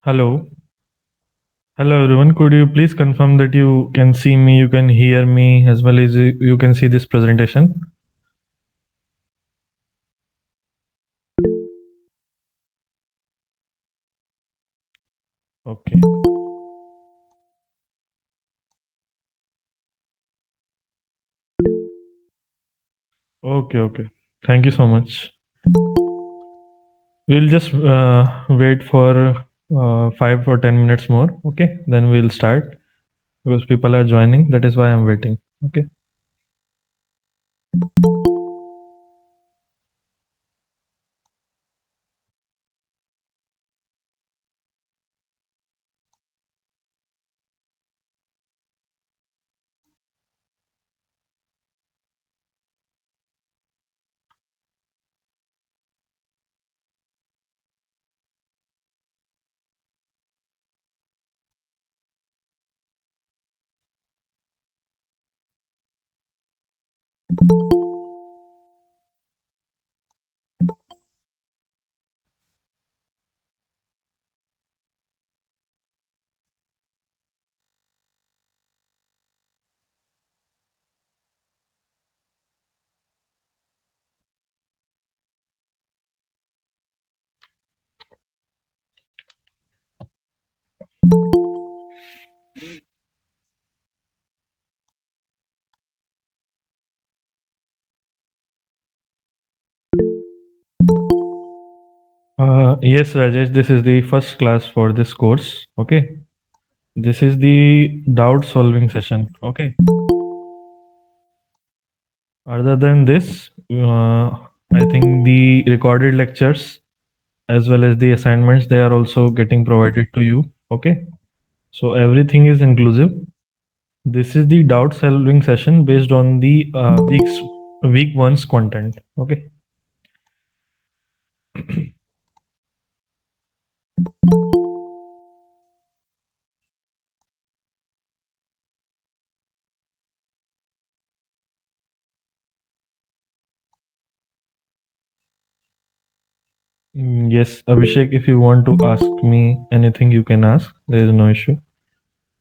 Hello. Hello everyone. Could you please confirm that you can see me, you can hear me, as well as you can see this presentation? Okay. Okay, okay. Thank you so much. We'll just wait for 5 or 10 minutes more. Okay. Then we'll start because people are joining. That is why I'm waiting. Okay. Yes, Rajesh, this is the first class for this course. Okay. This is the doubt solving session. Okay. Other than this, I think the recorded lectures as well as the assignments, they are also getting provided to you. Okay. So everything is inclusive. This is the doubt solving session based on the week one's content. Okay. Yes, Abhishek, if you want to ask me anything, you can ask. There is no issue.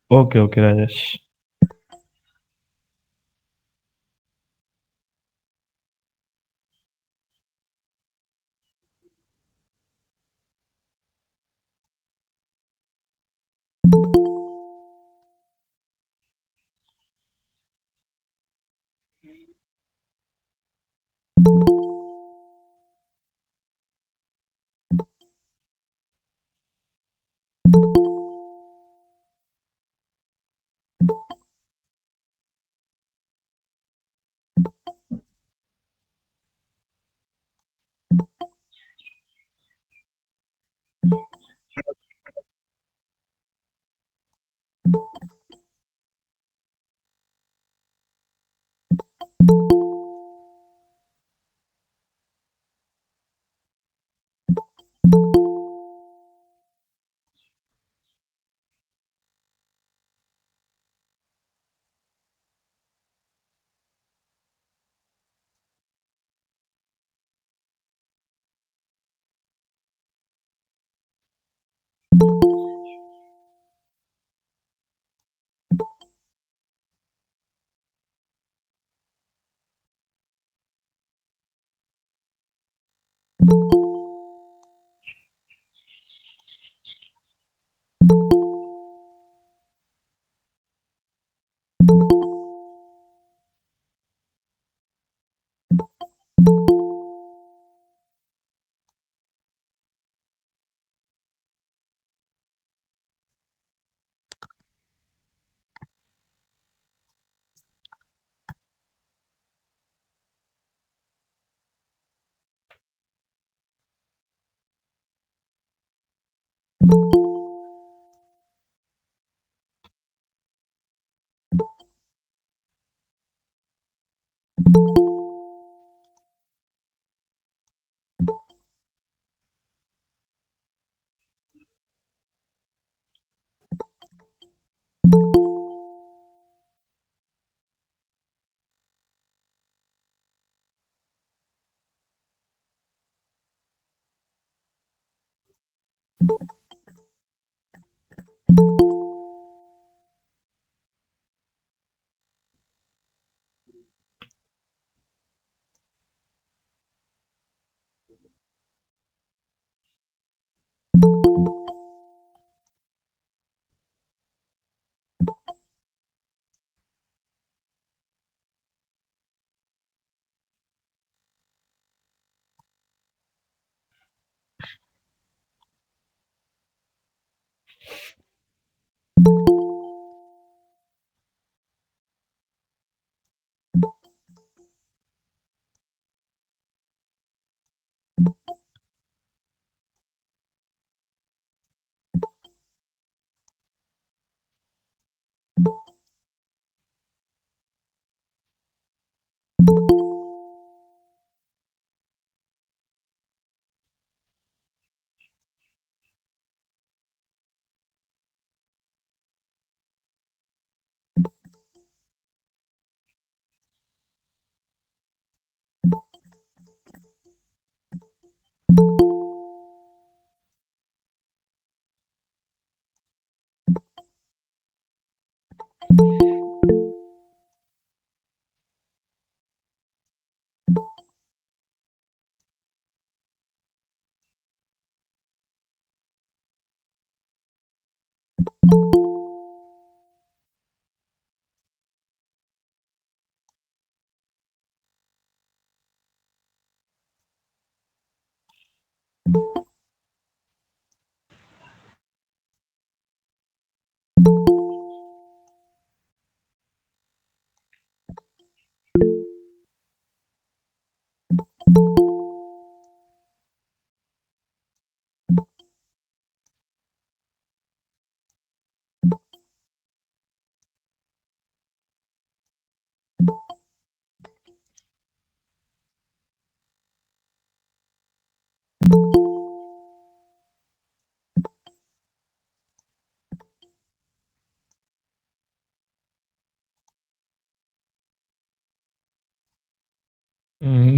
Okay, okay, Rajesh.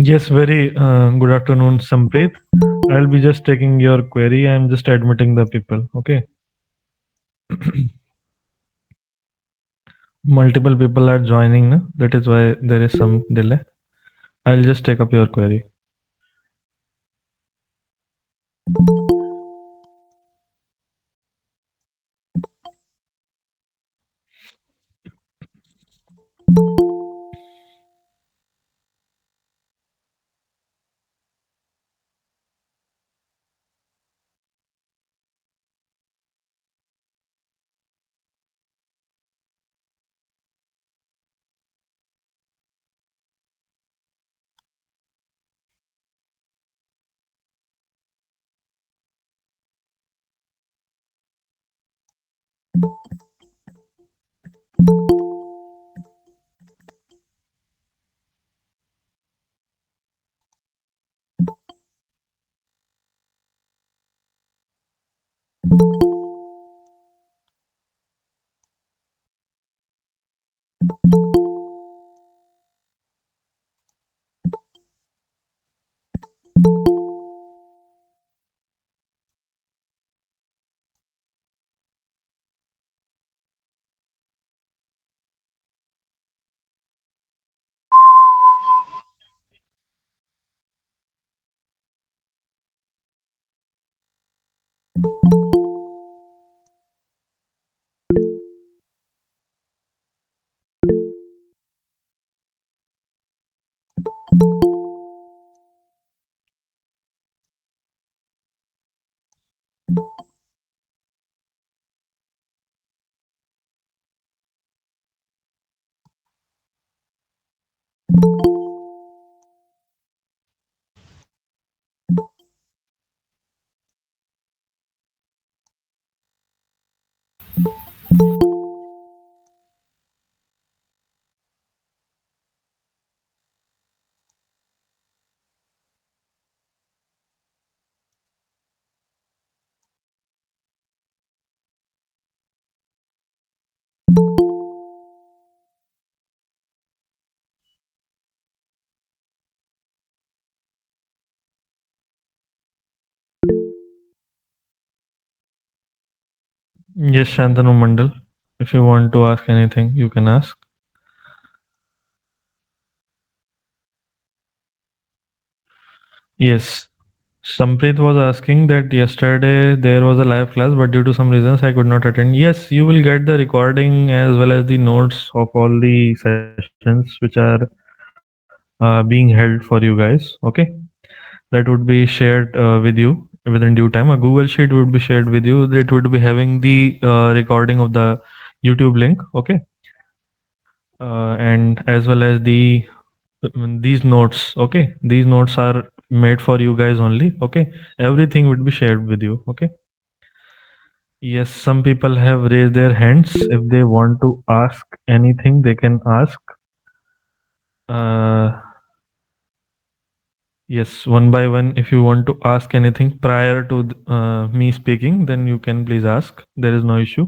Yes, very good afternoon, Samprit. I'll be just taking your query. I'm just admitting the people. Okay. Multiple people are joining. Na? That is why there is some delay. I'll just take up your query. Yes, Shantanu Mandal. If you want to ask anything, you can ask. Yes. Samprit was asking that yesterday there was a live class, but due to some reasons I could not attend. Yes, you will get the recording as well as the notes of all the sessions which are being held for you guys. Okay, that would be shared with you within due time. A Google Sheet would be shared with you. It would be having the recording of the YouTube link. Okay, and as well as these notes. Okay, these notes are made for you guys only. Okay, everything would be shared with you. Okay. Yes, some people have raised their hands. If they want to ask anything, they can ask. Uh, yes, one by one. If you want to ask anything prior to me speaking, then you can please ask. There is no issue.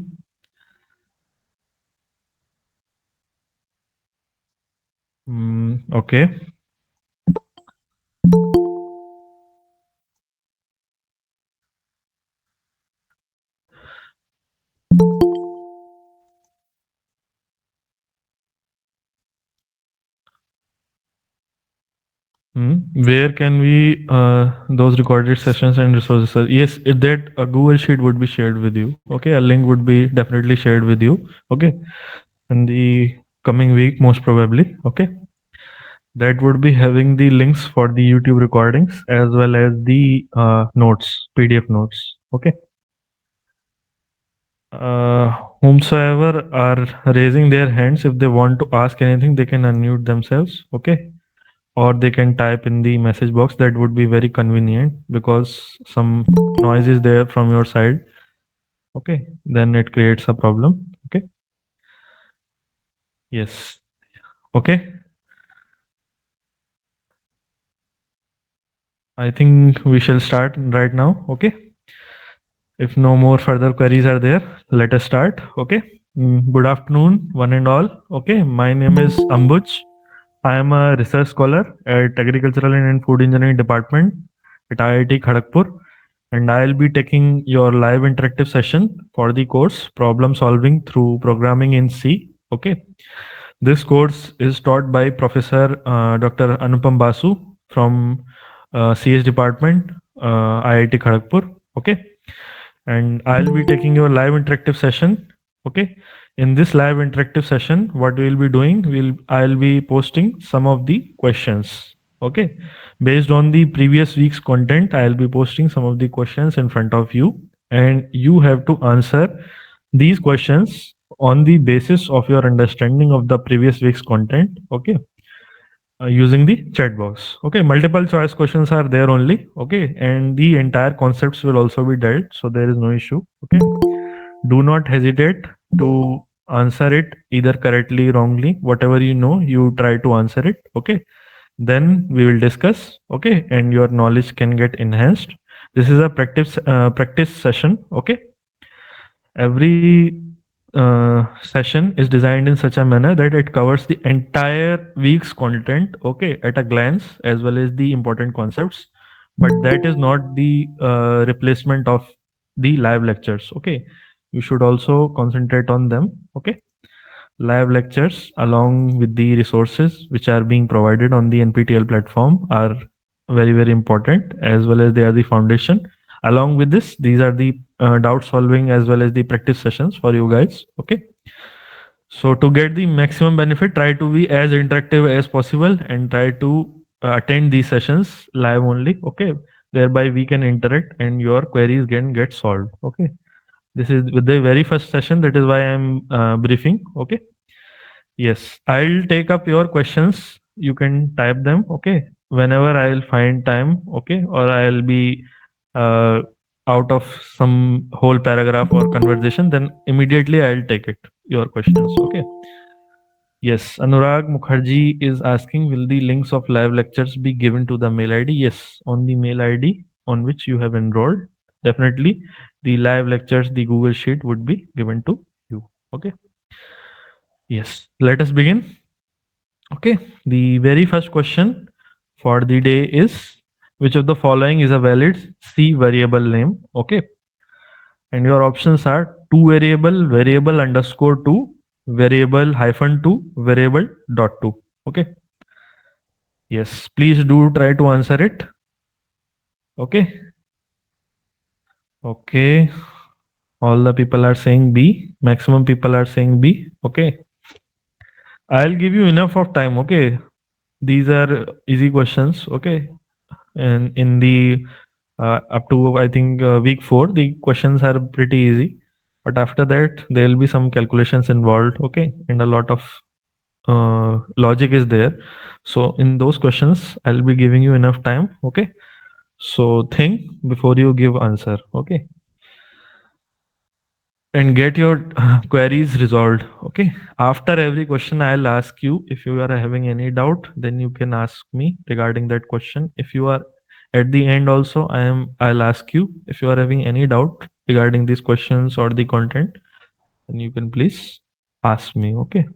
Okay. Where can we those recorded sessions and resources? Yes, that a Google Sheet would be shared with you. Okay, a link would be definitely shared with you. Okay, in the coming week, most probably. Okay, that would be having the links for the YouTube recordings as well as the notes, PDF notes. Okay. Whomsoever are raising their hands, if they want to ask anything, they can unmute themselves. Okay, or they can type in the message box. That would be very convenient because some noise is there from your side. Okay, then it creates a problem. Okay. Yes. Okay, I think we shall start right now. Okay, if no more further queries are there, let us start. Okay. Good afternoon, one and all. Okay, my name is Ambuj. I am a research scholar at Agricultural and Food Engineering Department at IIT Kharagpur, and I'll be taking your live interactive session for the course Problem Solving through Programming in C. Okay. This course is taught by Professor Dr. Anupam Basu from CS Department, IIT Kharagpur. Okay, and I'll be taking your live interactive session. Okay, in this live interactive session, what we'll be doing, I'll be posting some of the questions. Okay, based on the previous week's content, I'll be posting some of the questions in front of you, and you have to answer these questions on the basis of your understanding of the previous week's content. Okay, using the chat box. Okay, multiple choice questions are there only. Okay, and the entire concepts will also be dealt, so there is no issue. Okay, do not hesitate to answer it either correctly, wrongly, whatever you know, you try to answer it. Okay, then we will discuss. Okay, and your knowledge can get enhanced. This is a practice session. Okay, every session is designed in such a manner that it covers the entire week's content, okay, at a glance, as well as the important concepts, but that is not the replacement of the live lectures. Okay, you should also concentrate on them. Okay, live lectures along with the resources which are being provided on the NPTEL platform are very important, as well as they are the foundation. Along with this, these are the doubt solving as well as the practice sessions for you guys. Okay. So to get the maximum benefit, try to be as interactive as possible and try to attend these sessions live only. Okay. Thereby we can interact and your queries can get solved. Okay. This is with the very first session. That is why I'm briefing. Okay. Yes, I'll take up your questions. You can type them, okay? Whenever I'll find time, okay? Or I'll be uh, out of some whole paragraph or conversation, then immediately I'll take it, your questions, okay? Yes, Anurag Mukherjee is asking, will the links of live lectures be given to the mail ID? Yes, on the mail ID on which you have enrolled, definitely the live lectures, the Google Sheet would be given to you, okay? Yes, let us begin. Okay, the very first question for the day is, which of the following is a valid C variable name? Okay, and your options are two variable, variable underscore two, variable hyphen two, variable dot two. Okay, yes, please do try to answer it. Okay, okay, all the people are saying B, maximum people are saying B. Okay, I'll give you enough of time. Okay, these are easy questions. Okay, and in the up to I think week 4 the questions are pretty easy, but after that there will be some calculations involved, okay, and a lot of logic is there. So in those questions I'll be giving you enough time, okay, so think before you give answer, okay, and get your queries resolved. Okay, after every question I'll ask you, if you are having any doubt then you can ask me regarding that question. If you are at the end also, I'll ask you if you are having any doubt regarding these questions or the content, then you can please ask me. Okay,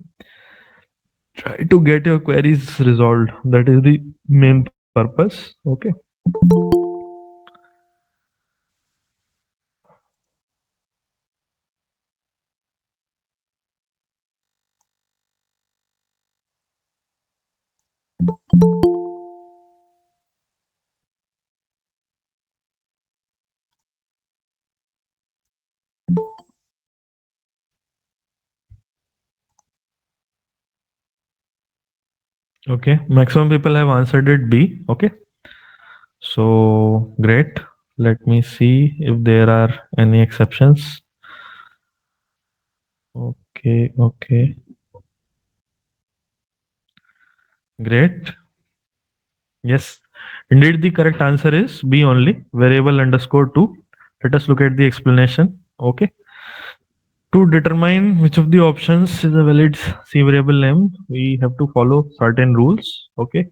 try to get your queries resolved, that is the main purpose. Okay, okay, maximum people have answered it B. Okay, so great. Let me see if there are any exceptions. Okay, okay. Great. Yes. Indeed, the correct answer is B only, variable underscore two. Let us look at the explanation. Okay. To determine which of the options is a valid C variable name, we have to follow certain rules. Okay.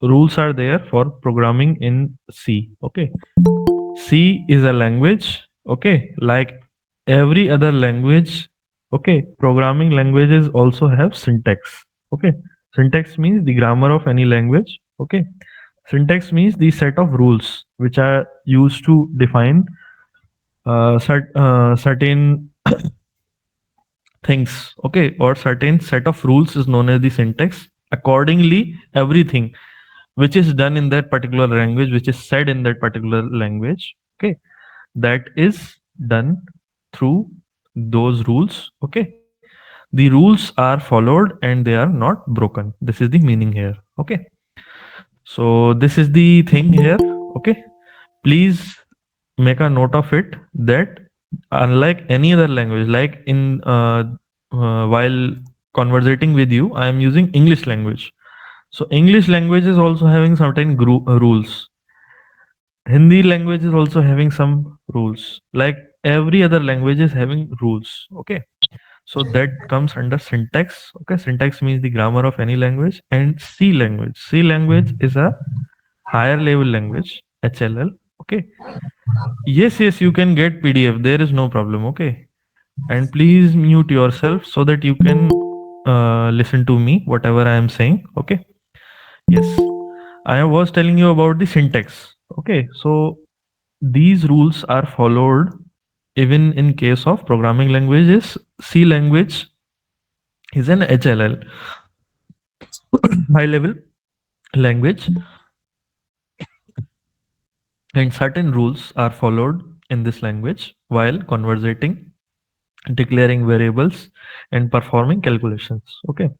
Rules are there for programming in C. Okay. C is a language, okay, like every other language, okay. Programming languages also have syntax, okay. Syntax means the grammar of any language, okay. Syntax means the set of rules which are used to define certain things, okay, or certain set of rules is known as the syntax. Accordingly, everything which is done in that particular language, which is said in that particular language, okay, that is done through those rules, okay. The rules are followed and they are not broken. This is the meaning here, okay. So this is the thing here, okay. Please make a note of it that unlike any other language, like in while conversating with you, I am using English language. So English language is also having certain rules. Hindi language is also having some rules. Like every other language is having rules. Okay. So that comes under syntax. Okay. Syntax means the grammar of any language. And C language. C language is a higher level language, HLL. Okay. Yes, yes, you can get PDF. There is no problem. Okay. And please mute yourself so that you can listen to me, whatever I am saying. Okay. Yes. I was telling you about the syntax. Okay. So these rules are followed even in case of programming languages. C language is an HLL, high level language. and certain rules are followed in this language while conversating, declaring variables, and performing calculations. Okay,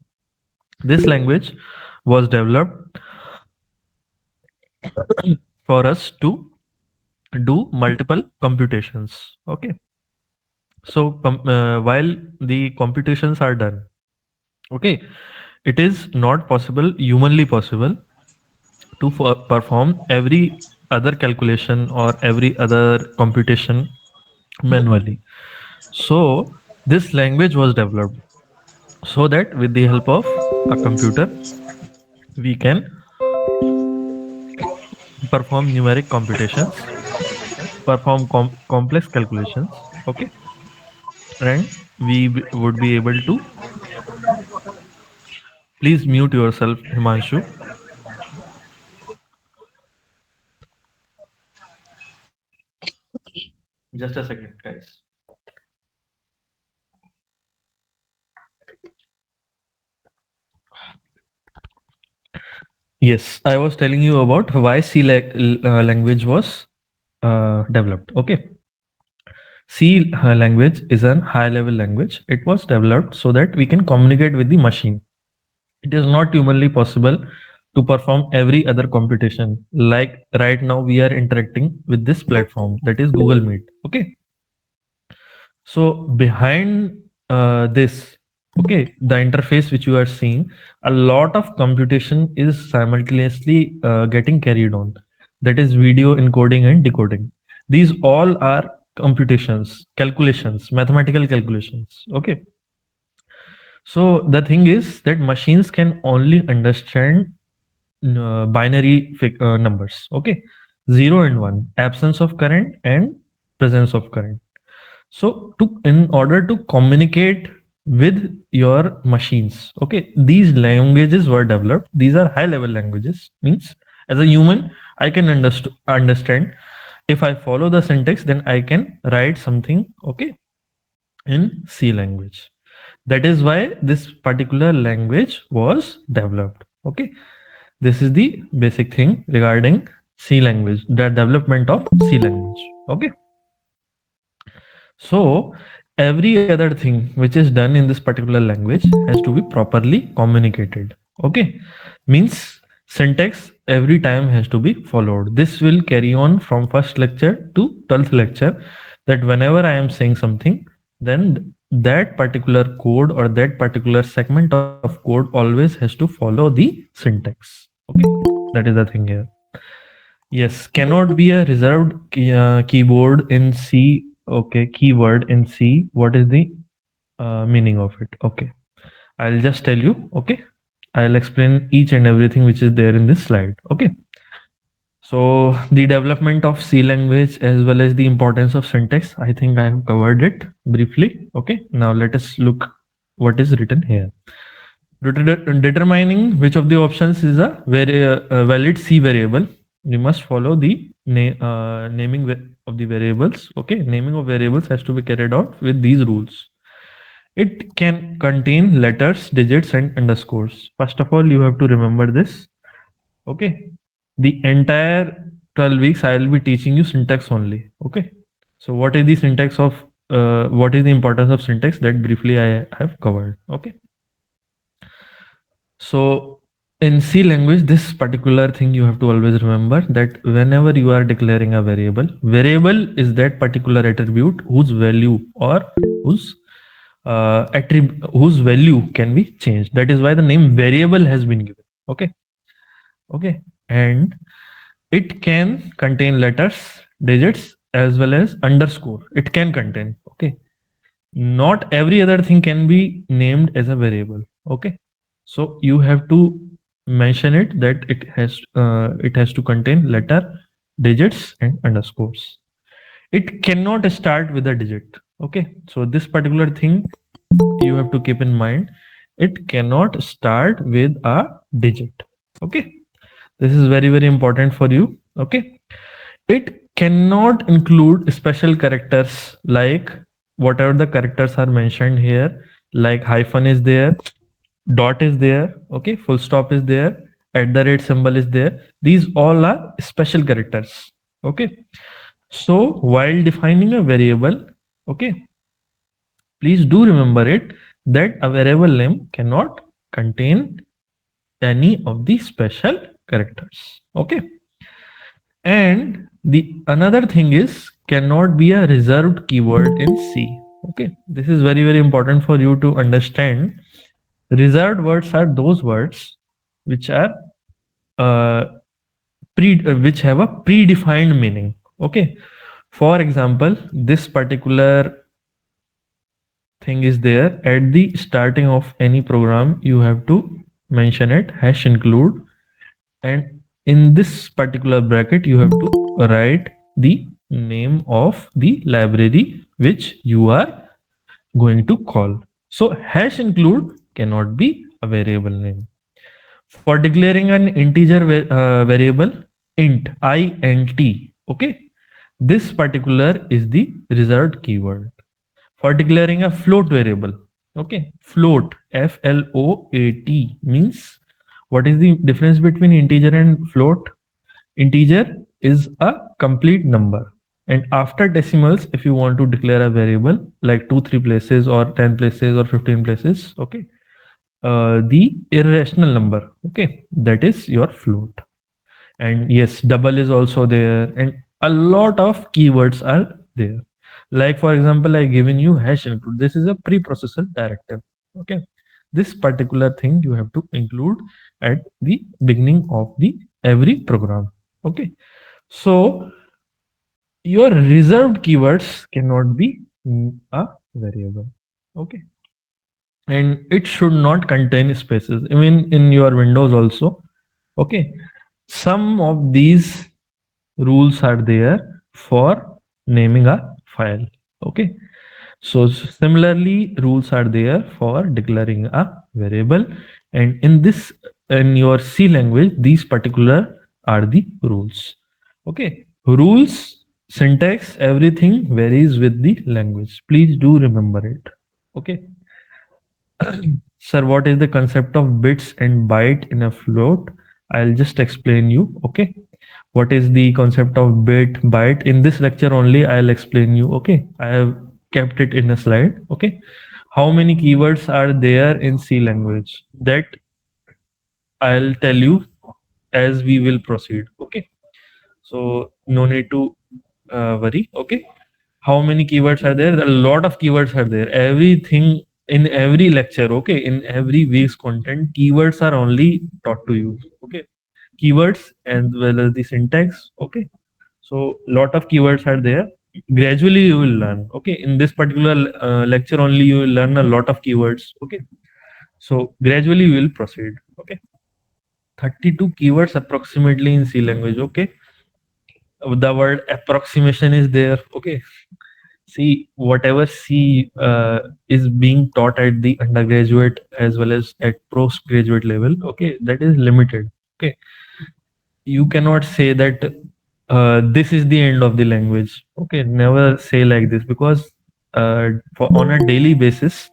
this language was developed for us to do multiple computations. Okay, so while the computations are done, okay, it is not possible, humanly possible, to perform every other calculation or every other computation manually. So this language was developed so that with the help of a computer we can perform numeric computations, perform complex calculations. Okay, and we would be able to. Please mute yourself, Himanshu. Just a second, guys. Yes, I was telling you about why language was developed. Okay, C language is a high level language. It was developed so that we can communicate with the machine. It is not humanly possible to perform every other computation. Like right now, we are interacting with this platform that is Google Meet. Okay, so behind this, okay, the interface which you are seeing, a lot of computation is simultaneously getting carried on. That is video encoding and decoding. These all are computations, calculations, mathematical calculations. Okay. So the thing is that machines can only understand binary numbers. Okay. 0 and 1, absence of current and presence of current. So to in order to communicate with your machines, okay, these languages were developed. These are high level languages. Means as a human, I can understand. If I follow the syntax, then I can write something, okay, in C language. That is why this particular language was developed. Okay, this is the basic thing regarding C language, the development of C language. Okay. So every other thing which is done in this particular language has to be properly communicated. Okay. Means syntax every time has to be followed. This will carry on from first lecture to 12th lecture, that whenever I am saying something, then that particular code or that particular segment of code always has to follow the syntax. Okay. That is the thing here. Yes, cannot be a reserved keyboard in C. Okay, keyword in C. What is the meaning of it? Okay, I'll just tell you. Okay, I'll explain each and everything which is there in this slide. Okay, so the development of C language as well as the importance of syntax, I think I have covered it briefly. Okay, now let us look what is written here. Determining which of the options is a valid C variable, we must follow the naming of the variables. Okay, naming of variables has to be carried out with these rules. It can contain letters, digits, and underscores. First of all, you have to remember this. Okay, the entire 12 weeks I will be teaching you syntax only. Okay, so what is the syntax of what is the importance of syntax, that briefly I have covered. Okay. So in C language, this particular thing you have to always remember, that whenever you are declaring a variable is that particular attribute whose value or whose whose value can be changed. That is why the name variable has been given. Okay. Okay. And it can contain letters, digits, as well as underscore. It can contain. Okay. Not every other thing can be named as a variable. Okay, so you have to mention it that it has to contain letter, digits, and underscores. It cannot start with a digit. Okay, so this particular thing you have to keep in mind. It cannot start with a digit. Okay, this is very important for you. Okay, it cannot include special characters like whatever the characters are mentioned here, like hyphen is there, dot is there, okay, full stop is there, at the rate symbol is there. These all are special characters. Okay. So while defining a variable, okay, please do remember it that a variable name cannot contain any of the special characters. Okay. And the another thing is cannot be a reserved keyword in C. Okay. This is very, very important for you to understand. Reserved words are those words which are uh, which have a predefined meaning. Okay. For example, this particular thing is there at the starting of any program, you have to mention it hash include, and in this particular bracket you have to write the name of the library which you are going to call. So hash include cannot be a variable name. For declaring an integer variable int int, okay, this particular is the reserved keyword. For declaring a float variable, okay, float float means, what is the difference between integer and float? Integer is a complete number, and after decimals, if you want to declare a variable like 2 3 places or 10 places or 15 places, okay, the irrational number, okay, that is your float. And yes, double is also there, and a lot of keywords are there. Like for example, I given you hash include. This is a preprocessor directive. Okay, this particular thing you have to include at the beginning of the every program. Okay, so your reserved keywords cannot be a variable. Okay, and it should not contain spaces even in your windows also. Okay, some of these rules are there for naming a file. Okay, so similarly rules are there for declaring a variable, and in this, in your C language, these particular are the rules. Okay, rules, syntax, everything varies with the language, please do remember it. Okay. Sir, what is the concept of bits and byte in a float? I'll just explain you. Okay, what is the concept of bit byte in this lecture only? I'll explain you. Okay, I have kept it in a slide. Okay, how many keywords are there in C language? That I'll tell you as we will proceed. Okay, so no need to worry. Okay, how many keywords are there? A lot of keywords are there. Everything in every lecture, okay, in every week's content, keywords are only taught to you. Okay, keywords and well as the syntax. Okay, so lot of keywords are there. Gradually you will learn. Okay, in this particular lecture only you will learn a lot of keywords. Okay, so gradually we will proceed. Okay, 32 keywords approximately in C language. Okay, the word approximation is there. Okay, see, whatever C is being taught at the undergraduate as well as at postgraduate level, okay, that is limited. Okay, you cannot say that this is the end of the language. Okay, never say like this, because on a daily basis,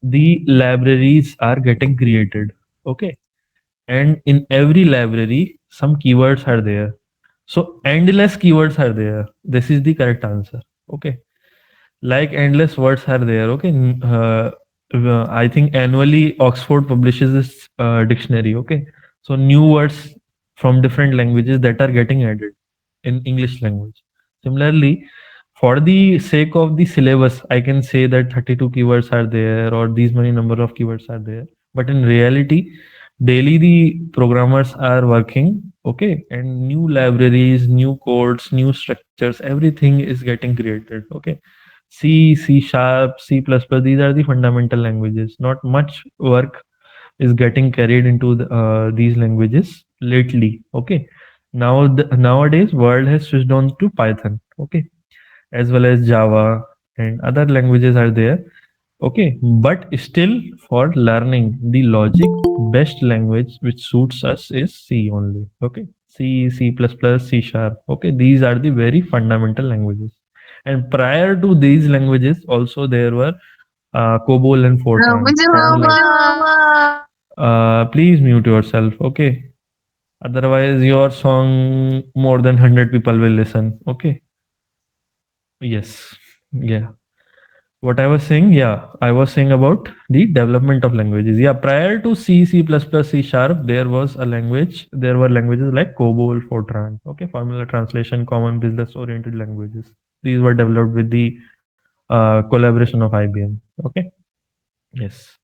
the libraries are getting created. Okay, and in every library, some keywords are there. So endless keywords are there. This is the correct answer. Okay, like endless words are there. Okay, I think annually Oxford publishes this dictionary. Okay, so new words from different languages that are getting added in English language. Similarly, for the sake of the syllabus, I can say that 32 keywords are there or these many number of keywords are there, but in reality, daily the programmers are working. Okay, and new libraries, new codes, new structures, everything is getting created. Okay, C, C sharp, C++, these are the fundamental languages. Not much work is getting carried into these languages lately. Okay. Now, nowadays, world has switched on to Python. Okay. As well as Java and other languages are there. Okay. But still, for learning the logic, best language which suits us is C only. Okay. C, C++, C sharp. Okay. These are the very fundamental languages. And prior to these languages, also there were COBOL and Fortran. Mama. Please mute yourself. Okay, Otherwise, your song more than 100 people will listen. Okay. Yes. Yeah. What I was saying, yeah, I was saying about the development of languages. Yeah, prior to C, C++, C Sharp, there was a language. There were languages like COBOL, Fortran. Okay, formula translation, common business-oriented languages. These were developed with the collaboration of IBM. Okay. Yes.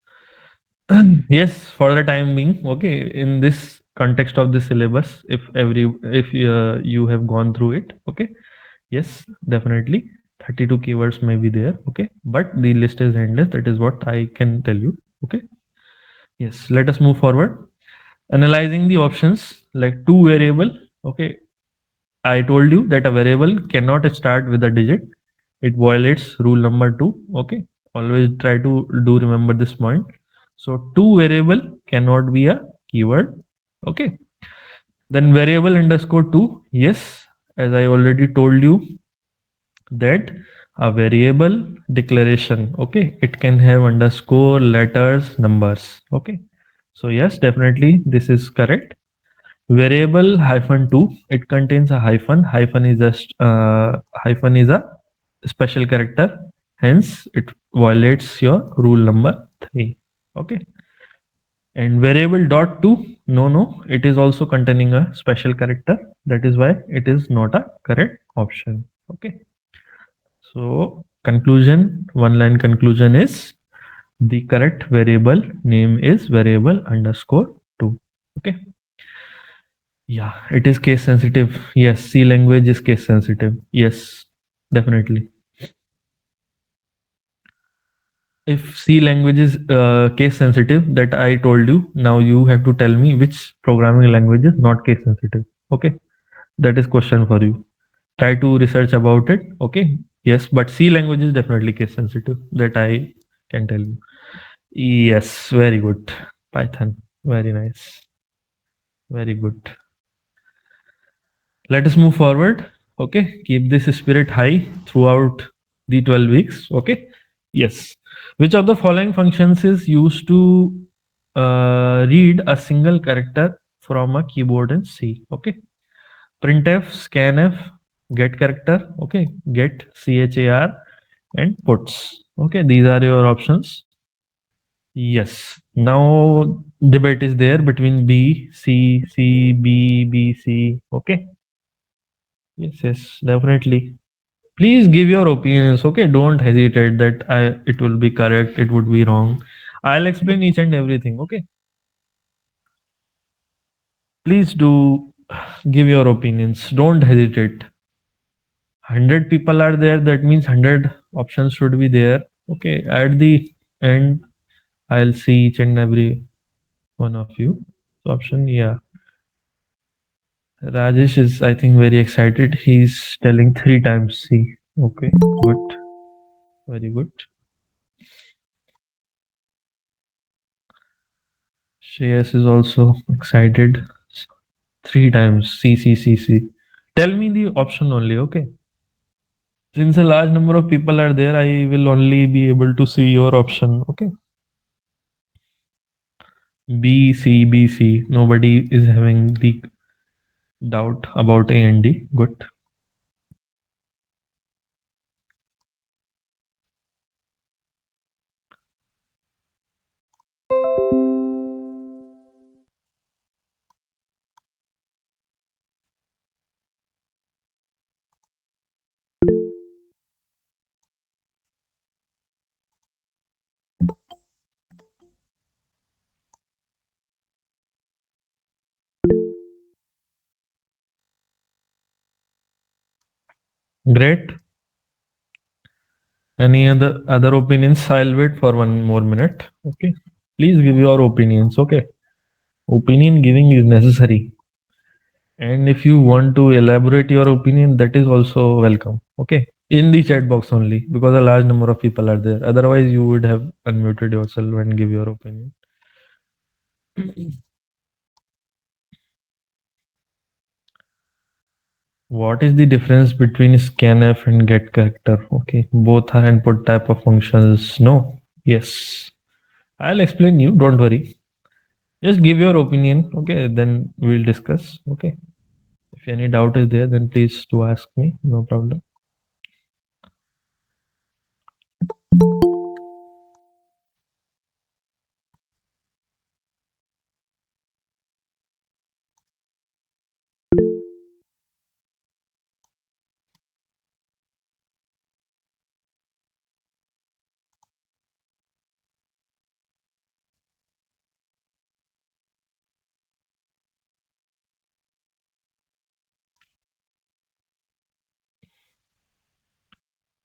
Yes, for the time being, okay, in this context of the syllabus, if you have gone through it, okay, yes, definitely 32 keywords may be there, okay, but the list is endless. That is what I can tell you, okay. Yes, let us move forward. Analyzing the options like two variable, okay. I told you that a variable cannot start with a digit. It violates rule number 2. Okay. Always try to do remember this point. So two variable cannot be a keyword. Okay. Then variable underscore 2. Yes. As I already told you that a variable declaration. Okay. It can have underscore, letters, numbers. Okay. So yes, definitely this is correct. Variable hyphen 2, it contains a hyphen. Hyphen is a special character. Hence, it violates your rule number 3. Okay. And variable dot 2, no, it is also containing a special character. That is why it is not a correct option. Okay. So, conclusion, one line conclusion is the correct variable name is variable underscore 2. Okay. Yeah, it is case sensitive. Yes, C language is case sensitive. Yes, definitely. If C language is case sensitive, that I told you, now you have to tell me which programming language is not case sensitive. Okay, that is question for you. Try to research about it. Okay, yes, but C language is definitely case sensitive. That I can tell you. Yes, very good. Python, very nice, very good. Let us move forward. Okay, keep this spirit high throughout the 12 weeks. Okay, yes. Which of the following functions is used to read a single character from a keyboard in C? Okay, printf, scanf, get character. Okay, get char and puts. Okay, these are your options. Yes. Now debate is there between B, C, C, B, B, C. Okay. Yes, yes, definitely. Please give your opinions. Okay, don't hesitate that it will be correct, it would be wrong. I'll explain each and everything. Okay, please do give your opinions. Don't hesitate. 100 people are there. That means 100 options should be there. Okay, at the end, I'll see each and every one of you. So option, yeah. Rajesh is, I think, very excited. He's telling 3 times C. Okay, good, very good. Shreyas is also excited. 3 times CCCC. Tell me the option only, okay? Since a large number of people are there, I will only be able to see your option, okay? B, C, B, C. Nobody is having the doubt about A and D. Good. Great. Any other opinions? I'll wait for 1 more minute. Okay. Please give your opinions. Okay. Opinion giving is necessary. And if you want to elaborate your opinion, that is also welcome. Okay. In the chat box only, because a large number of people are there. Otherwise, you would have unmuted yourself and give your opinion. What is the difference between scanf and get character? Okay. Both are input type of functions. No. Yes. I'll explain you. Don't worry. Just give your opinion, okay? Then we'll discuss, okay? If any doubt is there, then please do ask me, no problem.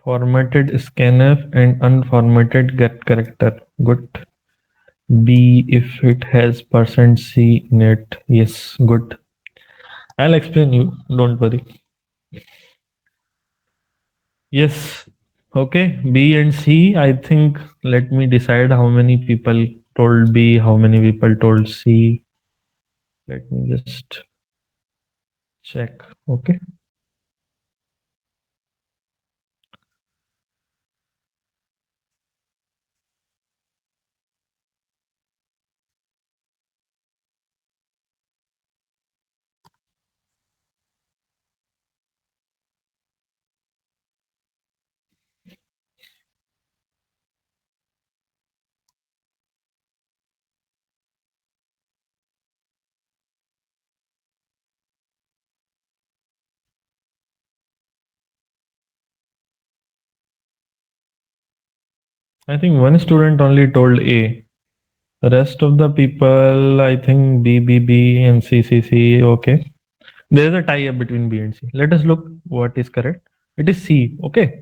Formatted scanf and unformatted get character. Good. B if it has %c in it. Yes, good. I'll explain you. Don't worry. Yes. Okay. B and C. I think let me decide how many people told B, how many people told C. Let me just check. Okay. I think one student only told A. The rest of the people, I think B, B, B, and C, C, C. Okay. There is a tie up between B and C. Let us look what is correct. It is C. Okay.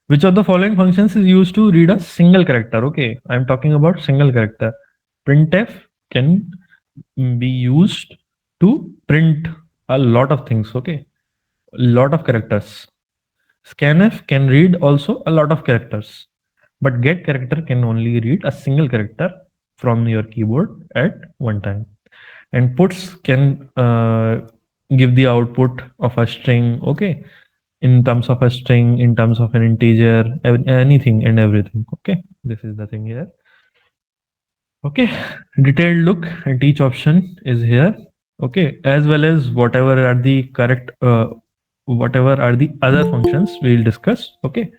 Which of the following functions is used to read a single character? Okay. I'm talking about single character. Printf can be used to print a lot of things. Okay. A lot of characters. Scanf can read also a lot of characters. But get character can only read a single character from your keyboard at one time. And puts can give the output of a string, okay, in terms of a string, in terms of an integer, anything and everything. Okay, this is the thing here. Okay, detailed look at each option is here. Okay, as well as whatever are the correct whatever are the other functions we'll discuss. Okay,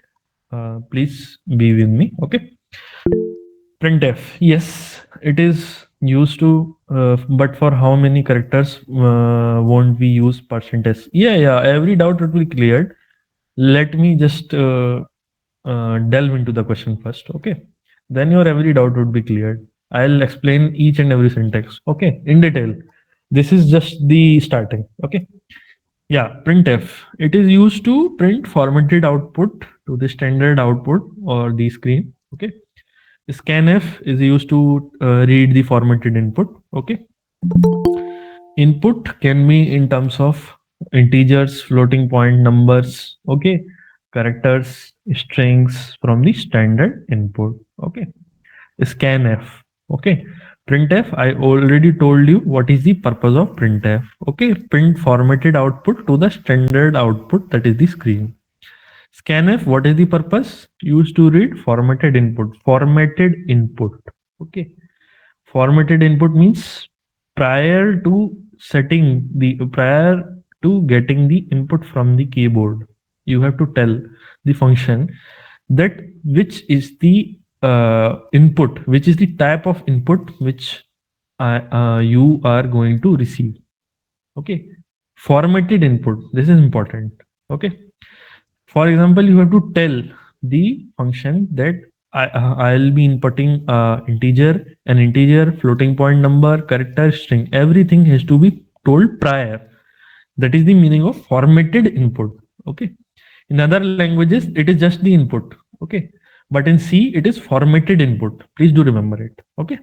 please be with me. Okay. Printf, yes, it is used to, but for how many characters won't we use percentage? Yeah, yeah, every doubt would be cleared. Let me just delve into the question first, okay? Then your every doubt would be cleared. I'll explain each and every syntax, okay, in detail. This is just the starting, okay? Yeah, printf. It is used to print formatted output to the standard output or the screen, okay? Scanf is used to read the formatted input. Okay. Input can be in terms of integers, floating point numbers. Okay. Characters, strings from the standard input. Okay. Scanf. Okay. Printf, I already told you what is the purpose of printf. Okay. Print formatted output to the standard output, that is the screen. Scanf, what is the purpose? Used to read formatted input. Formatted input. Okay. Formatted input means prior to prior to getting the input from the keyboard, you have to tell the function that which is the input, which is the type of input which you are going to receive. Okay. Formatted input. This is important. Okay. For example, you have to tell the function that I'll be inputting an integer, floating point number, character, string. Everything has to be told prior. That is the meaning of formatted input. Okay. In other languages, it is just the input. Okay. But in C, it is formatted input. Please do remember it. Okay.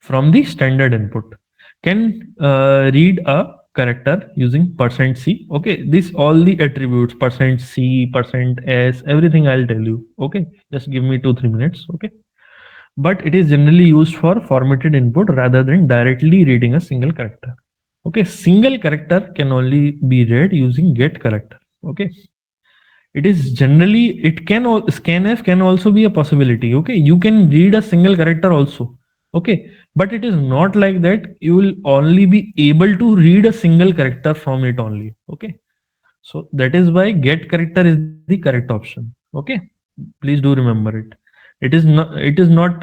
From the standard input can read a character using %c. Okay, this all the attributes %c, %s, everything I'll tell you. Okay, just give me 2-3 minutes. Okay, but it is generally used for formatted input rather than directly reading a single character. Okay, single character can only be read using get character. Okay, it is generally, it can scanf can also be a possibility. Okay, you can read a single character also. Okay, but it is not like that you will only be able to read a single character from it only. Okay, so that is why get character is the correct option. Okay, please do remember it. It is not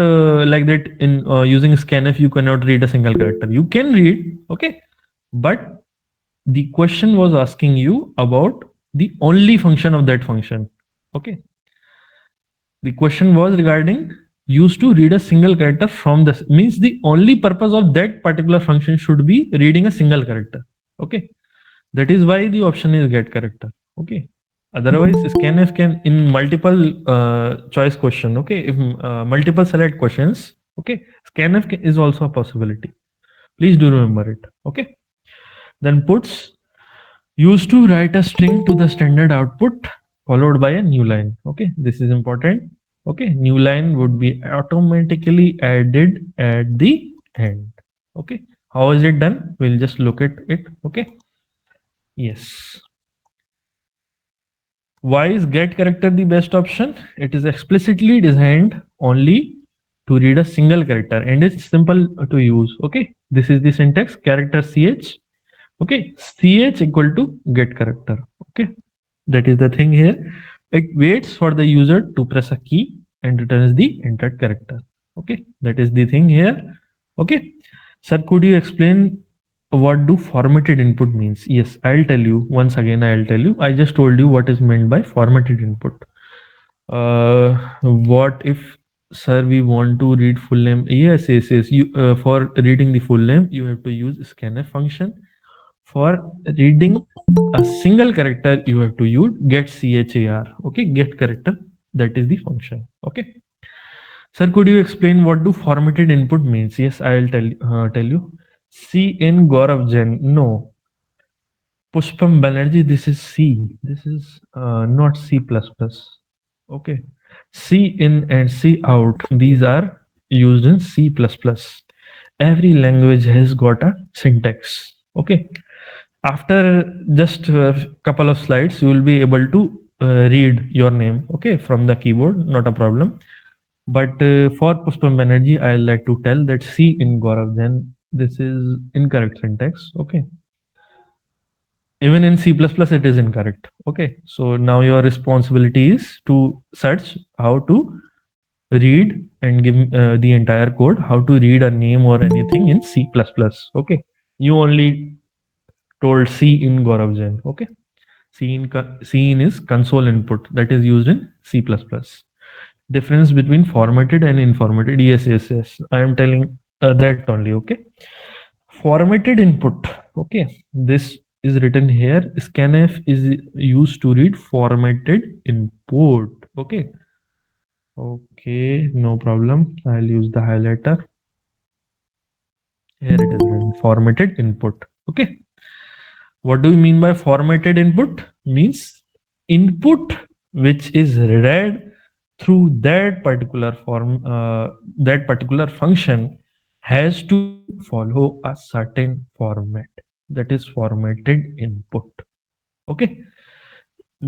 like that in using scanf you cannot read a single character. You can read. Okay, but the question was asking you about the only function of that function. Okay, the question was regarding used to read a single character from this, means the only purpose of that particular function should be reading a single character. Okay, that is why the option is get character. Okay, otherwise scanf can in multiple choice question. Okay, if multiple select questions. Okay, scanf is also a possibility. Please do remember it. Okay, then puts used to write a string to the standard output followed by a new line. Okay, this is important. Okay, new line would be automatically added at the end. Okay, how is it done? We'll just look at it. Okay, yes. Why is get character the best option? It is explicitly designed only to read a single character and it's simple to use. Okay, this is the syntax character ch. Okay, ch equal to get character. Okay, that is the thing here. It waits for the user to press a key and returns the entered character. Okay, that is the thing here. Okay, sir, could you explain what do formatted input means? Yes, I'll tell you once again. I'll tell you. I just told you what is meant by formatted input. What if, sir, we want to read full name? Yes, yes, yes. You for reading the full name, you have to use scanf function. For reading a single character, you have to use getchar. Okay, get character. That is the function. Okay. Sir, could you explain what do formatted input means? Yes, I will tell you. C in Gaurav Jain. No. Pushpam Banerjee, this is C. This is not C++. Okay. C in and C out. These are used in C++. Every language has got a syntax. Okay. After just a couple of slides, you will be able to read your name. Okay, from the keyboard. Not a problem. But for Pushpam Banerjee, I like to tell that C in Gaurav Jain, this is incorrect syntax. Okay. Even in C++, it is incorrect. Okay. So now your responsibility is to search how to read and give the entire code, how to read a name or anything in C++. Okay. You only told C in Gaurav Jain. Okay. C in is console input that is used in C++. Difference between formatted and informatted. Yes, yes, yes. I am telling that only. Okay. Formatted input. Okay. This is written here. Scanf is used to read formatted input. Okay. Okay. No problem. I'll use the highlighter. Here it is written formatted input. Okay. What do we mean by formatted input? Means input which is read through that particular that particular function has to follow a certain format. That is formatted input. Okay.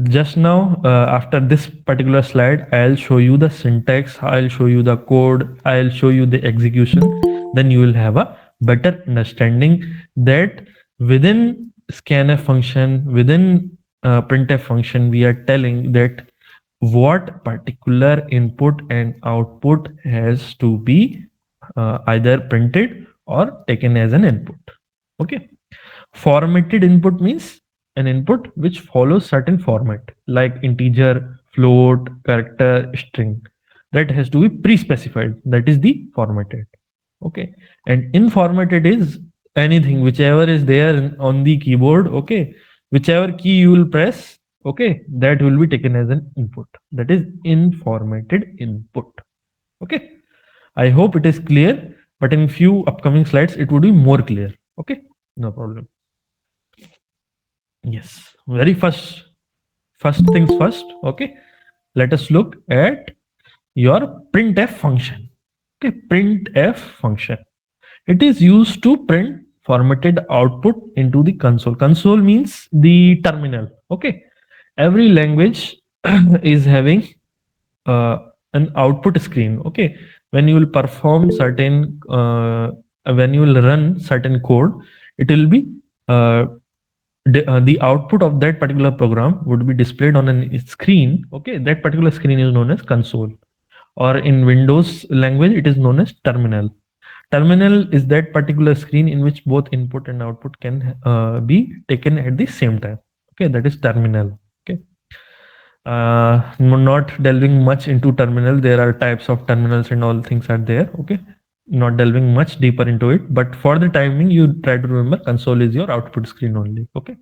Just now, after this particular slide, I'll show you the syntax, I'll show you the code, I'll show you the execution. Then you will have a better understanding that within scanf function, within printf function, we are telling that what particular input and output has to be either printed or taken as an input. Okay. Formatted input means an input which follows certain format like integer, float, character, string. That has to be pre-specified. That is the formatted. Okay. And informatted is anything whichever is there on the keyboard. Okay. Whichever key you will press, okay, that will be taken as an input. That is informatted input. Okay. I hope it is clear, but in few upcoming slides it would be more clear. Okay. No problem. Yes, very first things first. Okay, let us look at your printf function. Okay, printf function. It is used to print formatted output into the console. Console means the terminal. Okay, every language is having uh, an output screen. Okay, when you will perform certain when you will run certain code, it will be uh, the output of that particular program would be displayed on a screen. Okay, that particular screen is known as console, or in Windows language it is known as terminal. Terminal is that particular screen in which both input and output can be taken at the same time. Okay, that is terminal. Okay, not delving much into terminal. There are types of terminals and all things are there. Okay, not delving much deeper into it. But for the timing, you try to remember console is your output screen only. Okay.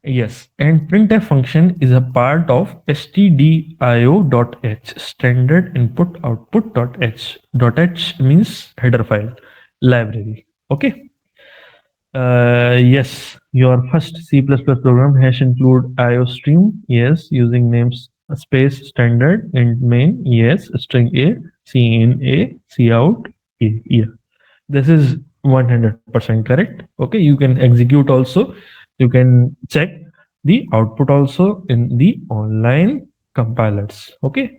Yes, and printf function is a part of stdio.h, standard input output.h. .h means header file, library. Okay. Yes, your first C++ program hash include IOStream. Yes, using names space standard int main. Yes, string a, c in a, c out a. Yeah, this is 100% correct. Okay, you can execute also. You can check the output also in the online compilers. Okay,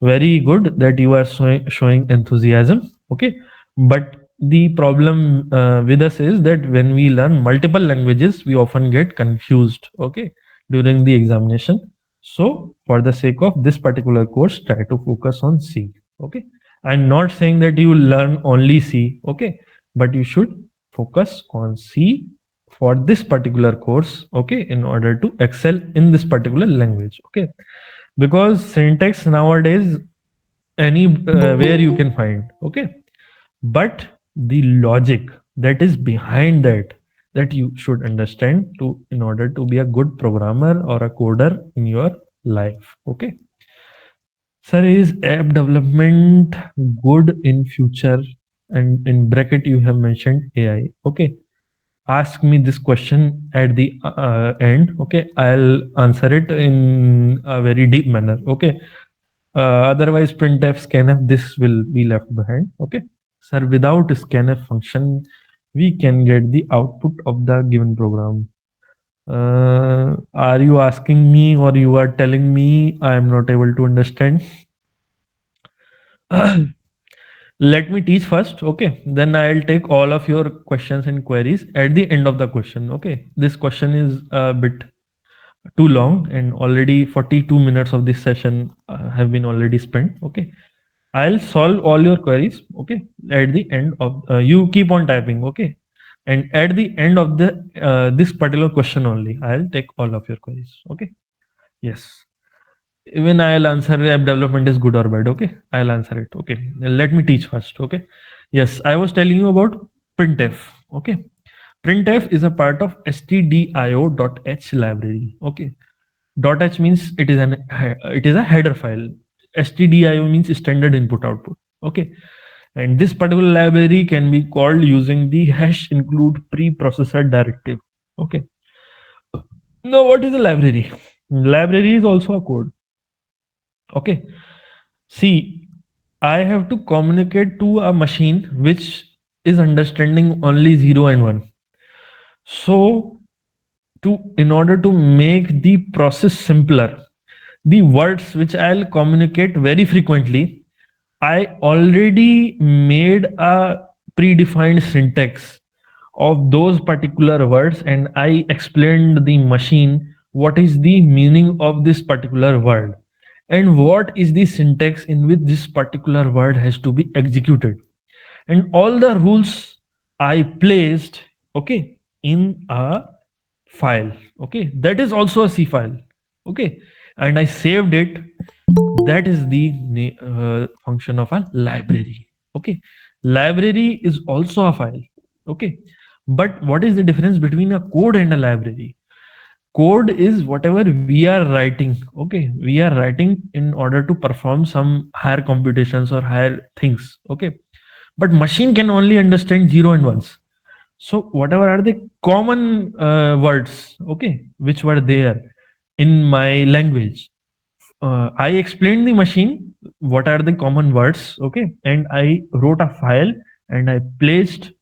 very good that you are showing enthusiasm. Okay, but the problem with us is that when we learn multiple languages we often get confused, okay, during the examination. So for the sake of this particular course, try to focus on C. Okay, I'm not saying that you learn only C. Okay, but you should focus on C for this particular course, okay, in order to excel in this particular language. Okay, because syntax nowadays anywhere you can find. Okay, but the logic that is behind that you should understand to in order to be a good programmer or a coder in your life. Okay, sir, is app development good in future? And in bracket you have mentioned AI. Okay, ask me this question at the end. Okay, I'll answer it in a very deep manner. Okay, otherwise printf scanf this will be left behind. Okay, sir, without scanf function we can get the output of the given program. Are you asking me or you are telling me? I am not able to understand. Let me teach first. Okay, then I'll take all of your questions and queries at the end of the question. Okay, this question is a bit too long and already 42 minutes of this session have been already spent. Okay, I'll solve all your queries. Okay, at the end of you keep on typing. Okay, and at the end of the this particular question only, I'll take all of your queries. Okay. Yes. Even I'll answer app development is good or bad. Okay, I'll answer it. Okay, let me teach first. Okay. Yes, I was telling you about printf. Okay, printf is a part of stdio.h library. Okay, .h means it is a header file. Stdio means standard input output. Okay, and this particular library can be called using the hash include preprocessor directive. Okay, now what is a library? Library is also a code. Okay, see, I have to communicate to a machine which is understanding only 0 and 1. So to in order to make the process simpler, the words which I'll communicate very frequently, I already made a predefined syntax of those particular words and I explained the machine what is the meaning of this particular word and what is the syntax in which this particular word has to be executed, and all the rules I placed, okay, in a file. Okay, that is also a C file. Okay, and I saved it. That is the function of a library. Okay, library is also a file. Okay, but what is the difference between a code and a library? Code is whatever we are writing. Okay, we are writing in order to perform some higher computations or higher things. Okay, but machine can only understand 0 and 1s. So whatever are the common words, okay, which were there in my language, I explained the machine what are the common words. Okay, and I wrote a file and I placed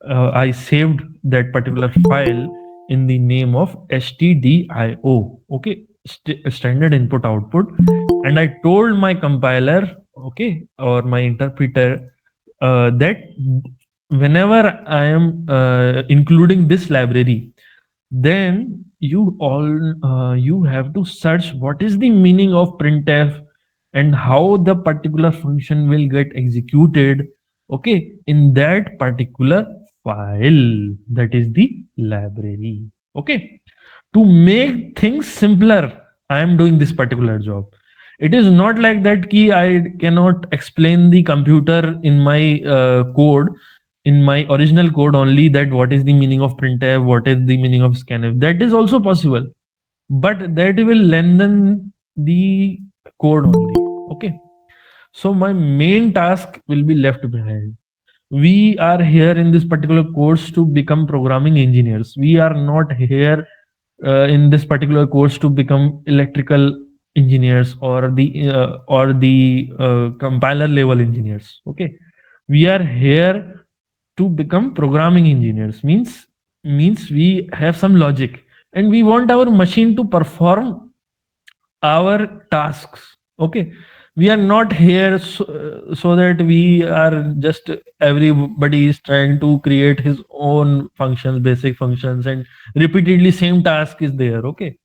I saved that particular file in the name of stdio. Okay, standard input output, and I told my compiler, okay, or my interpreter, that whenever I am including this library, then you have to search what is the meaning of printf and how the particular function will get executed, okay, in that particular file, that is the library. Okay, to make things simpler, I am doing this particular job. It is not like that ki I cannot explain the computer in my code, in my original code only, that what is the meaning of printf, what is the meaning of scanf. That is also possible, but that will lengthen the code only. Okay, so my main task will be left behind. We are here in this particular course to become programming engineers. We are not here in this particular course to become electrical engineers or the compiler level engineers. Okay, we are here to become programming engineers. Means we have some logic and we want our machine to perform our tasks. Okay, we are not here so that we are just, everybody is trying to create his own functions, basic functions, and repeatedly same task is there. Okay,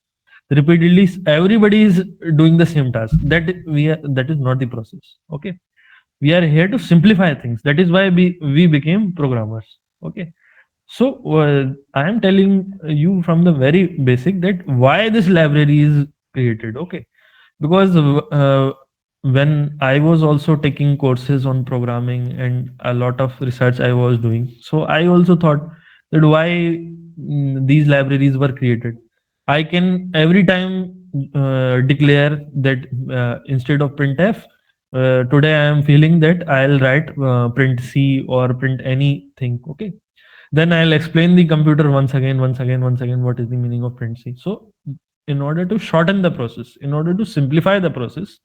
repeatedly everybody is doing the same task. That is not the process. Okay, we are here to simplify things. That is why we became programmers. Okay, so I am telling you from the very basic that why this library is created. Okay, because when I was also taking courses on programming and a lot of research I was doing, so I also thought that why these libraries were created. I can every time declare that instead of printf, today I am feeling that I'll write print c or print anything. Okay, then I'll explain the computer once again what is the meaning of print c. So in order to shorten the process, in order to simplify the process,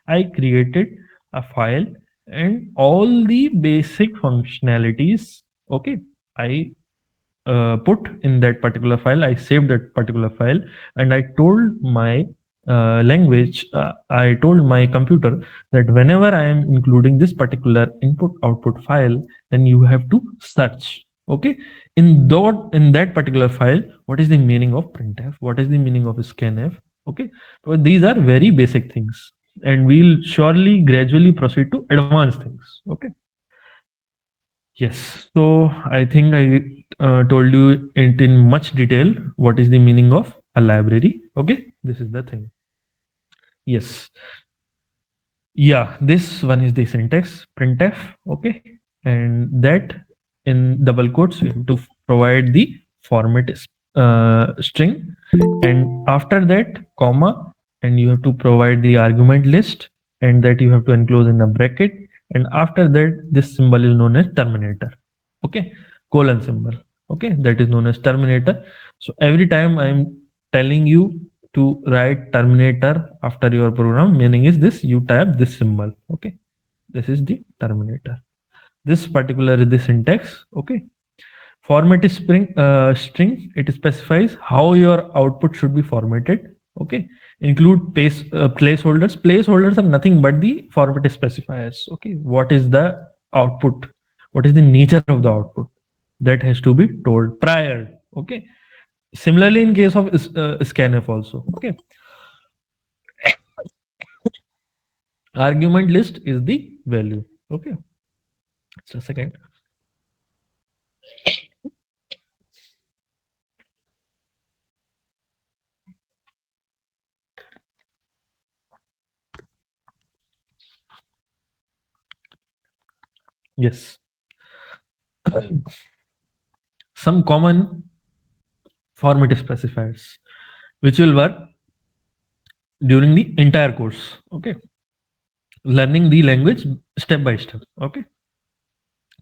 I created a file and all the basic functionalities. Okay, I put in that particular file. I saved that particular file, and I told my language, I told my computer that whenever I am including this particular input output file, then you have to search. Okay, in that particular file, what is the meaning of printf? What is the meaning of scanf? Okay, so these are very basic things, and we'll surely gradually proceed to advanced things. Okay. Yes. So I think I told you it in much detail what is the meaning of a library. Okay. This is the thing. Yes. Yeah. This one is the syntax printf. Okay. And that in double quotes, we have to provide the format string. And after that, comma, and you have to provide the argument list, and that you have to enclose in a bracket. And after that, this symbol is known as terminator. Okay, colon symbol. Okay, that is known as terminator. So every time I'm telling you to write terminator after your program, meaning is this, you type this symbol. Okay, this is the terminator. This particular is the syntax. Okay, format is string. It specifies how your output should be formatted. Okay, include placeholders. Placeholders are nothing but the format specifiers. Okay, what is the output? What is the nature of the output? That has to be told prior. Okay, similarly in case of scanf also. Okay, argument list is the value. Okay, just a second. Yes. Some common format specifiers which will work during the entire course. Okay, learning the language step by step. Okay,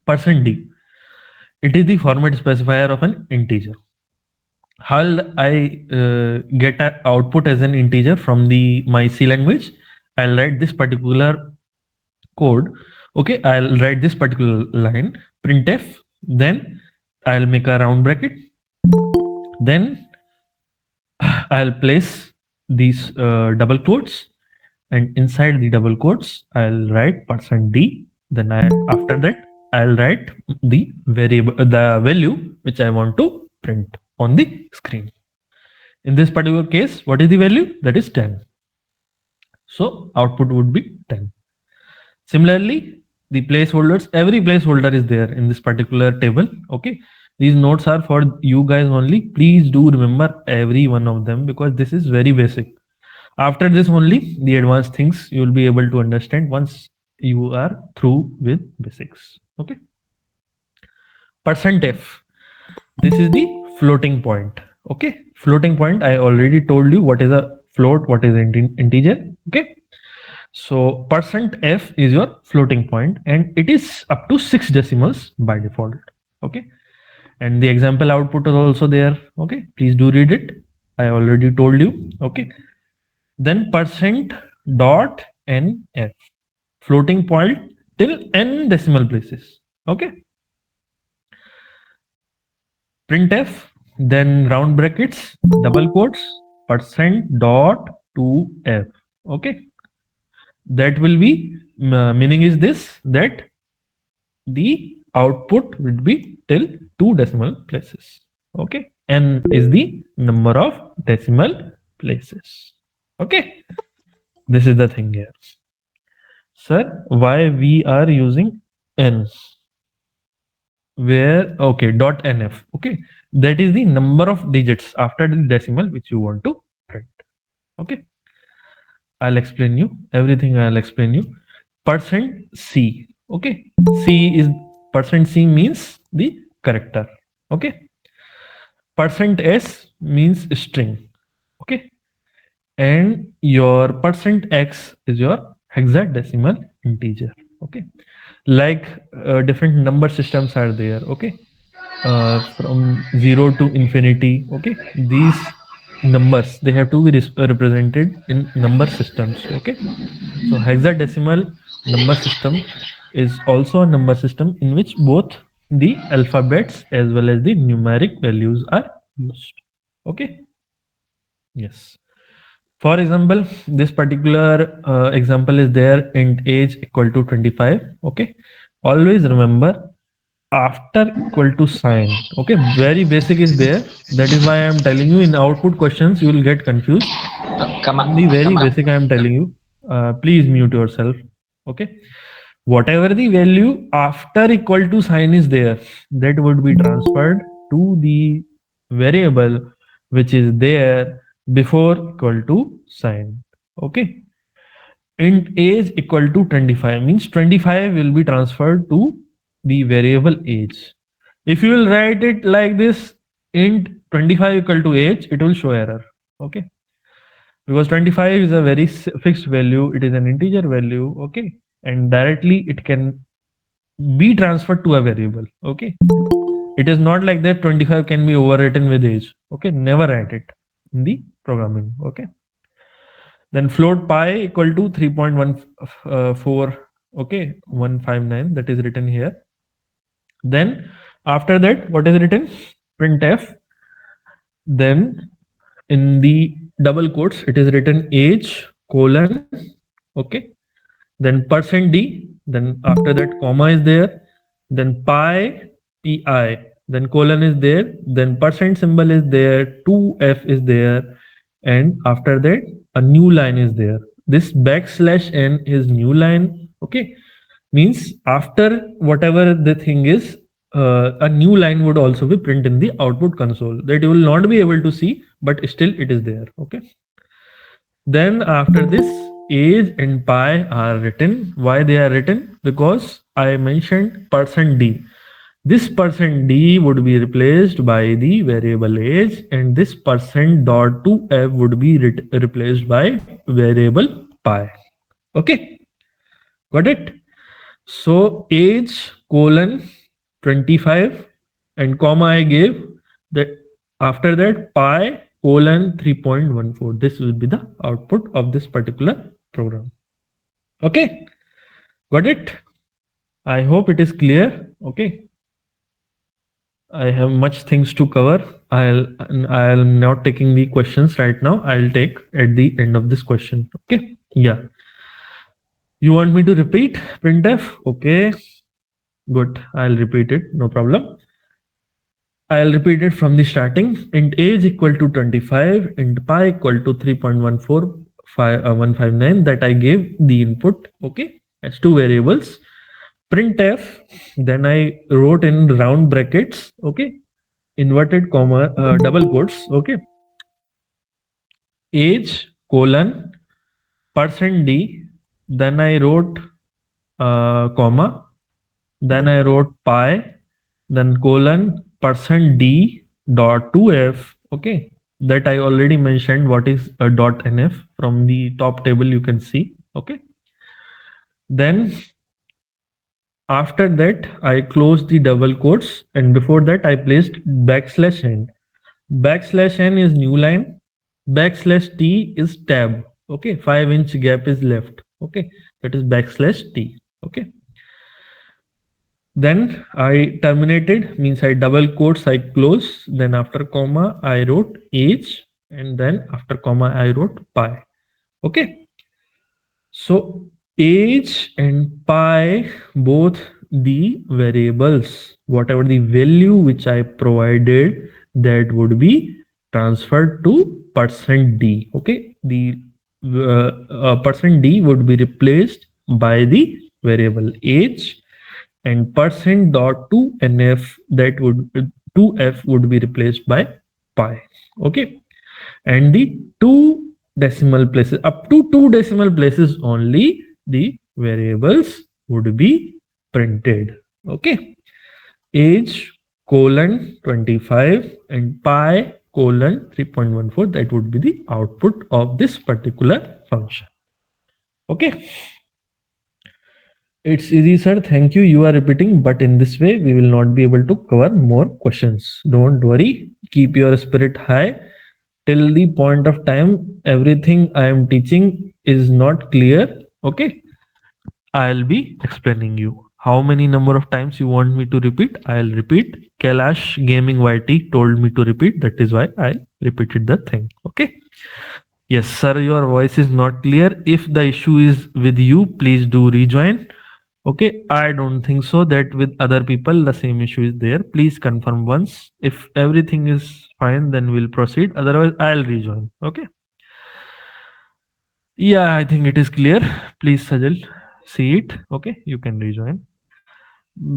%d, it is the format specifier of an integer. How I get an output as an integer from the my C language? I'll write this particular code. Okay, I'll write this particular line printf, then I'll make a round bracket, then I'll place these double quotes, and inside the double quotes I'll write %d. Then after that I'll write the variable, the value which I want to print on the screen. In this particular case, what is the value? That is 10. So output would be 10. Similarly, the placeholders, every placeholder is there in this particular table. Okay. These notes are for you guys only. Please do remember every one of them because this is very basic. After this only, the advanced things you will be able to understand once you are through with basics. Okay. %f. This is the floating point. Okay. Floating point. I already told you what is a float, what is an integer. Okay. So %f is your floating point and it is up to 6 decimals by default. Okay. And the example output is also there. Okay. Please do read it. I already told you. Okay. Then %.nf, floating point till n decimal places. Okay. Printf, then round brackets, double quotes, %.2f. Okay. That will be, meaning is this, that the output would be till 2 decimal places. Okay. N is the number of decimal places. Okay. This is the thing here. Sir, why we are using n? Where, okay, .nf. Okay. That is the number of digits after the decimal which you want to print. Okay. I'll explain you everything. I'll explain you. %c. Okay. C is %c means the character. Okay. %s means string. Okay. And your %x is your hexadecimal integer. Okay. Like different number systems are there. Okay. From 0 to infinity. Okay. These numbers, they have to be represented in number systems. Okay. So hexadecimal number system is also a number system in which both the alphabets as well as the numeric values are used. Okay. Yes. For example, this particular example is there, int age equal to 25. Okay. Always remember after equal to sign. Okay. Very basic is there. That is why I am telling you in output questions, you will get confused. In the very basic, I am telling you, please mute yourself. Okay. Whatever the value after equal to sign is there, that would be transferred to the variable which is there before equal to sign. Okay. Int age equal to 25 means 25 will be transferred to the variable age. If you will write it like this, int 25 equal to age, it will show error. Okay. Because 25 is a very fixed value, it is an integer value. Okay. And directly it can be transferred to a variable. Okay. It is not like that 25 can be overwritten with age. Okay. Never write it in the programming. Okay. Then float pi equal to 3.14. Okay. 159, that is written here. Then after that, what is written? Printf. Then in the double quotes, it is written age colon. Okay. Then %d. Then after that, comma is there. Then pi, then colon is there. Then % symbol is there. 2f is there. And after that, a new line is there. This \n is new line. Okay. Means after whatever the thing is, a new line would also be printed in the output console that you will not be able to see, but still it is there. Okay. Then after this, age and pi are written. Why they are written? Because I mentioned %d. This %d would be replaced by the variable age, and this %.2f would be replaced by variable pi. Okay. Got it? So age colon 25 and comma I gave that. After that, pi colon 3.14. This will be the output of this particular program. Okay. Got it? I hope it is clear. Okay. I have much things to cover. I'll not taking the questions right now. I'll take at the end of this question. Okay. Yeah. You want me to repeat printf? Okay. Good. I'll repeat it. No problem. I'll repeat it from the starting. Int age equal to 25. Int pi equal to 3.145 that I gave the input. Okay. As two variables. Printf. Then I wrote in round brackets. Okay. Inverted comma, double quotes. Okay. Age colon %d. Then I wrote comma. Then I wrote pi. Then colon %d dot 2f. Okay. That I already mentioned what is a dot nf from the top table you can see. Okay. Then after that I closed the double quotes, and before that I placed \n. \n is new line. \t is tab. Okay, 5-inch gap is left. Okay, that is \t. Okay. Then I terminated, means I double quotes, I close. Then after comma, I wrote age, and then after comma, I wrote pi. Okay. So age and pi, both the variables, whatever the value which I provided, that would be transferred to %d. Okay, the %d would be replaced by the variable age, and %.2nf, that would 2f would be replaced by pi. Okay, and the two decimal places, up to two decimal places only, the variables would be printed. Okay, age colon 25 and pi colon 3.14, that would be the output of this particular function. Okay, it's easy, sir. Thank you. You are repeating, but in this way we will not be able to cover more questions. Don't worry, keep your spirit high. Till the point of time everything I am teaching is not clear, okay, I'll be explaining you. How many number of times you want me to repeat? I'll repeat. Kailash Gaming YT told me to repeat. That is why I repeated the thing. Okay. Yes, sir, your voice is not clear. If the issue is with you, please do rejoin. Okay, I don't think so that with other people the same issue is there. Please confirm once. If everything is fine, then we'll proceed. Otherwise, I'll rejoin. Okay. Yeah, I think it is clear. Please, Sajal, see it. Okay, you can rejoin.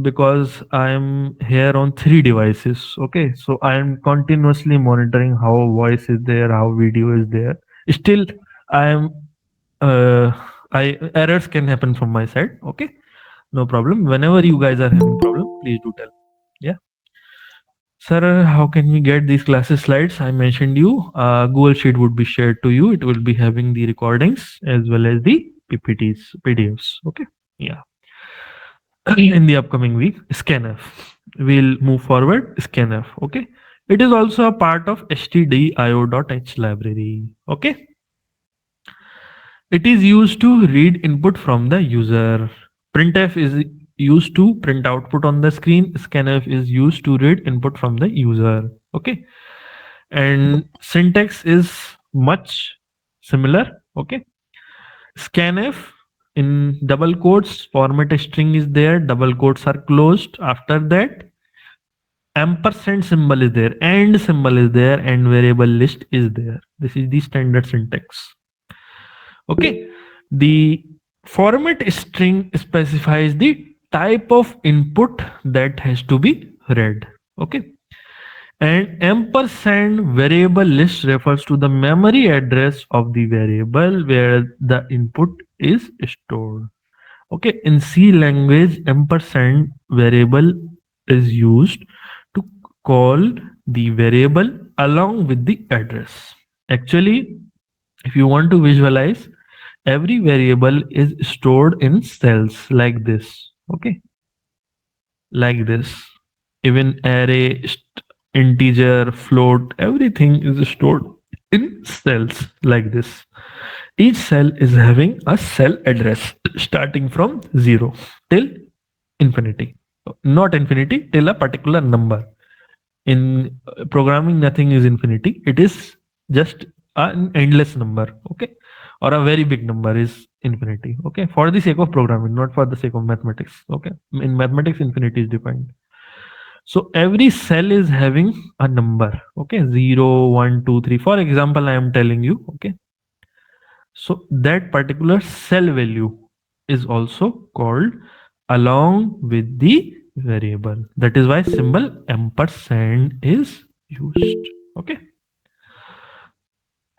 Because I'm here on 3 devices. Okay, so I am continuously monitoring how voice is there, how video is there. Still, I am. I errors can happen from my side. Okay, no problem. Whenever you guys are having problem, please do tell. Yeah. Sir, how can we get these classes slides? I mentioned you. Google Sheet would be shared to you. It will be having the recordings as well as the PPTs, PDFs. Okay. Yeah. In the upcoming week, scanf. We'll move forward. Scanf. Okay. It is also a part of stdio.h library. Okay. It is used to read input from the user. Printf is used to print output on the screen. Scanf is used to read input from the user. Okay, and syntax is much similar. Okay, scanf in double quotes, format string is there, double quotes are closed. After that, ampersand symbol is there, and symbol is there, and variable list is there. This is the standard syntax. Okay, the format string specifies the type of input that has to be read. Okay, and ampersand variable list refers to the memory address of the variable where the input is stored. Okay, in C language, ampersand variable is used to call the variable along with the address. Actually, if you want to visualize, every variable is stored in cells like this. Okay, like this. Even array, integer, float, everything is stored in cells like this. Each cell is having a cell address starting from 0 till infinity. Not infinity, till a particular number. In programming, nothing is infinity. It is just an endless number, okay, or a very big number is infinity, okay, for the sake of programming, not for the sake of mathematics, okay. In mathematics, infinity is defined. So every cell is having a number, okay, 0, 1, 2, 3. For example, I am telling you, okay, so that particular cell value is also called along with the variable. That is why symbol ampersand is used. Okay.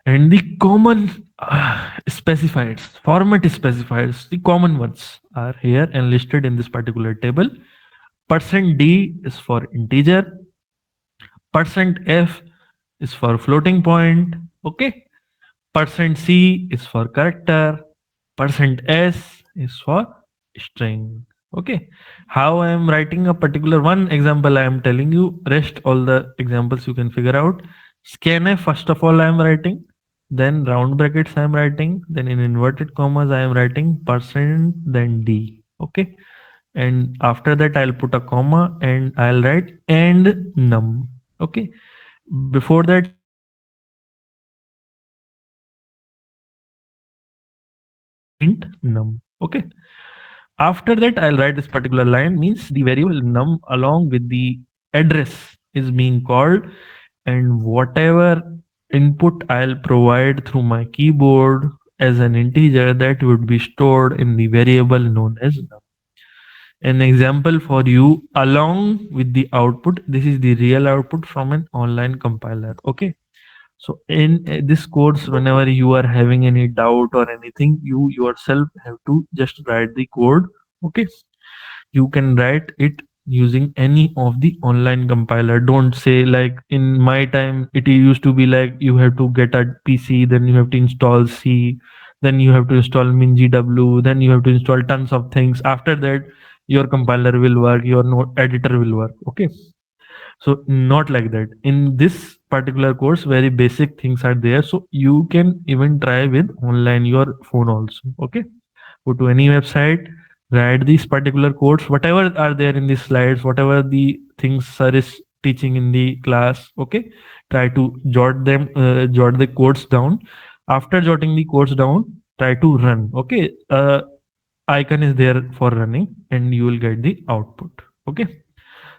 And the common specifiers, format specifiers, the common ones are here and listed in this particular table. %d is for integer. %f is for floating point. Okay. %c is for character. %s is for string. Okay. How I am writing a particular one example I am telling you. Rest all the examples you can figure out. Scanf first of all I am writing. Then round brackets I am writing. Then in inverted commas I am writing percent then d. Okay. And after that I'll put a comma and I'll write and num. Okay. Before that int num. Okay. After that, I'll write this particular line means the variable num along with the address is being called, and whatever input I'll provide through my keyboard as an integer that would be stored in the variable known as num. An example for you along with the output. This is the real output from an online compiler. Okay. So in this course, whenever you are having any doubt or anything, you yourself have to just write the code. Okay. You can write it using any of the online compiler. Don't say like in my time, it used to be like you have to get a PC, then you have to install C, then you have to install MinGW, then you have to install tons of things. After that, your compiler will work, your editor will work. Okay. So not like that. In this particular course, very basic things are there. So you can even try with online your phone also. Okay. Go to any website, write these particular codes, whatever are there in these slides, whatever the things sir is teaching in the class. Okay. Try to jot the codes down. After jotting the codes down, try to run. Okay. Icon is there for running and you will get the output. Okay.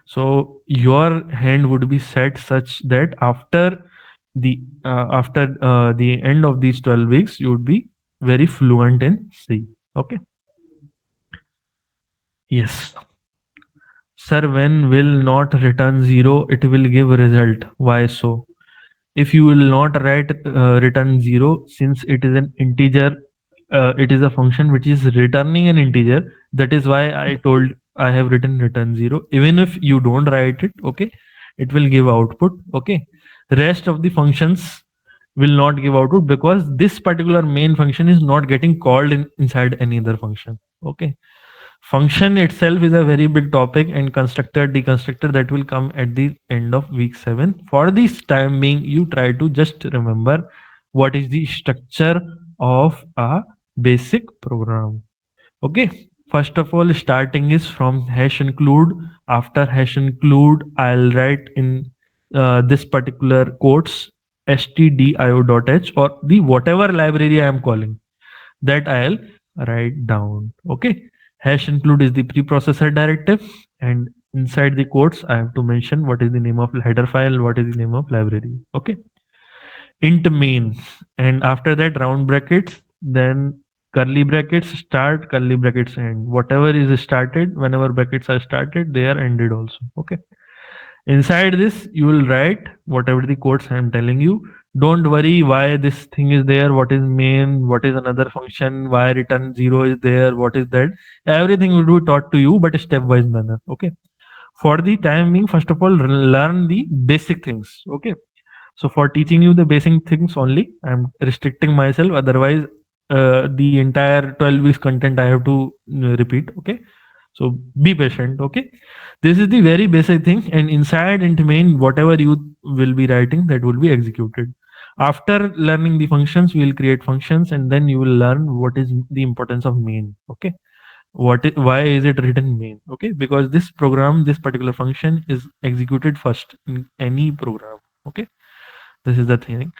So your hand would be set such that after the end of these 12 weeks, you would be very fluent in C. Okay. Yes. Sir, when will not return 0, it will give result. Why so? If you will not write return 0, since it is an integer, it is a function which is returning an integer. That is why I told I have written return 0. Even if you don't write it, okay, it will give output. Okay. Rest of the functions will not give output because this particular main function is not getting called inside any other function. Okay. Function itself is a very big topic, and constructor deconstructor that will come at the end of week 7. For this time being, you try to just remember what is the structure of a basic program. Okay. First of all, starting is from hash include. After hash include, I'll write in this particular quotes stdio.h or the whatever library I am calling, that I'll write down. Okay. Hash include is the preprocessor directive, and inside the quotes, I have to mention what is the name of header file, what is the name of library. Okay. Int main, and after that round brackets, then curly brackets start, curly brackets end. Whatever is started, whenever brackets are started, they are ended also. Okay. Inside this, you will write whatever the codes I am telling you. Don't worry why this thing is there, what is main, what is another function, why return 0 is there, what is that. Everything will be taught to you, but stepwise manner. Okay. For the time being, first of all, learn the basic things. Okay. So for teaching you the basic things only, I'm restricting myself. Otherwise, the entire 12 weeks content I have to repeat. Okay. So be patient. Okay. This is the very basic thing. And inside int main, whatever you will be writing, that will be executed. After learning the functions, we will create functions and then you will learn what is the importance of main. Okay. Why is it written main? Okay, because this program, this particular function is executed first in any program. Okay, this is the thing.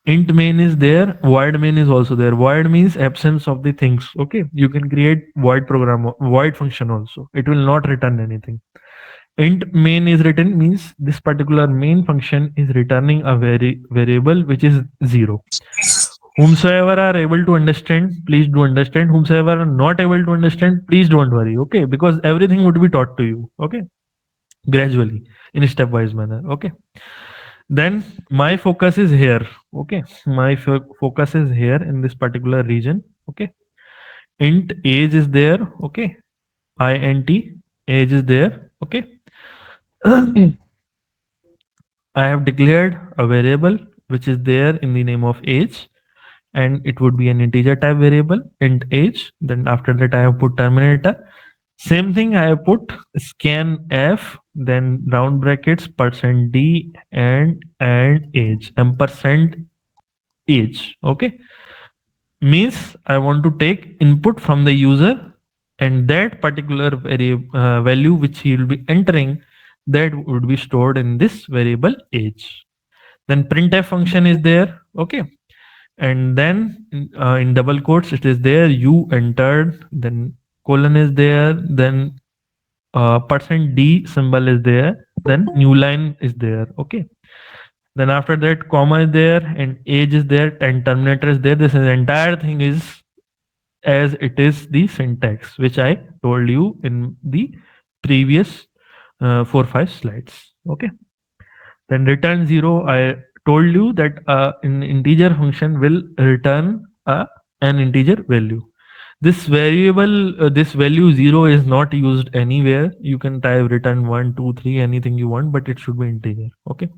Int main is there, void main is also there. Void means absence of the things. Okay, you can create void program, void function also. It will not return anything. Int main is written means this particular main function is returning a variable which is 0. Whomsoever are able to understand, please do understand. Whomsoever are not able to understand, please don't worry. Okay, because everything would be taught to you. Okay, gradually in a stepwise manner. Okay, then my focus is here. Okay, my focus is here in this particular region. Okay, int age is there. Okay, int age is there. Okay, I have declared a variable which is there in the name of age, and it would be an integer type variable int age. Then after that I have put terminator. Same thing I have put scanf, then round brackets %d and age ampersand age. Okay, means I want to take input from the user, and that particular value which he will be entering, that would be stored in this variable age. Then printf function is there. Okay, and then in double quotes it is there, you entered, then colon is there, then %d symbol is there, then new line is there. Okay, then after that comma is there and age is there and terminator is there. This entire thing is as it is the syntax which I told you in the previous 4-5 slides. Okay, then return 0, I told you that an integer function will return an integer value. This variable, this value 0 is not used anywhere. You can type return 1, 2, 3, anything you want, but it should be integer. Okay,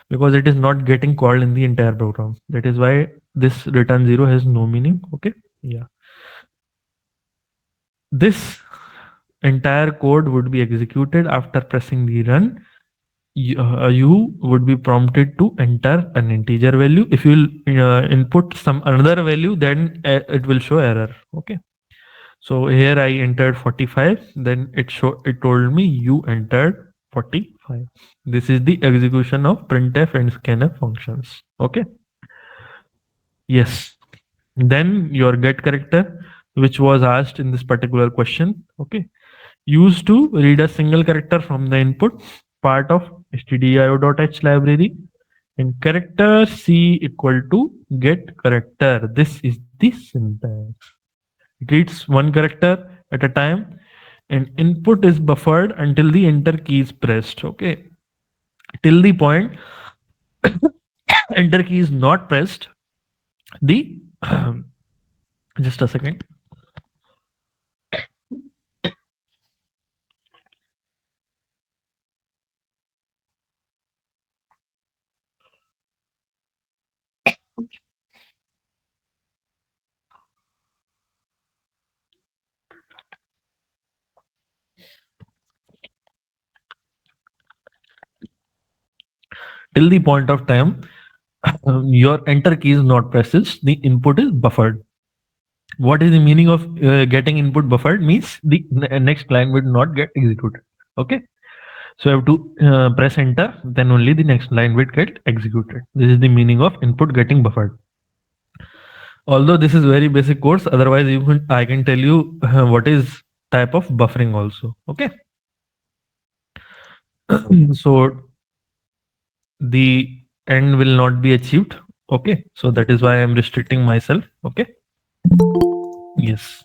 because it is not getting called in the entire program. That is why this return 0 has no meaning. Okay, yeah. This entire code would be executed after pressing the run. You would be prompted to enter an integer value. If you input some another value, then it will show error. Okay, so here I entered 45, then it told me you entered 45. This is the execution of printf and scanf functions. Okay, yes. Then your get character, which was asked in this particular question. Okay, used to read a single character from the input part of stdio.h library, and character c equal to get character. This is the syntax. It reads one character at a time, and input is buffered until the enter key is pressed. Okay, till the point enter key is not pressed, the just a second. Till the point of time your enter key is not pressed, the input is buffered. What is the meaning of getting input buffered? Means the next line will not get executed. Okay, so I have to press enter, then only the next line will get executed. This is the meaning of input getting buffered. Although this is very basic course, otherwise I can tell you what is type of buffering also. Okay, so the end will not be achieved. Okay, so that is why I am restricting myself. Okay, yes.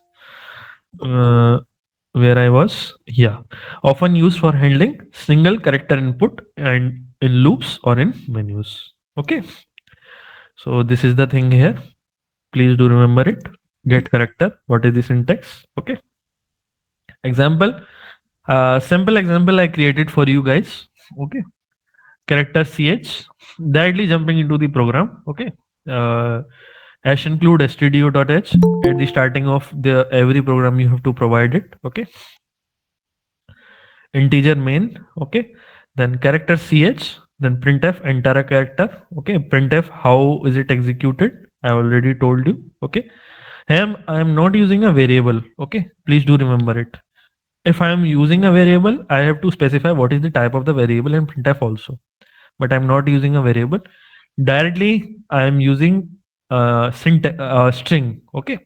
Where I was, yeah, often used for handling single character input and in loops or in menus. Okay, so this is the thing here. Please do remember it. Get character. What is the syntax? Okay. Example. Simple example I created for you guys. Okay. Character ch. Directly jumping into the program. Okay. Hash include stdio.h at the starting of the every program you have to provide it. Okay, integer main. Okay, then character ch, then printf enter a character. Okay, printf how is it executed, I already told you. Okay, I am not using a variable. Okay, please do remember it. If I am using a variable, I have to specify what is the type of the variable in printf also. But I'm not using a variable. Directly, I am using string. Okay,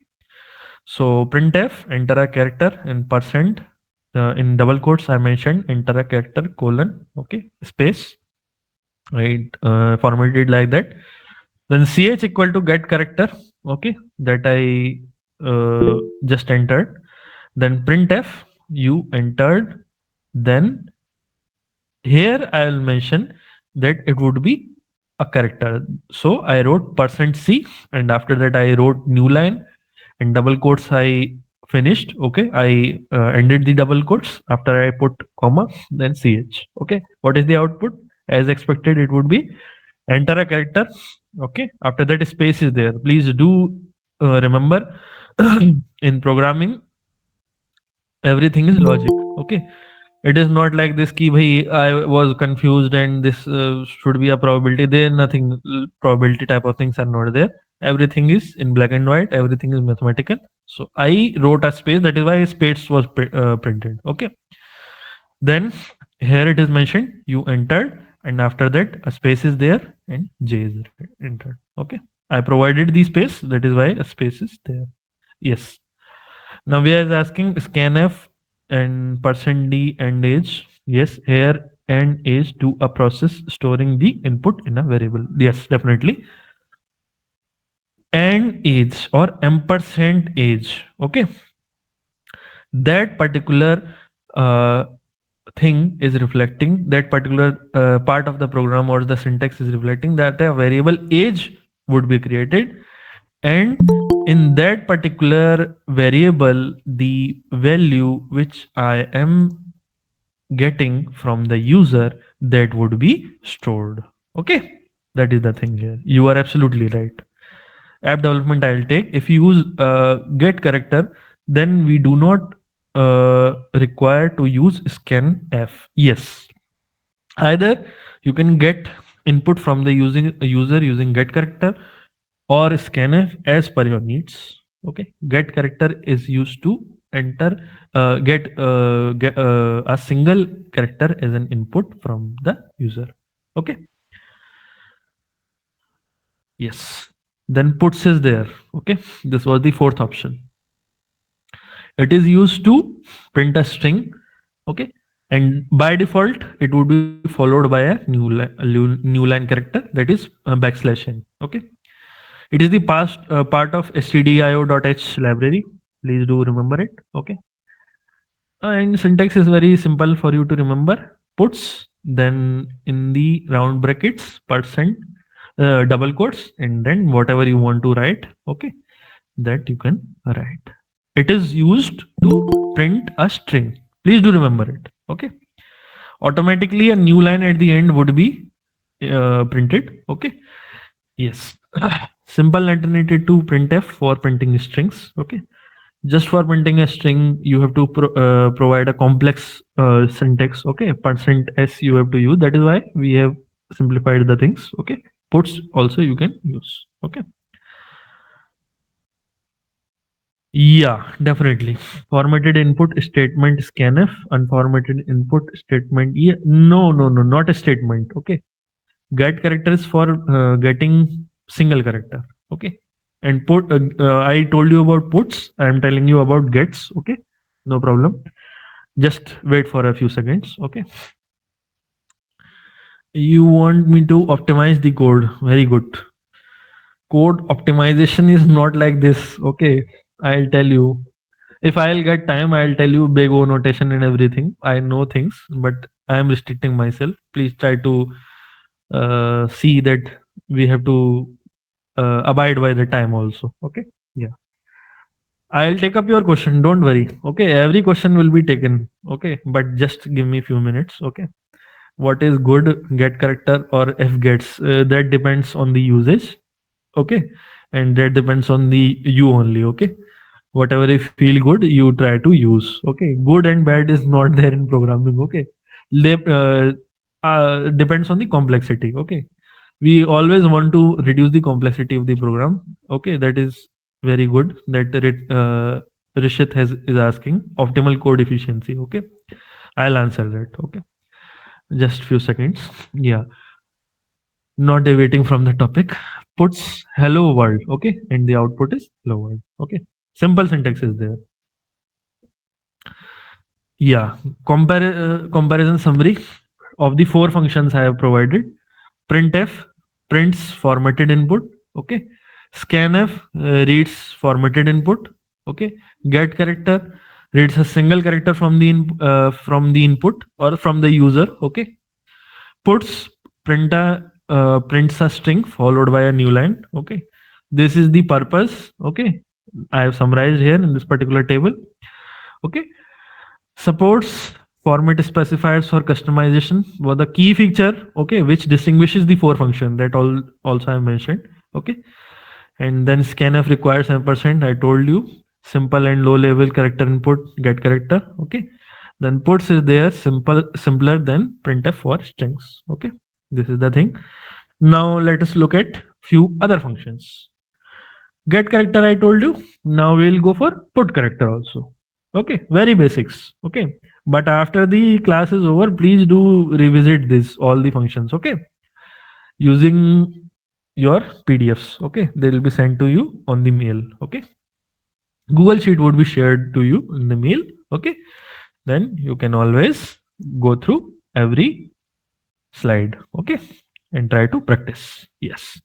so printf, enter a character in percent. In double quotes, I mentioned enter a character colon. Okay, space. Right, formatted like that. Then ch equal to get character. Okay, that I just entered. Then printf, you entered. Then here I will mention that it would be a character. So I wrote %c, and after that I wrote new line and double quotes. I finished. Okay, I ended the double quotes after I put comma, then ch. Okay, what is the output? As expected, it would be enter a character. Okay, after that space is there. Please do remember in programming everything is logic. Okay, it is not like this ki bhai I was confused and this should be a probability. There nothing probability type of things are not there. Everything is in black and white, everything is mathematical. So I wrote a space, that is why space was printed. Okay, then here it is mentioned you entered, and after that a space is there and j is entered. Okay, I provided the space, that is why a space is there. Yes. Now we are asking scanf and %d and age. Yes, here and age to a process storing the input in a variable. Yes, definitely. And age or ampersand age. Okay, that particular uh, thing is reflecting, that particular part of the program or the syntax is reflecting that a variable age would be created, and in that particular variable the value which I am getting from the user, that would be stored. Okay, that is the thing here. You are absolutely right. App development I'll take. If you use get character, then we do not require to use scanf. Yes, either you can get input from the user using get character or scanf as per your needs. Okay, get character is used to enter get a single character as an input from the user. Okay, yes. Then puts is there. Okay, this was the fourth option. It is used to print a string. Okay, and by default it would be followed by a new line character, that is \n. Okay, it is the past part of stdio.h library. Please do remember it. Okay, and syntax is very simple for you to remember. Puts, then in the round brackets percent double quotes, and then whatever you want to write. Okay, that you can write. It is used to print a string. Please do remember it. Okay, automatically a new line at the end would be printed. Okay, yes. Simple alternative to printf for printing strings. Okay, just for printing a string you have to provide a complex syntax. Okay, %s you have to use, that is why we have simplified the things. Okay, puts also you can use. Okay, yeah, definitely. Formatted input statement scanf, unformatted input statement. Yeah, no, not a statement. Okay, get character is for getting single character. Okay, and put. I told you about puts. I am telling you about gets. Okay, no problem. Just wait for a few seconds. Okay, you want me to optimize the code? Very good. Code optimization is not like this. Okay, I'll tell you. If I'll get time, I'll tell you big O notation and everything. I know things, but I am restricting myself. Please try to see that we have to abide by the time also. Okay. Yeah. I'll take up your question. Don't worry. Okay. Every question will be taken. Okay. But just give me a few minutes. Okay. What is good get character or f gets? That depends on the usage. Okay. And that depends on the you only. Okay, whatever you feel good you try to use. Okay, good and bad is not there in programming. Okay, depends on the complexity. Okay, we always want to reduce the complexity of the program. Okay, that is very good that Rishit is asking optimal code efficiency. Okay, I'll answer that. Okay, just few seconds. Yeah, not deviating from the topic. Puts hello world. Okay, and the output is hello world. Okay, simple syntax is there. Yeah, comparison summary of the four functions I have provided. Printf prints formatted input. Okay. Scanf reads formatted input. Okay. Get character reads a single character from the input or from the user. Okay. Puts prints a string followed by a new line. Okay. This is the purpose. Okay. I have summarized here in this particular table. Okay. Supports format specifiers for customization was the key feature, okay, which distinguishes the four function that all also I mentioned. Okay. And then scanf requires 7%. I told you simple and low level character input, get character. Okay. Then puts is there simpler than printf for strings. Okay. This is the thing. Now let us look at few other functions. Get character I told you. Now we'll go for put character also. Okay, very basics. Okay, but after the class is over, please do revisit this all the functions. Okay, using your PDFs. Okay, they will be sent to you on the mail. Okay, Google Sheet would be shared to you in the mail. Okay, then you can always go through every slide. Okay, and try to practice. Yes,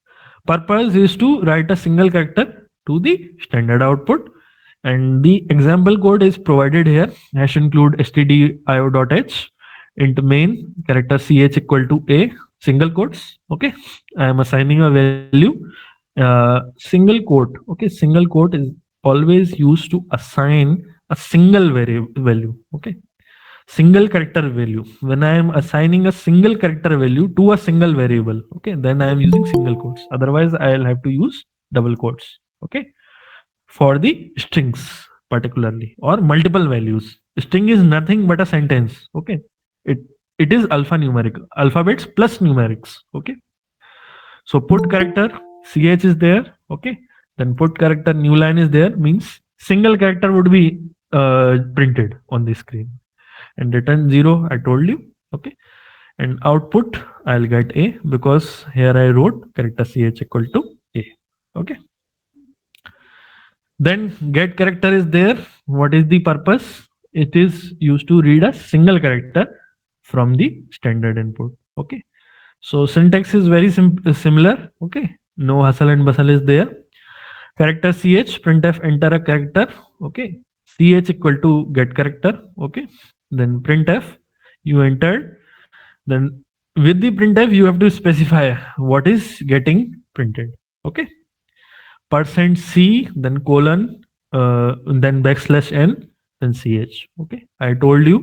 purpose is to write a single character to the standard output, and the example code is provided here. Hash include stdio.h int main character ch equal to a single quotes. Okay, I am assigning a value. Single quote. Okay, single quote is always used to assign a single value. Okay, single character value. When I am assigning a single character value to a single variable, okay, then I am using single quotes. Otherwise, I'll have to use double quotes. Okay, for the strings particularly or multiple values. String is nothing but a sentence. Okay, it it is alphanumeric alphabets plus numerics. Okay, so put character ch is there. Okay, then put character new line is there, means single character would be printed on the screen, and return 0 I told you. Okay, and output I'll get a because here I wrote character ch equal to a. Okay, then get character is there. What is the purpose? It is used to read a single character from the standard input. Okay, so syntax is very similar. Okay, no hustle and bustle is there. Character ch printf enter a character. Okay, ch equal to get character. Okay, then printf you entered. Then with the printf you have to specify what is getting printed. Okay, %c then colon then backslash n then ch. Okay, I told you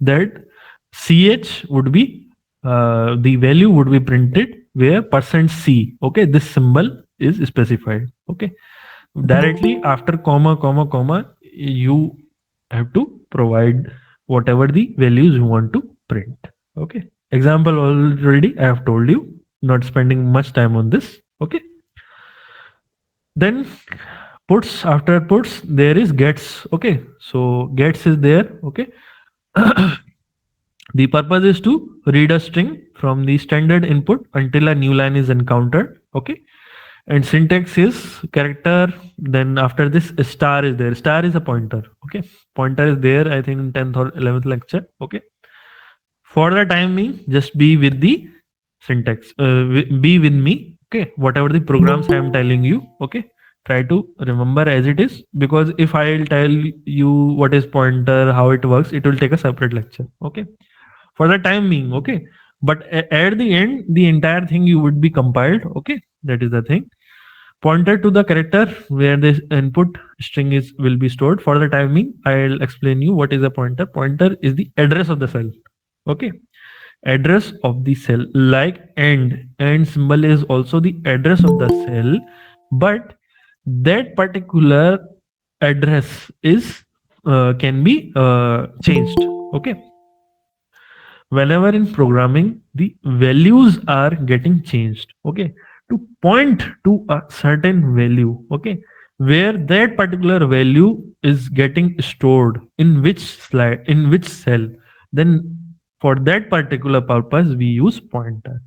that ch would be the value would be printed where %c. Okay, this symbol is specified. Okay, directly after comma comma comma you have to provide whatever the values you want to print. Okay, example already I have told you, not spending much time on this. Okay, then puts, after puts there is gets. Okay, so gets is there. Okay, the purpose is to read a string from the standard input until a new line is encountered. Okay, and syntax is character, then after this star is there. Star is a pointer. Okay, pointer is there I think in 10th or 11th lecture. Okay, for the time being just be with the syntax, be with me. Okay, whatever the programs I am telling you. Okay, try to remember as it is, because if I'll tell you what is pointer, how it works, it will take a separate lecture. Okay, for the time being. Okay, but at the end the entire thing you would be compiled. Okay, that is the thing. Pointer to the character where this input string is will be stored. For the time being I'll explain you what is a pointer. Pointer is the address of the cell. Okay, address of the cell, like and symbol is also the address of the cell, but that particular address is can be changed. Okay, whenever in programming the values are getting changed. Okay, to point to a certain value. Okay, where that particular value is getting stored in which slide, in which cell, then for that particular purpose we use pointer,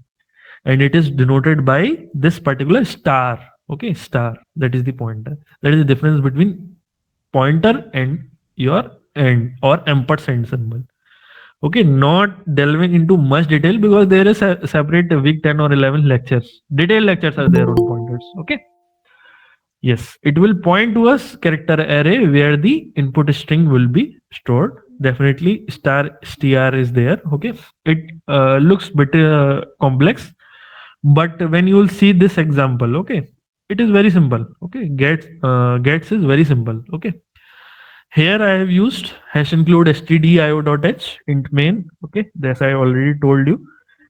and it is denoted by this particular star. Okay, star, that is the pointer. That is the difference between pointer and your and or ampersand symbol. Okay, not delving into much detail because there is a separate week 10 or 11 lectures. Detailed lectures are there on pointers. Okay. Yes, it will point to a character array where the input string will be stored. Definitely star str is there. Okay. It looks bit complex, but when you will see this example, okay, it is very simple. Okay. Gets is very simple. Okay. Here I have used hash include stdio.h int main. Okay, this I already told you.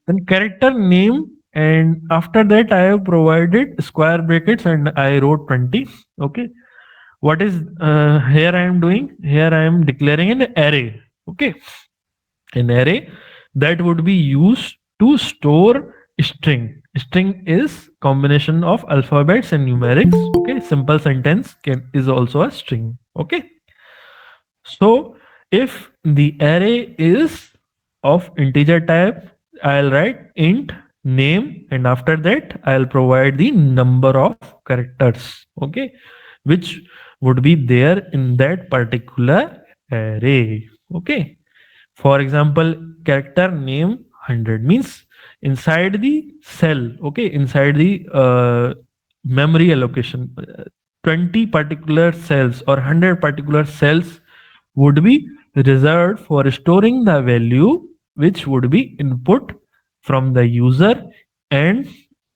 Then character name, and after that I have provided square brackets and I wrote 20. Okay, what is here I am doing? Here I am declaring an array. Okay, an array that would be used to store string. String is combination of alphabets and numerics. Okay, simple sentence is also a string. Okay. So if the array is of integer type, I'll write int name, and after that I'll provide the number of characters, okay, which would be there in that particular array. Okay. For example, character name 100 means inside the cell, okay, inside the memory allocation, 20 particular cells or 100 particular cells would be reserved for storing the value which would be input from the user, and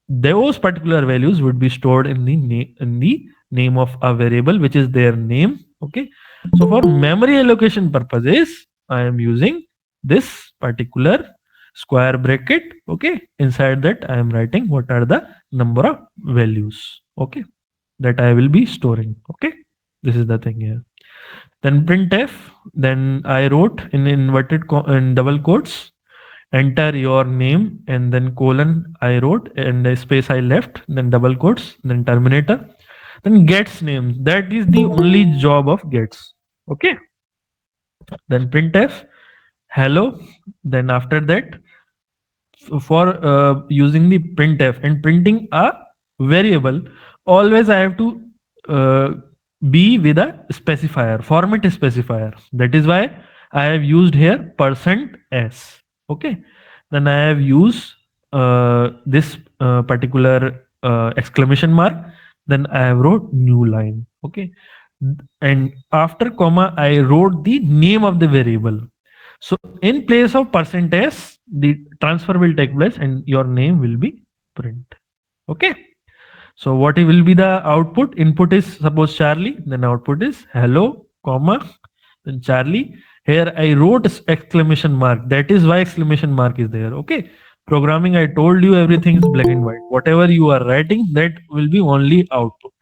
those particular values would be stored in the name of a variable which is their name. Okay, so for memory allocation purposes I am using this particular square bracket. Okay, inside that I am writing what are the number of values, okay, that I will be storing. Okay, this is the thing here. Then printf, then I wrote in in double quotes, enter your name, and then colon I wrote, and a space I left, then double quotes, then terminator, then gets name. That is the only job of gets. Okay. Then printf hello. Then after that, for using the printf and printing a variable, always I have to uh, be with a specifier, format specifier. That is why I have used here %s. Okay, then I have used this particular exclamation mark, then I have wrote new line. Okay, and after comma I wrote the name of the variable. So in place of %s, the transfer will take place and your name will be print. Okay. So what will be the output? Input is suppose Charlie, then output is hello, comma, then Charlie. Here I wrote exclamation mark. That is why exclamation mark is there. Okay. Programming, I told you everything is black and white. Whatever you are writing, that will be only output.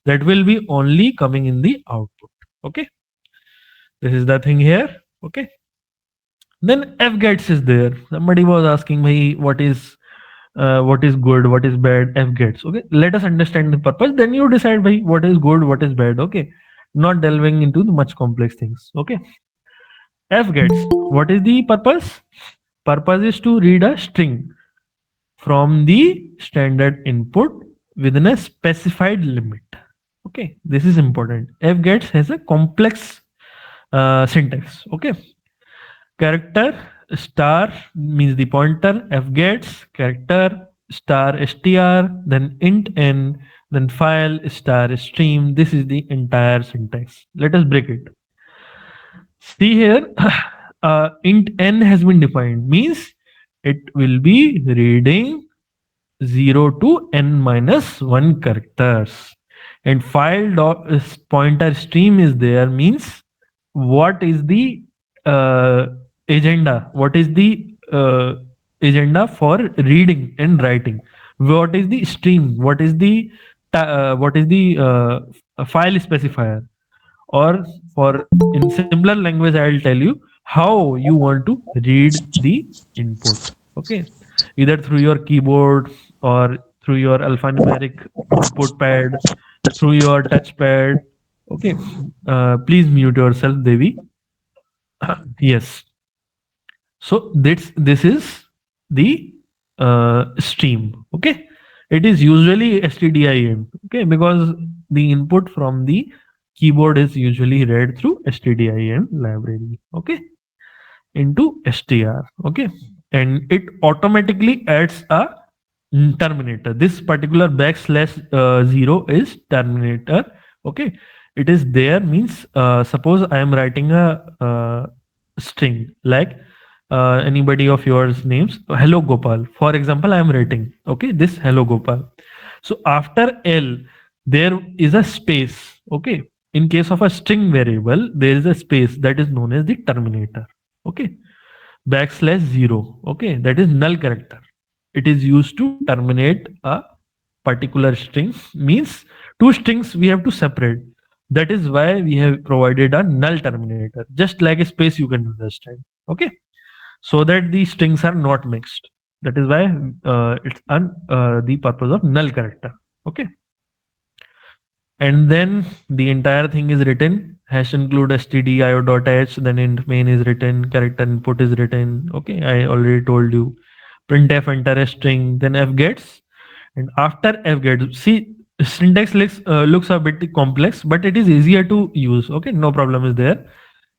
That will be only coming in the output. Okay. This is the thing here. Okay. Then fgets is there. Somebody was asking me what is good, what is bad, fgets. Okay, let us understand the purpose, then you decide by what is good, what is bad. Okay, not delving into the much complex things. Okay, fgets, what is the purpose? Purpose is to read a string from the standard input within a specified limit. Okay, this is important. fgets has a complex syntax. Okay, character star means the pointer, fgets character star str, then int n, then file star stream. This is the entire syntax. Let us break it. See here, int n has been defined, means it will be reading 0 to n minus 1 characters, and file dot pointer stream is there, means what is the agenda, what is the agenda for reading and writing, what is the stream, what is the file specifier, or for in similar language I'll tell you how you want to read the input. Okay, either through your keyboard or through your alphanumeric input pad, through your touchpad. Okay. Please mute yourself, Devi. Yes. So this is the stream. Okay. It is usually stdin. Okay, because the input from the keyboard is usually read through stdin library. Okay, into str. Okay, and it automatically adds a terminator. This particular backslash zero is terminator. Okay, it is there means suppose I am writing a string like anybody of yours names hello Gopal. For example, I am writing okay this hello Gopal. So after L there is a space. Okay, in case of a string variable there is a space that is known as the terminator. Okay, backslash zero. Okay, that is null character. It is used to terminate a particular string. Means two strings we have to separate. That is why we have provided a null terminator, just like a space you can understand. Okay, so that the strings are not mixed. That is why it's the purpose of null character. Okay, and then the entire thing is written hash include stdio.h, then int main is written, character input is written. Okay, I already told you. Printf enter a string, then f gets, and after f gets, see syntax looks a bit complex, but it is easier to use. Okay, no problem is there.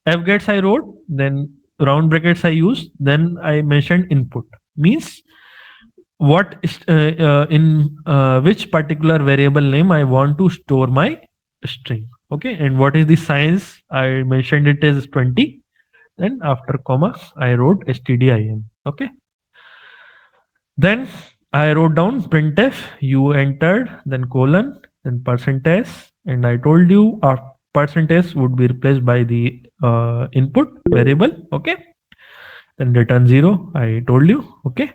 F gets I wrote, then round brackets I used, then I mentioned input. Means what is in which particular variable name I want to store my string. Okay, and what is the size? I mentioned it as 20. Then after comma, I wrote stdin. Okay, then I wrote down printf. You entered, then colon, then percentage, and I told you our percentage would be replaced by the input variable. Okay, then return 0. I told you. Okay,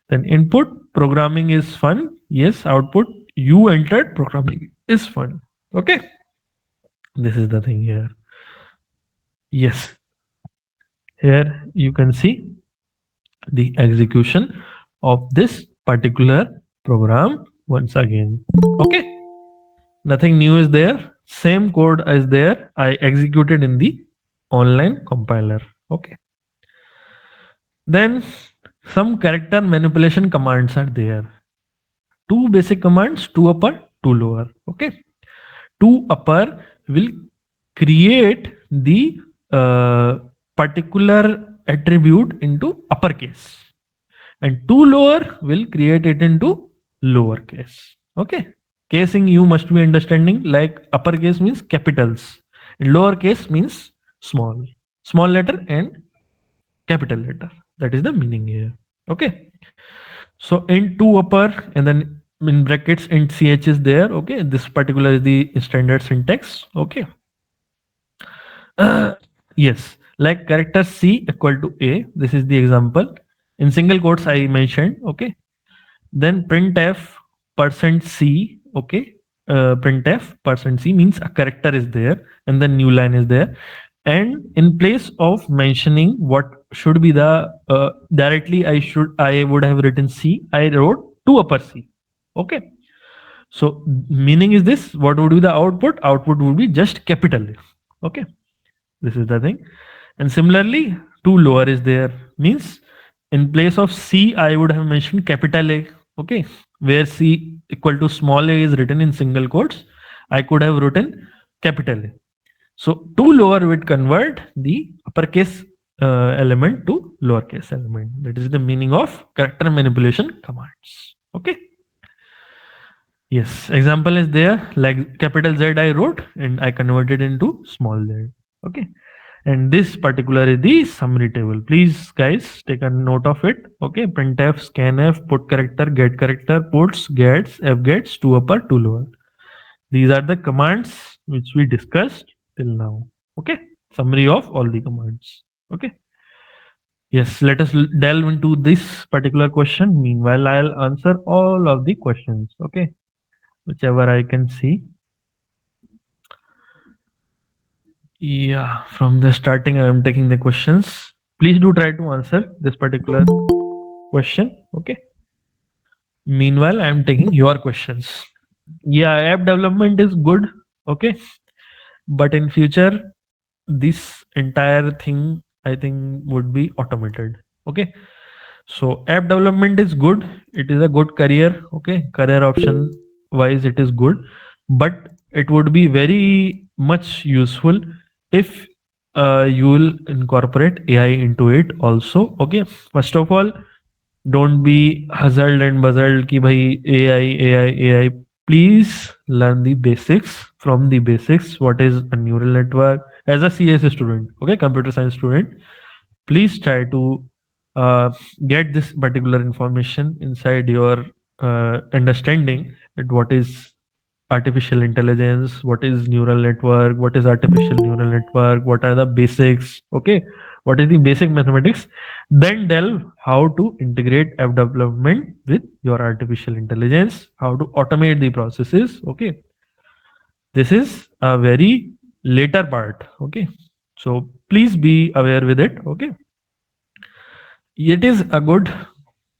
then input programming is fun. Yes, output you entered programming is fun. Okay, this is the thing here. Yes, here you can see the execution of this particular program once again. Okay, nothing new is there. Same code is there. I executed in the online compiler. Okay, then some character manipulation commands are there. Two basic commands, two upper, two lower. Okay, two upper will create the particular attribute into uppercase, and two lower will create it into lowercase. Okay, casing you must be understanding, like uppercase means capitals and lowercase means small letter and capital letter. That is the meaning here. Okay, so int 2 upper, and then in brackets int ch is there. Okay, this particular is the standard syntax. Okay, yes, like character c equal to a. This is the example in single quotes I mentioned. Okay, then printf percent %c. Okay, printf percent %c means a character is there and then new line is there, and in place of mentioning what should be the directly I would have written c, I wrote 2 upper c. Okay, so meaning is this, what would be the output? Output would be just capital A. Okay, this is the thing. And similarly 2 lower is there, means in place of c I would have mentioned capital A. Okay, where c equal to small a is written in single quotes, I could have written capital A. So 2 lower would convert the uppercase element to lowercase element. That is the meaning of character manipulation commands. Okay, yes, example is there, like capital Z I wrote and I converted into small z. Okay, and this particular is the summary table. Please guys take a note of it. Okay, printf, scanf, put character, get character, puts, gets, f gets, 2 upper, 2 lower. These are the commands which we discussed till now. Okay, summary of all the commands. Okay, yes, let us delve into this particular question. Meanwhile, I'll answer all of the questions. Okay, whichever I can see. Yeah, from the starting, I am taking the questions. Please do try to answer this particular question. Okay. Meanwhile, I am taking your questions. Yeah, app development is good. Okay, but in future, this entire thing I think would be automated. Okay, so app development is good. It is a good career. Okay, career option wise, it is good, but it would be very much useful if you will incorporate AI into it also. Okay, first of all, don't be hustled and buzzled ki bhai AI, AI, AI. Please learn the basics from the basics. What is a neural network? As a CS student, okay, computer science student, please try to get this particular information inside your understanding that what is artificial intelligence, what is neural network, what is artificial neural network, what are the basics, okay, what is the basic mathematics, then delve how to integrate app development with your artificial intelligence, how to automate the processes, okay. This is a very later part, okay. So please be aware with it, okay. It is a good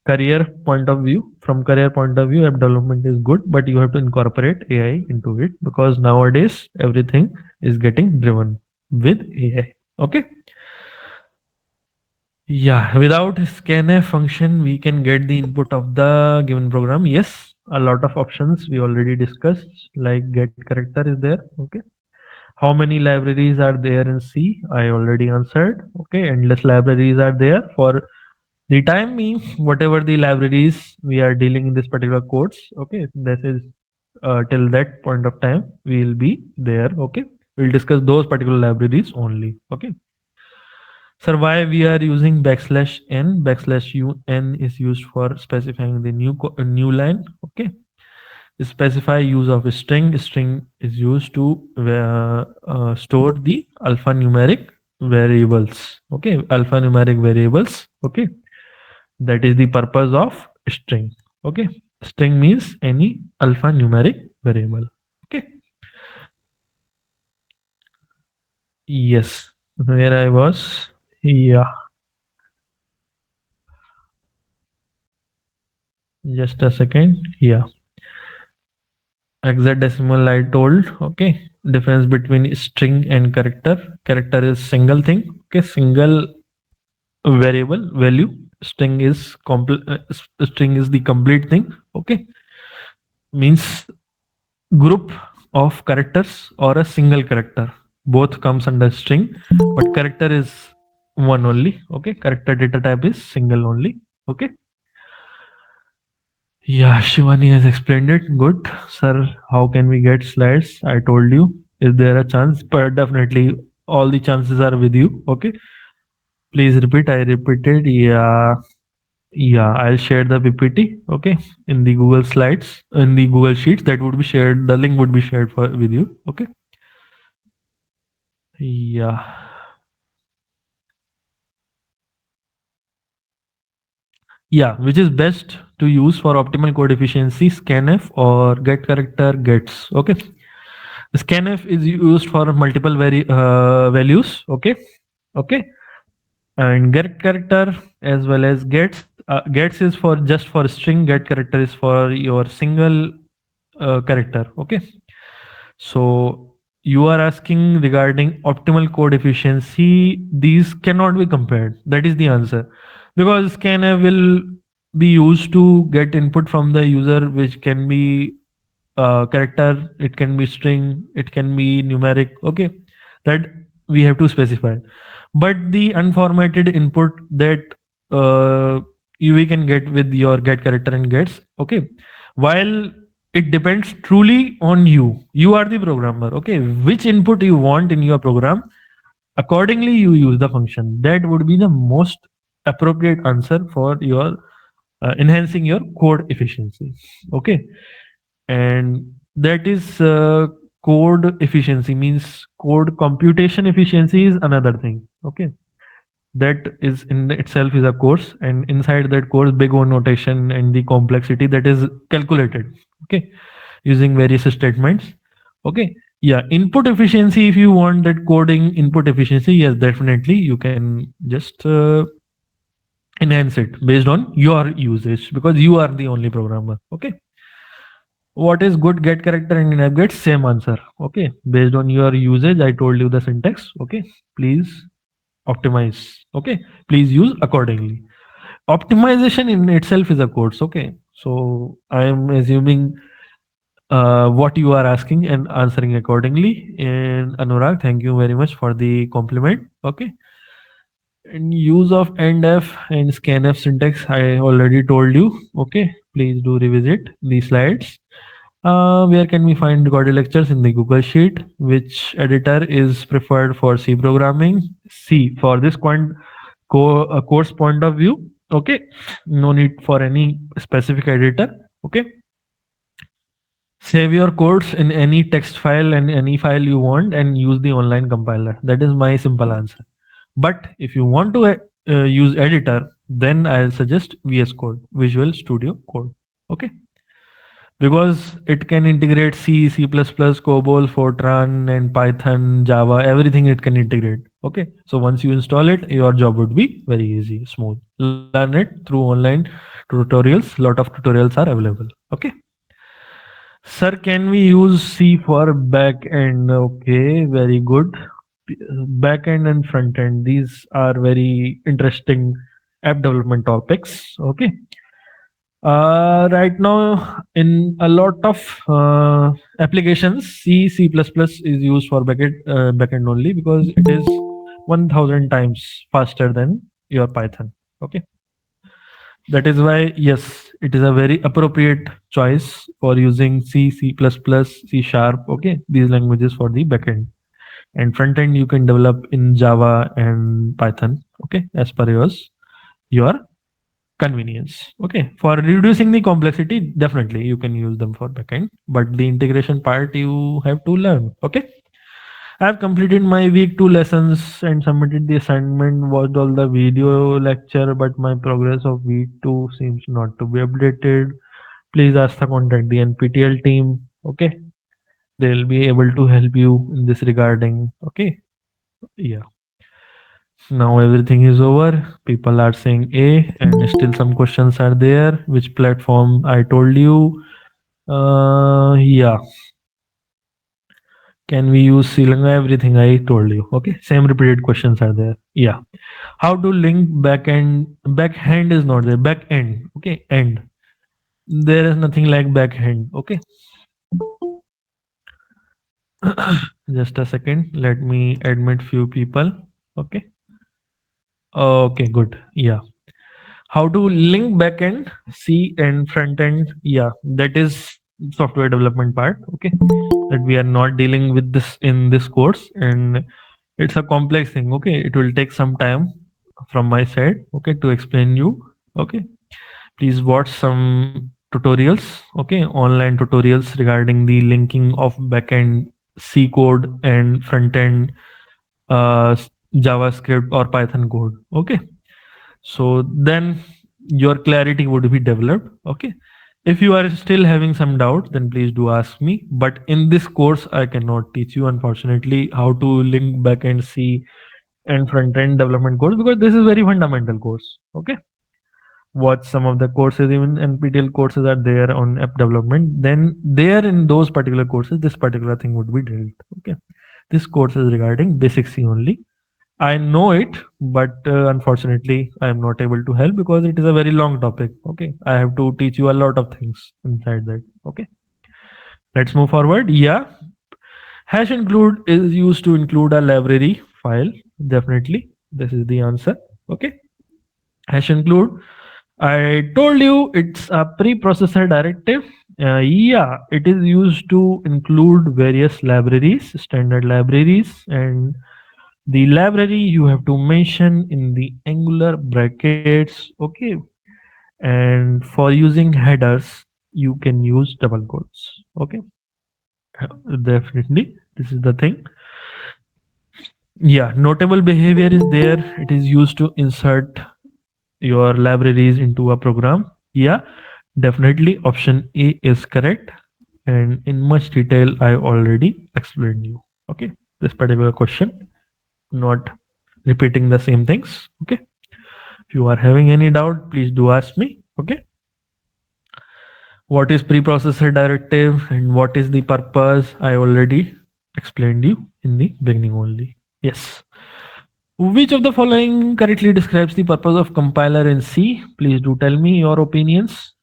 career point of view. From career point of view, app development is good, but you have to incorporate AI into it because nowadays everything is getting driven with AI, okay. Yeah, without scanf function we can get the input of the given program. Yes, a lot of options we already discussed, like get character is there, okay. How many libraries are there in C? I already answered. Okay, endless libraries are there. For the time means whatever the libraries we are dealing in this particular course. Okay, this is till that point of time we will be there. Okay, we'll discuss those particular libraries only. Okay, sir, why we are using backslash n? Backslash u n is used for specifying the new line. Okay, specify use of a string. String is used to store the alphanumeric variables. Okay, alphanumeric variables. Okay, that is the purpose of string. Okay, string means any alphanumeric variable. Okay, yes, where I was. Yeah, just a second. Yeah, hexadecimal I told. Okay, difference between string and character. Character is single thing. Okay, single variable value. String is the complete thing. Okay, means group of characters or a single character, both comes under string, but character is one only. Okay, character data type is single only. Okay, yeah, Shivani has explained it good. Sir, how can we get slides? I told you, is there a chance? But definitely all the chances are with you. Okay, please repeat. I repeated. Yeah. Yeah, I'll share the PPT, okay, in the Google Slides, in the Google Sheets that would be shared. The link would be shared for with you, okay. Yeah, yeah, which is best to use for optimal code efficiency? Scanf or get character gets? Okay, scanf is used for multiple values. Okay, okay, and get character as well as gets. Gets is for just for string. Get character is for your single character. Okay. So you are asking regarding optimal code efficiency. These cannot be compared. That is the answer. Because scanf will be used to get input from the user, which can be character, it can be string, it can be numeric. Okay, that we have to specify. But the unformatted input that we can get with your get character and gets. Okay, while it depends truly on you. You are the programmer. Okay, which input you want in your program, accordingly you use the function. That would be the most appropriate answer for your enhancing your code efficiency. Okay, and that is code efficiency means code computation efficiency is another thing. Okay, that is in itself is a course, and inside that course big O notation and the complexity that is calculated. Okay, using various statements. Okay, yeah, input efficiency, if you want that coding input efficiency, yes, definitely you can just enhance it based on your usage because you are the only programmer. Okay, What is good get character and enab get? Same answer. Okay, based on your usage, I told you the syntax. Okay, please optimize. Okay, please use accordingly. Optimization in itself is a course. Okay, so I am assuming what you are asking and answering accordingly. And Anurag, thank you very much for the compliment. Okay, and use of endf and scanf syntax I already told you. Okay, please do revisit the slides. Where can we find recorded lectures? In the Google Sheet. Which editor is preferred for C programming? C for this course point of view. Okay, no need for any specific editor. Okay, save your codes in any text file and any file you want and use the online compiler. That is my simple answer. But if you want to use editor, then I'll suggest VS Code, Visual Studio Code. Okay, because it can integrate C, C++, COBOL, Fortran, and Python, Java, everything it can integrate. Okay, so once you install it, your job would be very easy, smooth. Learn it through online tutorials. Lot of tutorials are available. Okay. Sir, can we use C for back end? Okay, very good. Back end and front end. These are very interesting app development topics. Okay. Right now, in a lot of applications, C++ is used for backend only because it is 1000 times faster than your Python. Okay. That is why, yes, it is a very appropriate choice for using C, C++, C sharp, okay, these languages for the backend. And front end you can develop in Java and Python, okay, as per your convenience. Okay, for reducing the complexity, definitely you can use them for backend, but the integration part you have to learn. Okay. I have completed my week 2 lessons and submitted the assignment, watched all the video lecture, but my progress of week 2 seems not to be updated. Please ask the contact the NPTEL team. Okay. They'll be able to help you in this regarding. Okay. Yeah. Now everything is over. People are saying A, and still some questions are there. Which platform I told you? Yeah. Can we use Sri Everything I told you. Okay. Same repeated questions are there. Yeah. How to link backend? Backhand is not there. Backend. Okay. End. There is nothing like backhand. Okay. Just a second. Let me admit few people. Okay. Okay. Good. Yeah. How to link backend, C and front end? Yeah. That is software development part. Okay. That we are not dealing with this in this course, and it's a complex thing. Okay. It will take some time from my side. Okay. To explain you. Okay. Please watch some tutorials. Okay, online tutorials regarding the linking of backend C code and front end uh, JavaScript or Python code. Okay, so then your clarity would be developed. Okay, if you are still having some doubt, then please do ask me. But in this course, I cannot teach you, unfortunately, how to link backend C and front end development code because this is very fundamental course. Okay, watch some of the courses, even NPTEL courses are there on app development, then there in those particular courses this particular thing would be dealt. Okay, this course is regarding basic C only. I know it, but unfortunately I am not able to help because it is a very long topic. Okay, I have to teach you a lot of things inside that. Okay, let's move forward. Yeah, hash include is used to include a library file. Definitely this is the answer. Okay, hash include, I told you it's a preprocessor directive. Yeah, it is used to include various libraries, standard libraries, and the library you have to mention in the angular brackets. Okay, and for using headers, you can use double quotes. Okay, definitely, this is the thing. Yeah, notable behavior is there. It is used to insert your libraries into a program. Yeah, definitely option A is correct. And in much detail, I already explained you. Okay, this particular question, not repeating the same things. Okay, if you are having any doubt, please do ask me. Okay, What is preprocessor directive and what is the purpose? I already explained you in the beginning only. Yes. Which of the following correctly describes the purpose of compiler in C? Please do tell me your opinions.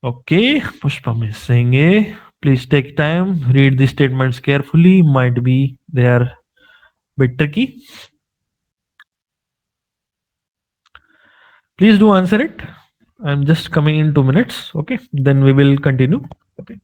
Okay, Pushpam is saying A. Please take time, read the statements carefully. Might be they are a bit tricky. Please do answer it. I'm just coming in 2 minutes. Okay, then we will continue. Okay.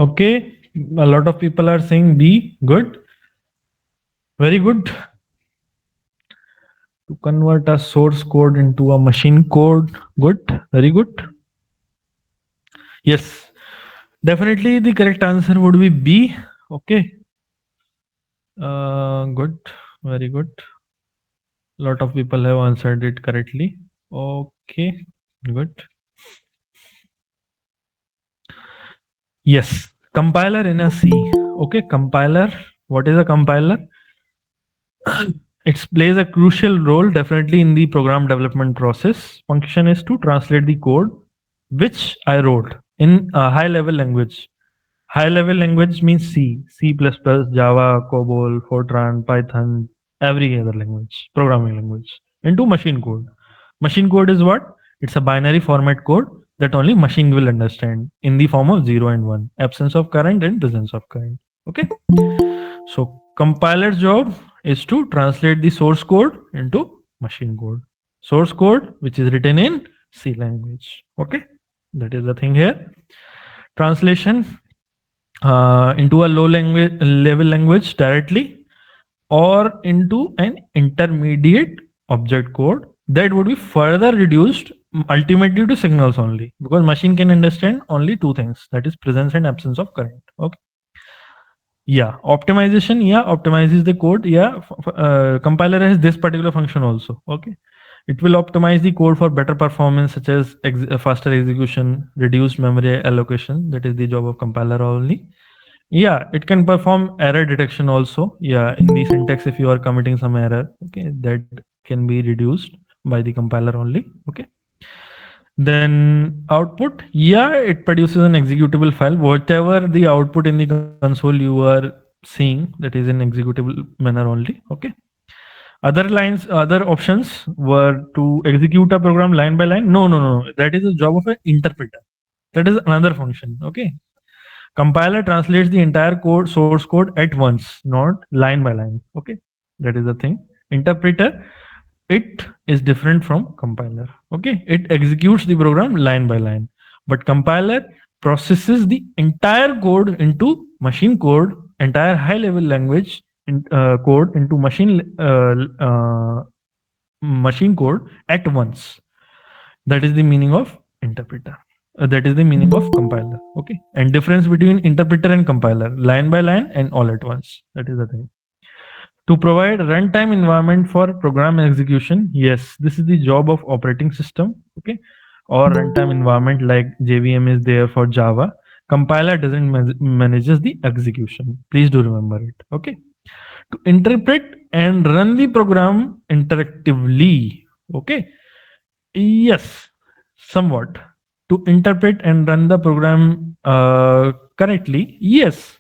Okay, a lot of people are saying B. Good. Very good. To convert a source code into a machine code. Good. Very good. Yes. Definitely the correct answer would be B. Okay. Good. Very good. A lot of people have answered it correctly. Okay. Good. Yes. Compiler in a C. Okay. Compiler. What is a compiler? It plays a crucial role definitely in the program development process. Function is to translate the code which I wrote in a high level language. High level language means C, C++, Java, COBOL, Fortran, Python, every other language, programming language, into machine code. Machine code is what? It's a binary format code that only machine will understand in the form of 0 and 1, absence of current and presence of current. Okay. So compiler's job is to translate the source code into machine code. Source code which is written in C language. Okay. That is the thing here. Translation into a low language level language directly or into an intermediate object code that would be further reduced ultimately to signals only, because machine can understand only two things, that is presence and absence of current. Okay. Yeah, optimization, yeah, optimizes the code. Yeah, compiler has this particular function also. Okay, it will optimize the code for better performance, such as faster execution, reduced memory allocation. That is the job of compiler only. Yeah, it can perform error detection also. Yeah, in the syntax, if you are committing some error, okay, that can be reduced by the compiler only. Okay. Then output, yeah, it produces an executable file. Whatever the output in the console you are seeing, that is in executable manner only. Okay. Other lines, other options were to execute a program line by line. No, no, no. That is the job of an interpreter. That is another function. Okay. Compiler translates the entire code, source code at once, not line by line. Okay. That is the thing. Interpreter it is different from compiler. Okay, it executes the program line by line, but compiler processes the entire code into machine code, entire high level language code into machine code at once. That is the meaning of interpreter. That is the meaning of compiler. Okay, and difference between interpreter and compiler: line by line and all at once. That is the thing. To provide runtime environment for program execution, yes, this is the job of operating system. Okay, or runtime environment like JVM is there for Java. Compiler doesn't manages the execution. Please do remember it. Okay, to interpret and run the program interactively. Okay, yes, somewhat. To interpret and run the program correctly, yes,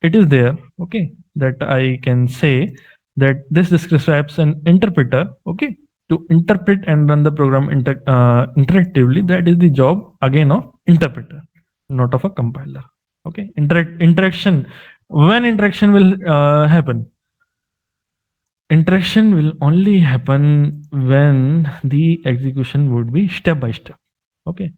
it is there. Okay, that I can say that this describes an interpreter. Okay, to interpret and run the program interactively, that is the job again of interpreter, not of a compiler. Okay, interaction. When interaction will happen? Interaction will only happen when the execution would be step by step. Okay,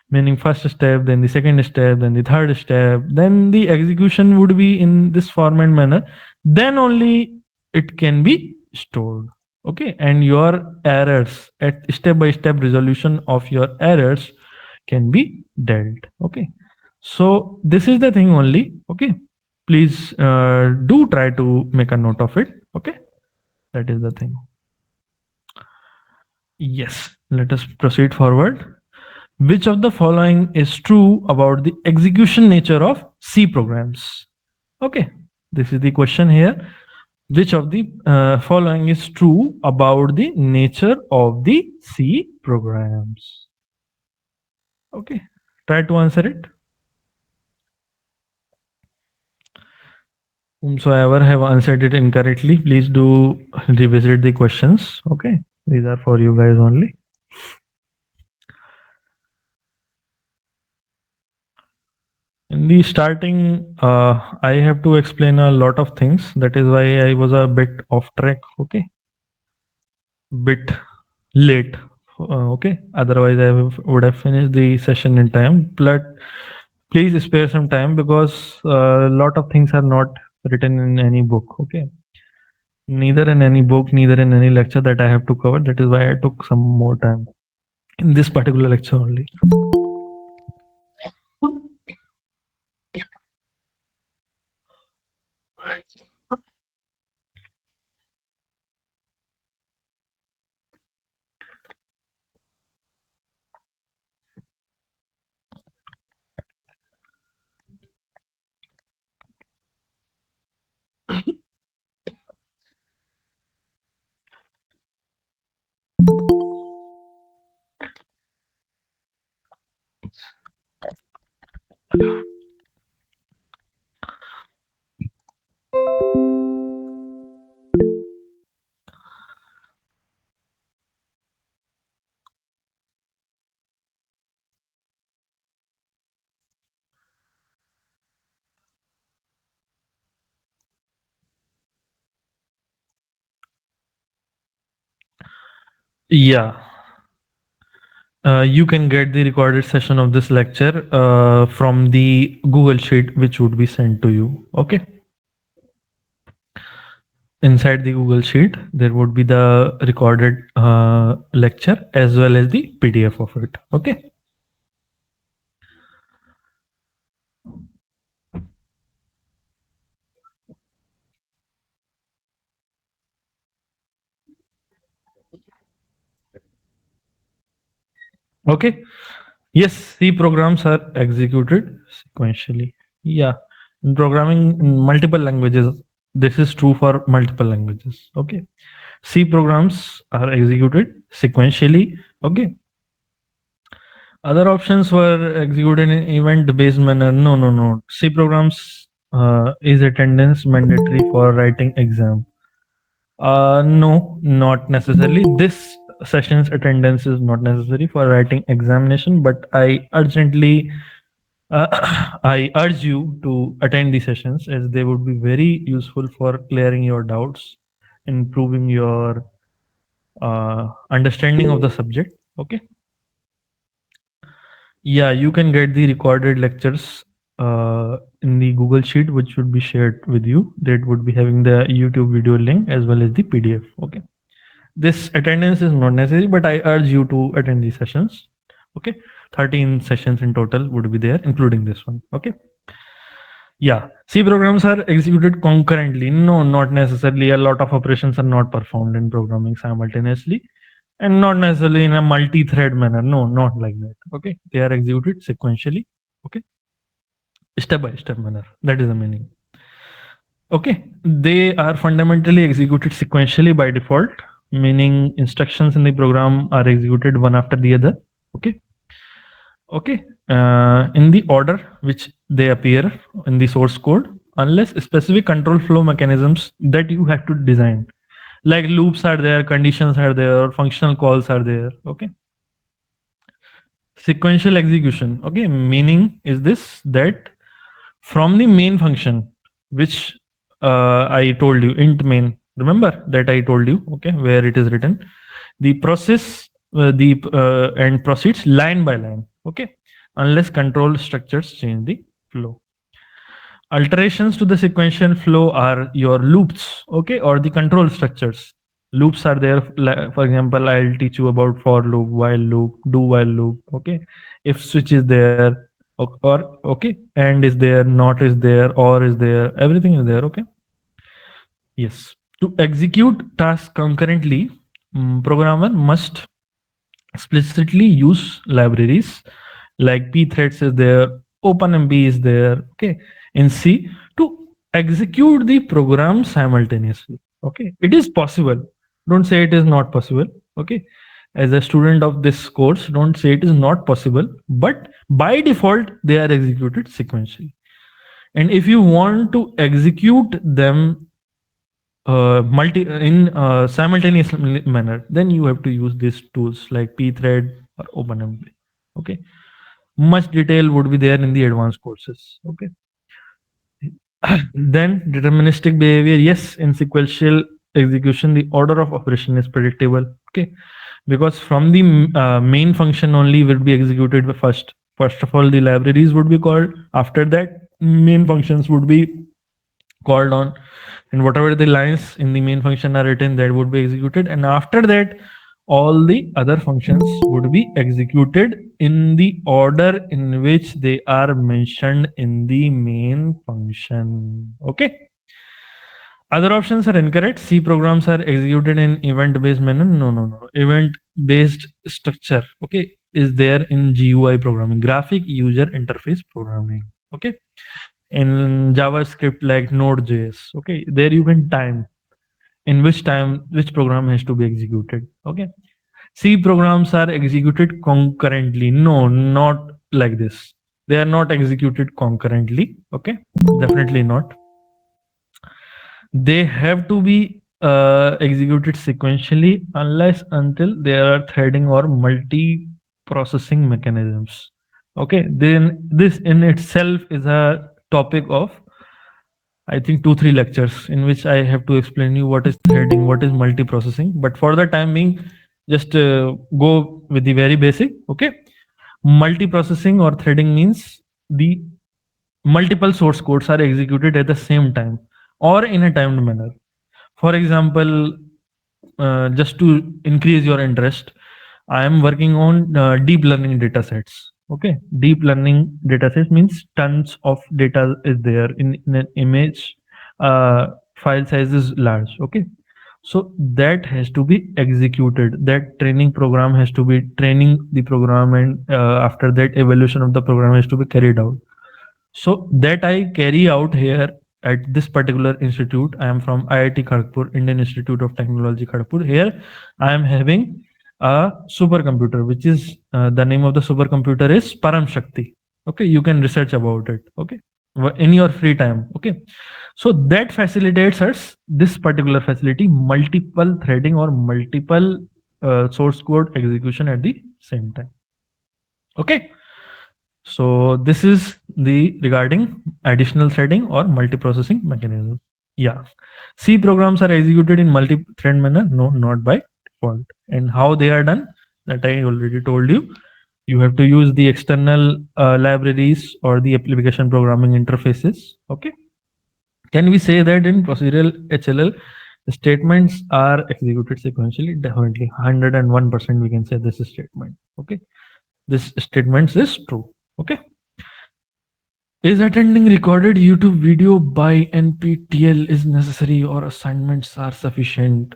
meaning first step, then the second step, then the third step, then the execution would be in this format manner. Then only it can be stored. Okay, and your errors at step by step resolution of your errors can be dealt. Okay, so this is the thing only. Okay, please do try to make a note of it. Okay, that is the thing. Yes, let us proceed forward. Which of the following is true about the execution nature of C programs? Okay, this is the question here. Which of the following is true about the nature of the C programs? Okay, try to answer it. Whomsoever have answered it incorrectly, please do revisit the questions. Okay, these are for you guys only. In the starting, I have to explain a lot of things. That is why I was a bit off track. Okay, bit late. Okay, otherwise I would have finished the session in time. But please spare some time because a lot of things are not written in any book. Okay, neither in any book, neither in any lecture that I have to cover. That is why I took some more time in this particular lecture only. Yeah. You can get the recorded session of this lecture from the Google Sheet, which would be sent to you. Okay. Inside the Google Sheet, there would be the recorded lecture as well as the PDF of it. Okay. Okay. Yes, C programs are executed sequentially. Yeah. In programming in multiple languages, this is true for multiple languages. Okay. C programs are executed sequentially. Okay. Other options were executed in event-based manner. No, no, no. C programs is attendance mandatory for writing exam. No, not necessarily. This session's attendance is not necessary for writing examination, but I urgently I urge you to attend the sessions as they would be very useful for clearing your doubts, improving your understanding of the subject. Okay. Yeah, you can get the recorded lectures in the Google Sheet, which would be shared with you. That would be having the YouTube video link as well as the PDF. Okay. This attendance is not necessary, but I urge you to attend these sessions. Okay. 13 sessions in total would be there, including this one. Okay. Yeah. C programs are executed concurrently. No, not necessarily. A lot of operations are not performed in programming simultaneously, and not necessarily in a multi-thread manner. No, not like that. Okay. They are executed sequentially. Okay. Step by step manner. That is the meaning. Okay. They are fundamentally executed sequentially by default, meaning instructions in the program are executed one after the other. Okay. Okay. In the order which they appear in the source code, unless specific control flow mechanisms that you have to design, like loops are there, conditions are there, functional calls are there. Okay. Sequential execution. Okay. Meaning is this that from the main function, which I told you, int main, remember that I told you, okay, where it is written, the process, and proceeds line by line. Okay. Unless control structures change the flow. Alterations to the sequential flow are your loops, okay, or the control structures. Loops are there. For example, I'll teach you about for loop, while loop, do while loop. Okay, if switch is there, or okay, and is there, not is there, or is there, everything is there. Okay. Yes. To execute tasks concurrently, programmer must explicitly use libraries like pthreads is there, openmp is there, okay, in C to execute the program simultaneously. Okay, it is possible. Don't say it is not possible. Okay, as a student of this course, don't say it is not possible, but by default they are executed sequentially. And if you want to execute them simultaneous manner, then you have to use these tools like pthread or openmp. Okay, much detail would be there in the advanced courses. Okay. Then deterministic behavior. Yes, in sequential execution, the order of operation is predictable. Okay, because from the main function only will be executed first. First of all, the libraries would be called. After that, main functions would be called on, and whatever the lines in the main function are written, that would be executed, and after that all the other functions would be executed in the order in which they are mentioned in the main function. Okay. Other options are incorrect. C programs are executed in event-based manner. No. Event-based structure, okay, is there in GUI programming, graphic user interface programming. Okay. In JavaScript like Node.js, okay, there you can time in which time which program has to be executed. Okay. C programs are executed concurrently. No, not like this. They are not executed concurrently. Okay, definitely not. They have to be executed sequentially unless until there are threading or multi-processing mechanisms. Okay, then this in itself is a topic of, I think, 2-3 lectures in which I have to explain you what is threading, what is multiprocessing. But for the time being, just go with the very basic. Okay, multiprocessing or threading means the multiple source codes are executed at the same time or in a timed manner. For example, just to increase your interest, I am working on deep learning data sets. Okay, deep learning data sets means tons of data is there in an image. File size is large. Okay, so that has to be executed. That training program has to be training the program, and after that, evaluation of the program has to be carried out. So that I carry out here at this particular institute. I am from IIT Kharagpur, Indian Institute of Technology, Kharagpur. Here I am having a supercomputer, which is the name of the supercomputer is Param Shakti. Okay, you can research about it. Okay, in your free time. Okay, so that facilitates us this particular facility, multiple threading or multiple source code execution at the same time. Okay. So this is the regarding additional threading or multiprocessing mechanism. Yeah. C programs are executed in multi-thread manner. No, not by default. And how they are done, that I already told you. You have to use the external libraries or the application programming interfaces. Okay. Can we say that in procedural HLL, the statements are executed sequentially? Definitely, 101% we can say this statement. Okay. This statement is true. Okay. Is attending recorded YouTube video by NPTEL is necessary or assignments are sufficient?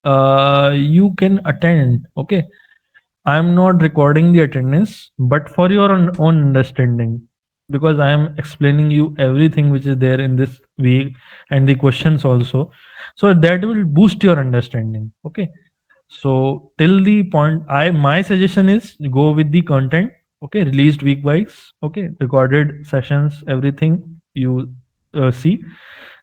You can attend. Okay. I'm not recording the attendance, but for your own understanding, because I am explaining you everything which is there in this week and the questions also. So that will boost your understanding. Okay. So till the point, my suggestion is go with the content. Okay, released week wise. Okay, recorded sessions, everything you see.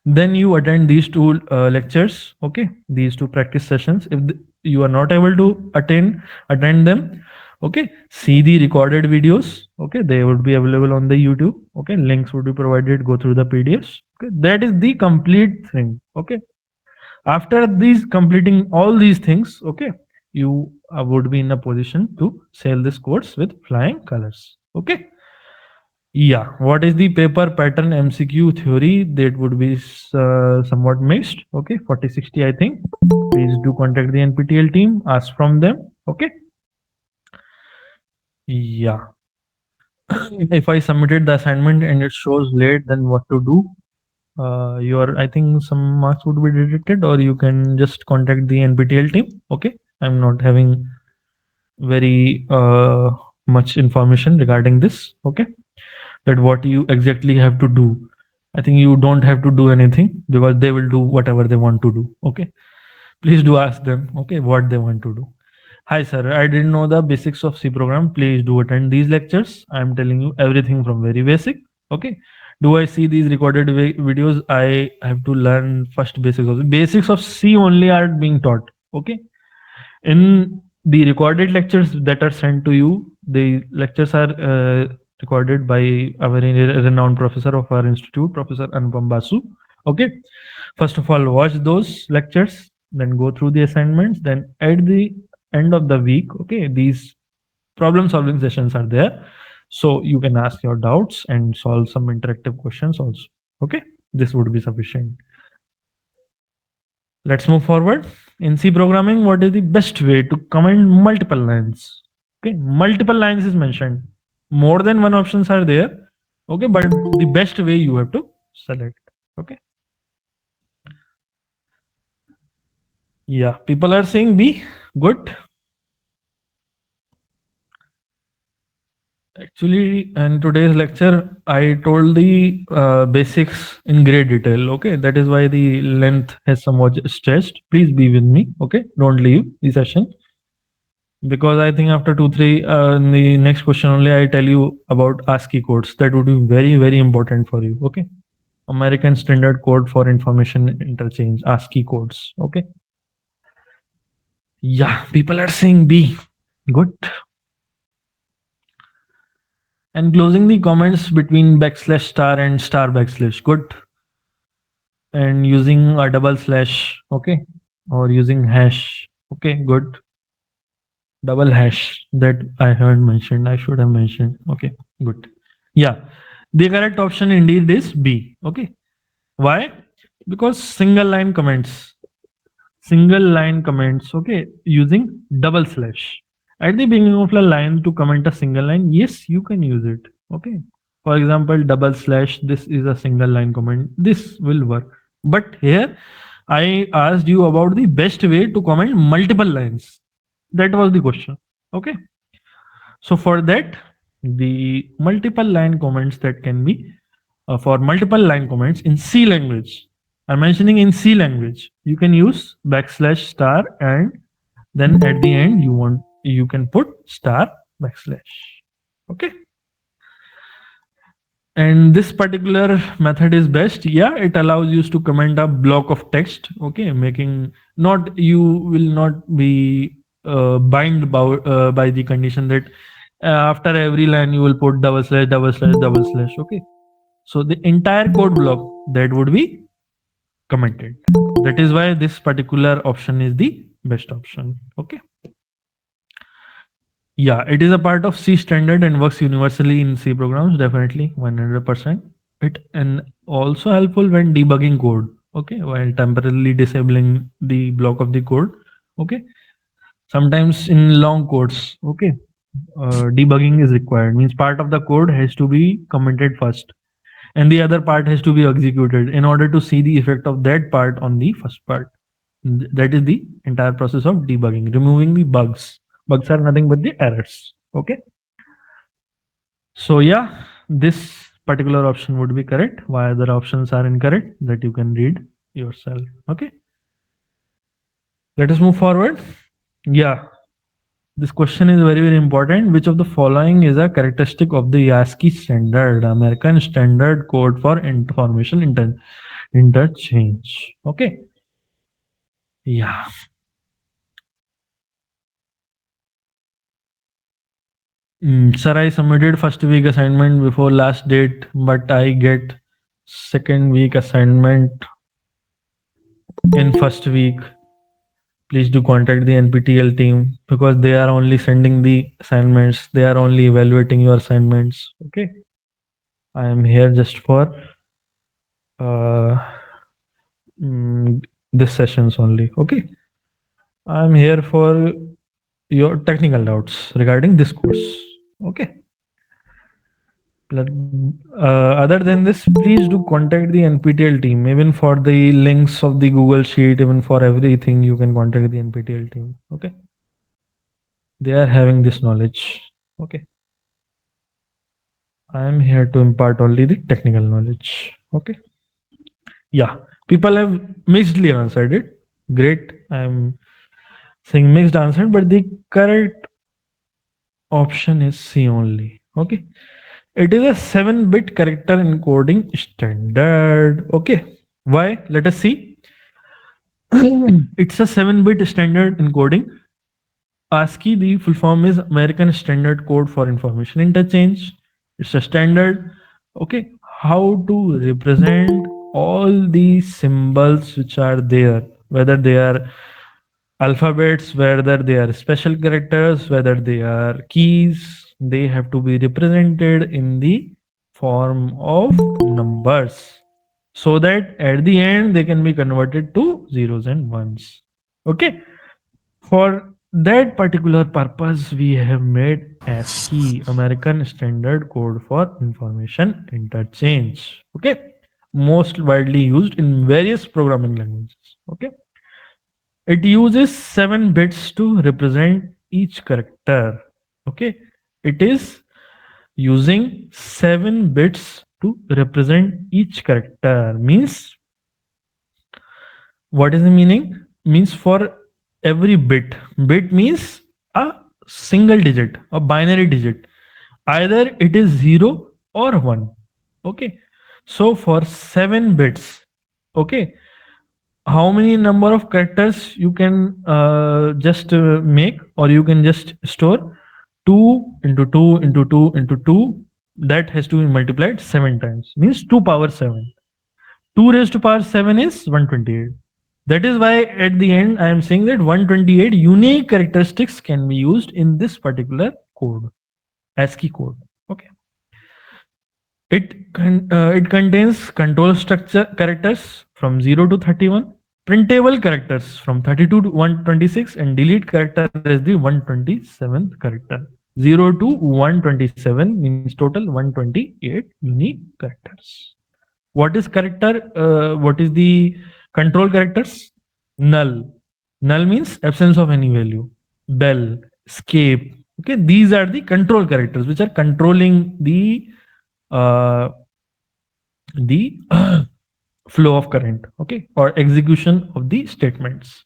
Then you attend these two lectures. Okay, these two practice sessions. If you are not able to attend them, okay, see the recorded videos. Okay, they would be available on the YouTube. Okay, links would be provided. Go through the PDFs. Okay, that is the complete thing. Okay, after these completing all these things, okay, you would be in a position to sell this course with flying colors. Okay. Yeah, what is the paper pattern MCQ theory? That would be somewhat mixed. Okay, 40-60 I think. Please do contact the NPTEL team, ask from them. Okay. Yeah. If I submitted the assignment and it shows late, then what to do? Your I think some marks would be deducted, or you can just contact the NPTEL team. Okay, I'm not having very much information regarding this. Okay, that what you exactly have to do. I think you don't have to do anything because they will do whatever they want to do. Okay, please do ask them. Okay, what they want to do. Hi sir, I didn't know the basics of C program. Please do attend these lectures. I'm telling you everything from very basic. Okay. Do I see these recorded videos? I have to learn first basics of C only are being taught. Okay. In the recorded lectures that are sent to you, the lectures are recorded by a very renowned professor of our institute, Professor Anupam Basu. Okay. First of all, watch those lectures, then go through the assignments, then at the end of the week, okay, these problem solving sessions are there. So you can ask your doubts and solve some interactive questions also. Okay, this would be sufficient. Let's move forward. In C programming, what is the best way to comment multiple lines? Okay, multiple lines is mentioned. More than one options are there. Okay, but the best way you have to select. Okay. Yeah, people are saying B. Good. Actually, in today's lecture, I told the basics in great detail. Okay, that is why the length has somewhat stretched. Please be with me. Okay, don't leave the session because I think after 2-3, in the next question only, I tell you about ASCII codes. That would be very, very important for you. Okay, American Standard Code for Information Interchange, ASCII codes. Okay. Yeah, people are saying B. Good. And closing the comments between backslash star and star backslash. Good. And using a double slash. Okay. Or using hash. Okay. Good. Double hash that I haven't mentioned. I should have mentioned. Okay. Good. Yeah. The correct option indeed is B. Okay. Why? Because single line comments. Single line comments. Okay. Using double slash. At the beginning of a line to comment a single line, yes, you can use it. Okay. For example, double slash, this is a single line comment. This will work. But here, I asked you about the best way to comment multiple lines. That was the question. Okay. So for that, the multiple line comments that can be for multiple line comments in C language. I'm mentioning in C language. You can use backslash star and then at the end you can put star backslash. Okay. And this particular method is best. Yeah, it allows you to comment a block of text. Okay, making not you will not be bind by the condition that after every line you will put double slash double slash double slash. Okay, so the entire code block that would be commented. That is why this particular option is the best option. Okay. Yeah, it is a part of C standard and works universally in C programs, definitely 100%. It and also helpful when debugging code, okay, while temporarily disabling the block of the code, okay. Sometimes in long codes, okay, debugging is required. Means part of the code has to be commented first, and the other part has to be executed in order to see the effect of that part on the first part. That is the entire process of debugging, removing the bugs. Bugs are nothing but the errors. Okay. So yeah, this particular option would be correct. Why other options are incorrect, that you can read yourself. Okay. Let us move forward. Yeah. This question is very, very important. Which of the following is a characteristic of the ASCII standard, American Standard Code for Information Interchange? Okay. Yeah. Sir, I submitted first week assignment before last date, but I get second week assignment in first week. Please do contact the NPTEL team because they are only sending the assignments. They are only evaluating your assignments. Okay. I am here just for uh, this sessions only. Okay. I am here for your technical doubts regarding this course. Okay. Other than this, please do contact the NPTEL team. Even for the links of the Google Sheet, even for everything, you can contact the NPTEL team. Okay. They are having this knowledge. Okay. I am here to impart only the technical knowledge. Okay. Yeah. People have mixedly answered it. Great. I'm saying mixed answer, but the correct option is C only. Okay. It is a 7-bit character encoding standard. Okay. Why? Let us see. It's a 7-bit standard encoding. ASCII, the full form is American Standard Code for Information Interchange. It's a standard. Okay. How to represent all the symbols which are there, whether they are alphabets, whether they are special characters, whether they are keys, they have to be represented in the form of numbers so that at the end they can be converted to zeros and ones. Okay. For that particular purpose, we have made ASCII, American Standard Code for Information Interchange. Okay. Most widely used in various programming languages. Okay. It uses 7 bits to represent each character. Okay. It is using 7 bits to represent each character. Means, what is the meaning? Means for every bit means a single digit, a binary digit. Either it is 0 or 1. Okay. So for 7 bits, okay, how many number of characters you can just make, or you can just store 2 into 2 into 2 into 2, that has to be multiplied 7 times, means 2 power 7. 2 raised to power 7 is 128. That is why at the end I am saying that 128 unique characteristics can be used in this particular code, ASCII code. Okay. It contains control structure characters from 0 to 31, printable characters from 32 to 126, and delete character is the 127th character. 0 to 127 means total 128 unique characters. What is character? What is the control characters? Null. Null means absence of any value. Bell, escape. Okay, these are the control characters which are controlling the uh, the flow of current, okay, or execution of the statements.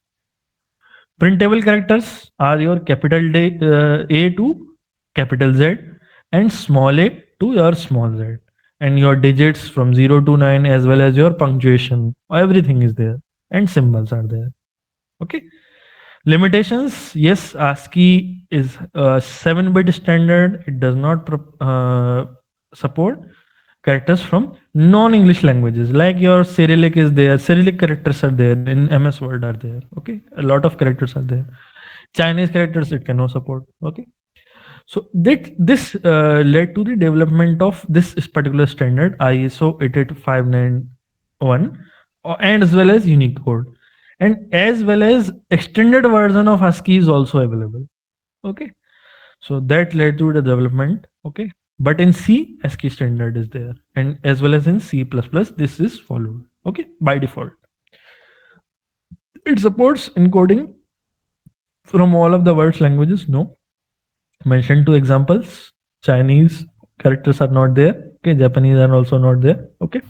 Printable characters are your capital A to capital Z and small a to your small z, and your digits from 0 to 9 as well as your punctuation. Everything is there and symbols are there. Okay. Limitations, yes, ASCII is a 7-bit standard. It does not support characters from non-English languages, like your Cyrillic is there, Cyrillic characters are there, in MS Word are there. Okay, a lot of characters are there. Chinese characters it cannot support. Okay, so this led to the development of this particular standard ISO 88591, and as well as Unicode, and as well as extended version of ASCII is also available. Okay, so that led to the development. Okay, but in C, ASCII standard is there, and as well as in C++, this is followed. Okay, by default, it supports encoding from all of the world's languages. No, mentioned two examples. Chinese characters are not there. Okay, Japanese are also not there. Okay,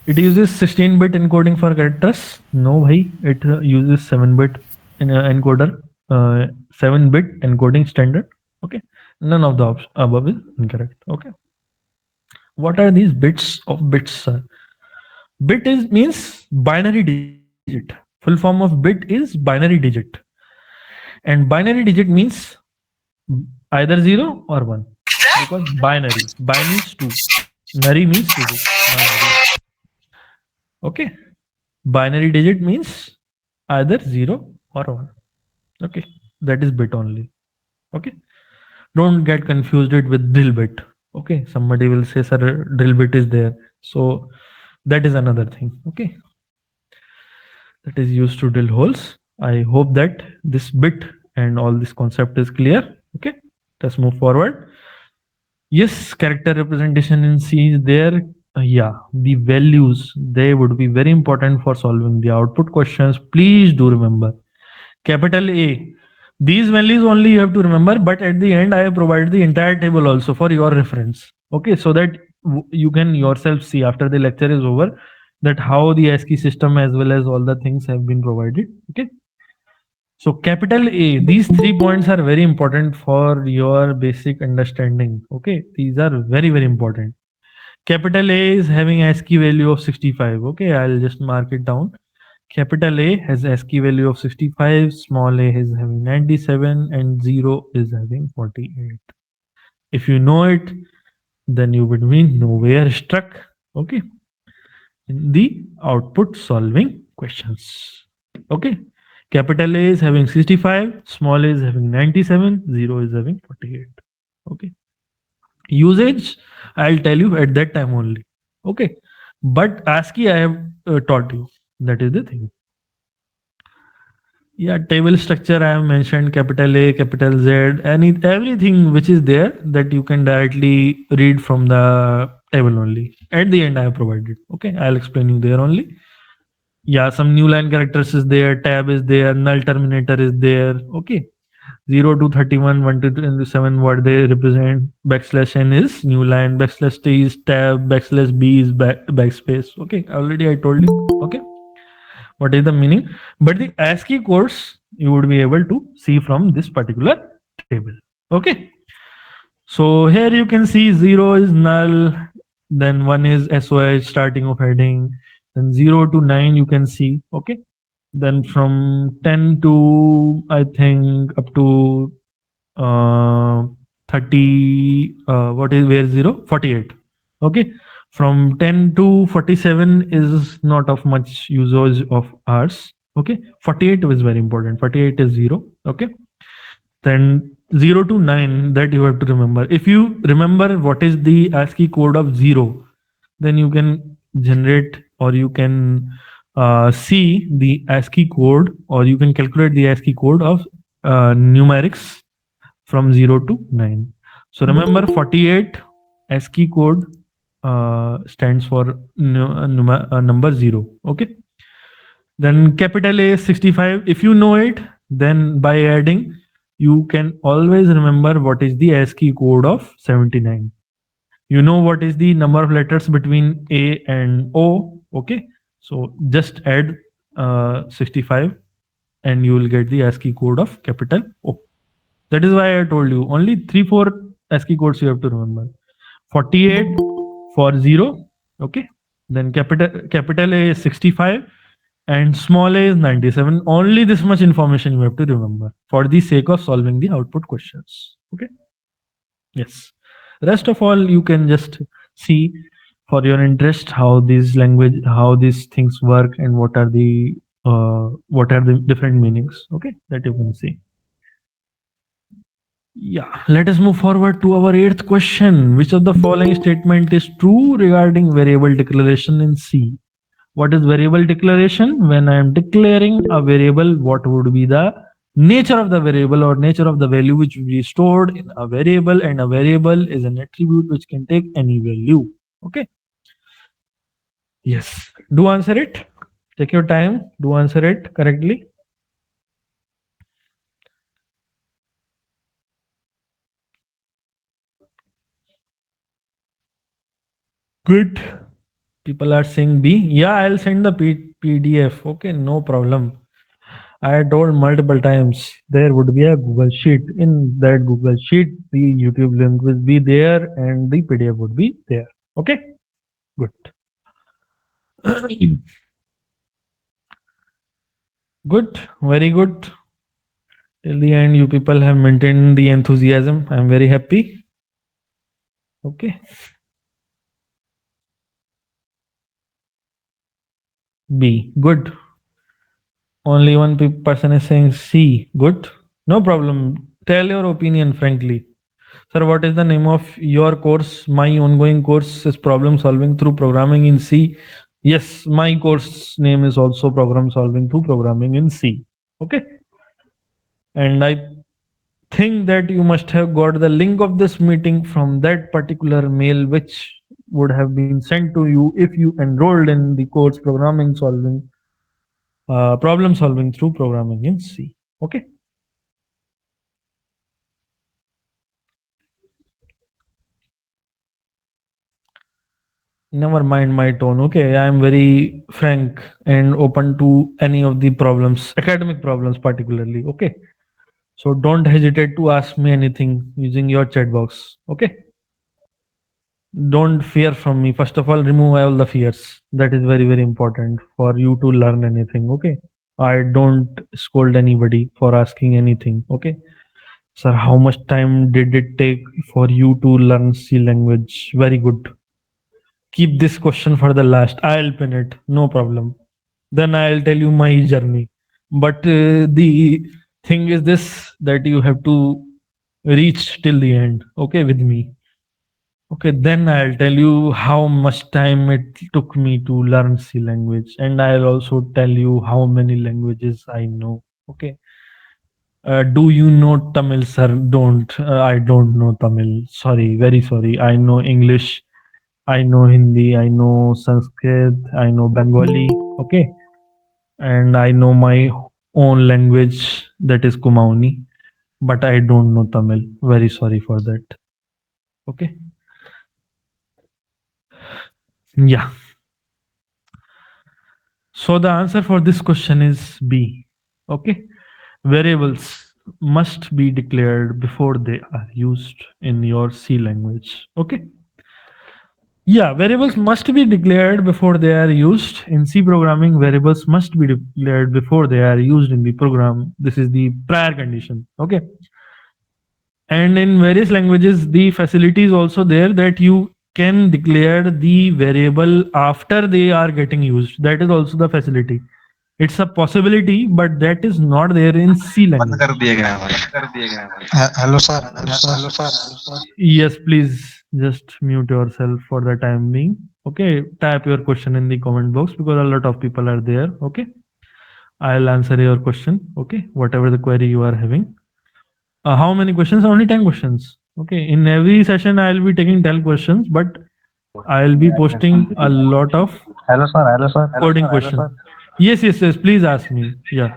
it uses 16-bit encoding for characters. No, bhai, it uses 7-bit encoder, 7-bit encoding standard. Okay, none of the above is incorrect. Okay, what are these bits of bits, sir? Bit is means binary digit. Full form of bit is binary digit, and binary digit means either 0 or 1, because binary, bi means 2, nary means digit, binary. Okay, binary digit means either 0 or 1. Okay, that is bit only. Okay, don't get confused it with drill bit. Okay, somebody will say, sir, drill bit is there, so that is another thing. Okay, that is used to drill holes. I hope that this bit and all this concept is clear. Okay, let's move forward. Yes, character representation in C is there. Yeah, the values, they would be very important for solving the output questions. Please do remember. Capital A. These values only you have to remember, but at the end I have provided the entire table also for your reference. Okay, so that you can yourself see after the lecture is over that how the ASCII system as well as all the things have been provided. Okay. So capital A, these 3 points are very important for your basic understanding. Okay, these are very, very important. Capital A is having ASCII value of 65. Okay, I'll just mark it down. Capital A has ASCII value of 65, small a is having 97, and 0 is having 48. If you know it, then you would be nowhere stuck. Okay, in the output solving questions. Okay, capital A is having 65, small a is having 97, 0 is having 48. Okay, usage I'll tell you at that time only. Okay, but ASCII I have taught you. That is the thing. Yeah, table structure I have mentioned, capital A, capital Z, everything which is there that you can directly read from the table only. At the end I have provided. Okay, I'll explain you there only. Yeah, some new line characters is there, tab is there, null terminator is there. Okay, 0 to 31, 1 to 27, what they represent. Backslash n is new line, backslash t is tab, backslash b is backspace. Okay, already I told you. Okay, what is the meaning? But the ASCII codes you would be able to see from this particular table. Okay, so here you can see 0 is null, then 1 is SOH, starting of heading, then 0 to 9 you can see. Okay, then from 10 to I think up to 30, what is where 0? 48. Okay, from 10 to 47 is not of much usage of ours. Okay, 48 is very important. 48 is 0. Okay, then 0 to 9, that you have to remember. If you remember what is the ASCII code of 0, then you can generate, or you can see the ASCII code, or you can calculate the ASCII code of numerics from 0 to 9. So remember, 48 ASCII code stands for number 0. Okay, then capital A is 65. If you know it, then by adding you can always remember what is the ASCII code of 79. You know what is the number of letters between A and O. Okay, so just add 65 and you will get the ASCII code of capital O. That is why I told you only 3-4 ASCII codes you have to remember. 48 for 0. Okay, then capital A is 65 and small a is 97. Only this much information you have to remember for the sake of solving the output questions. Okay, yes, rest of all you can just see for your interest how these things work, and what are the different meanings. Okay, that you can see. Yeah, let us move forward to our eighth question. Which of the following statement is true regarding variable declaration in C? What is variable declaration? When I am declaring a variable, what would be the nature of the variable or nature of the value which will be stored in a variable, and a variable is an attribute which can take any value. Okay. Yes. Do answer it. Take your time. Do answer it correctly. Good. People are saying B. Yeah, I'll send the PDF. Okay, no problem. I told multiple times there would be a Google Sheet. In that Google Sheet, the YouTube link will be there and the PDF would be there. Okay, good. Good, very good. Till the end, you people have maintained the enthusiasm. I'm very happy. Okay. B, good. Only one person is saying C, good. No problem. Tell your opinion frankly. Sir, what is the name of your course? My ongoing course is problem solving through programming in C. Yes, my course name is also program solving through programming in C. Okay. And I think that you must have got the link of this meeting from that particular mail, which would have been sent to you if you enrolled in the course programming solving, problem solving through programming in C. Okay. Never mind my tone. Okay, I am very frank and open to any of the problems, academic problems particularly. Okay, so don't hesitate to ask me anything using your chat box. Okay, don't fear from me. First of all, remove all the fears. That is very, very important for you to learn anything. Okay, I don't scold anybody for asking anything. Okay, sir, how much time did it take for you to learn C language? Very good. Keep this question for the last. I'll pin it. No problem. Then I'll tell you my journey. But the thing is this, that you have to reach till the end. Okay, with me. Okay, then I'll tell you how much time it took me to learn C language, and I'll also tell you how many languages I know. Okay. Do you know Tamil, sir? Don't. I don't know Tamil. Sorry, very sorry. I know English. I know Hindi, I know Sanskrit, I know Bengali, okay, and I know my own language, that is Kumaoni, but I don't know Tamil. Very sorry for that. Okay. Yeah. So the answer for this question is B. Okay. Variables must be declared before they are used in your C language. Okay. Yeah, variables must be declared before they are used. In C programming, variables must be declared before they are used in the program. This is the prior condition. Okay. And in various languages, the facility is also there that you can declare the variable after they are getting used. That is also the facility. It's a possibility, but that is not there in C बंद language. कर दिए गए हैं भाई। Hello sir, hello sir. Yes, please just mute yourself for the time being. Okay, type your question in the comment box because a lot of people are there. Okay, I'll answer your question. Okay, whatever the query you are having. How many questions? Only 10 questions. Okay, in every session, I'll be taking 10 questions, but I'll be posting a lot of hello sir, hello sir. coding questions. Yes, yes, yes. Please ask me. Yeah.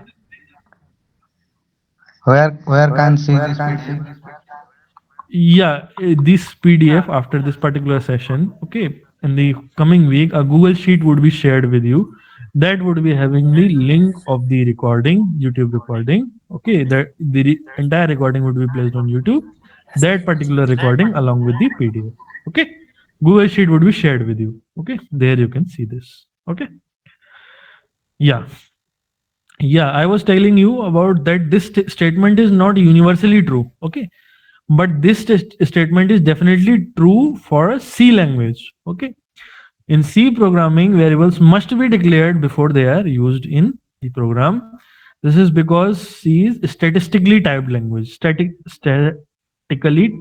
Where can see this PDF? Yeah, this PDF after this particular session, okay, in the coming week, a Google Sheet would be shared with you. That would be having the link of the recording, YouTube recording. Okay, that the entire recording would be placed on YouTube. That particular recording along with the PDF. Okay, Google Sheet would be shared with you. Okay, there you can see this. Okay, yeah. Yeah, I was telling you about that this statement is not universally true. Okay, but this statement is definitely true for a C language. Okay. In C programming, variables must be declared before they are used in the program. This is because C is statistically typed language. Statically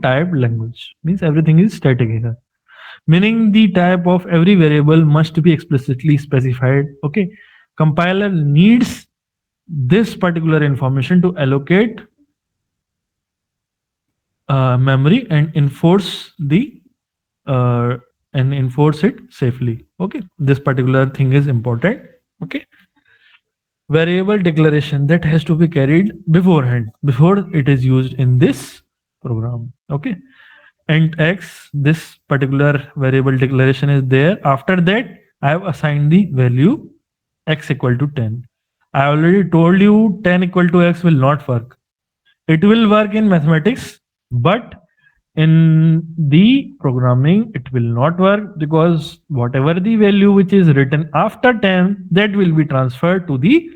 typed language means everything is static here. Meaning the type of every variable must be explicitly specified. Okay. Compiler needs this particular information to allocate memory uh, and enforce it safely. Okay, this particular thing is important. Okay, variable declaration that has to be carried beforehand before it is used in this program. Okay, int x, this particular variable declaration is there. After that, I have assigned the value x equal to 10. I already told you 10 equal to x will not work. It will work in mathematics, but in the programming it will not work, because whatever the value which is written after 10, that will be transferred to the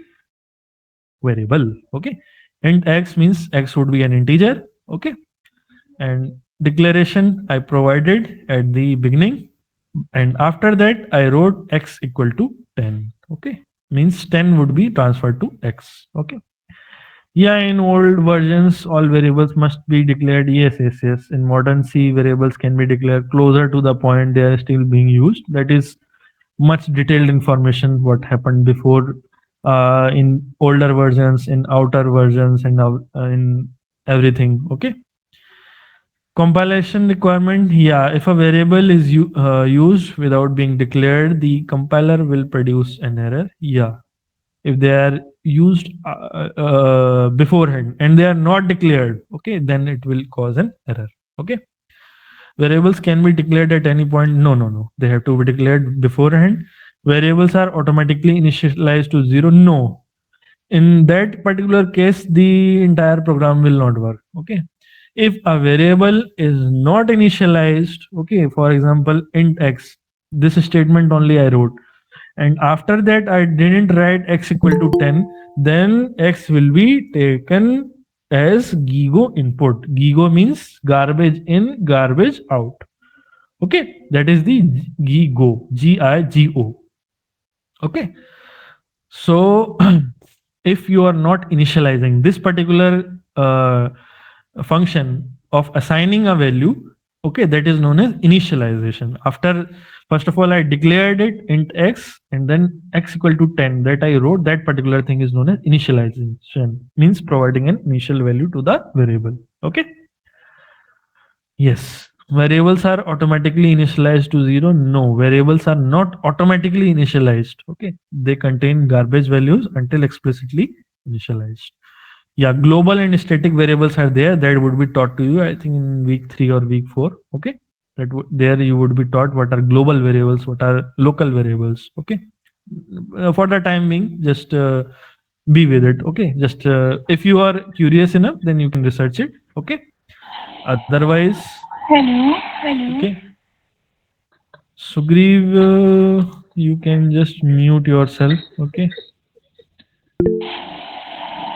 variable. Okay, int x means x would be an integer. Okay, and declaration I provided at the beginning, and after that I wrote x equal to 10. Okay, means 10 would be transferred to x. Okay. Yeah, in old versions, all variables must be declared. Yes, yes, yes. In modern C, variables can be declared closer to the point they are still being used. That is much detailed information what happened before in older versions, in outer versions, and in everything. Okay. Compilation requirement. Yeah, if a variable is used without being declared, the compiler will produce an error. Yeah, if they are used beforehand and they are not declared, okay, then it will cause an error. Okay, variables can be declared at any point. No, no, no, they have to be declared beforehand. Variables are automatically initialized to 0. No, in that particular case the entire program will not work. Okay, if a variable is not initialized, okay, for example int x, this statement only I wrote, and after that I didn't write x equal to 10, then x will be taken as gigo input. Gigo means garbage in, garbage out. Okay, that is the gigo, gigo. Okay, so if you are not initializing this particular function of assigning a value, okay, that is known as initialization. After, first of all I declared it int x and then x equal to 10, that I wrote, that particular thing is known as initialization, means providing an initial value to the variable. Okay, yes. Variables are automatically initialized to 0. No, variables are not automatically initialized. Okay, they contain garbage values until explicitly initialized. Yeah, global and static variables are there. That would be taught to you, I think, in week 3 or week 4. Okay, there you would be taught what are global variables, what are local variables. Okay, for the time being, just be with it. Okay, just if you are curious enough, then you can research it. Okay, otherwise, Hello, hello. okay. Sugriv, you can just mute yourself. Okay.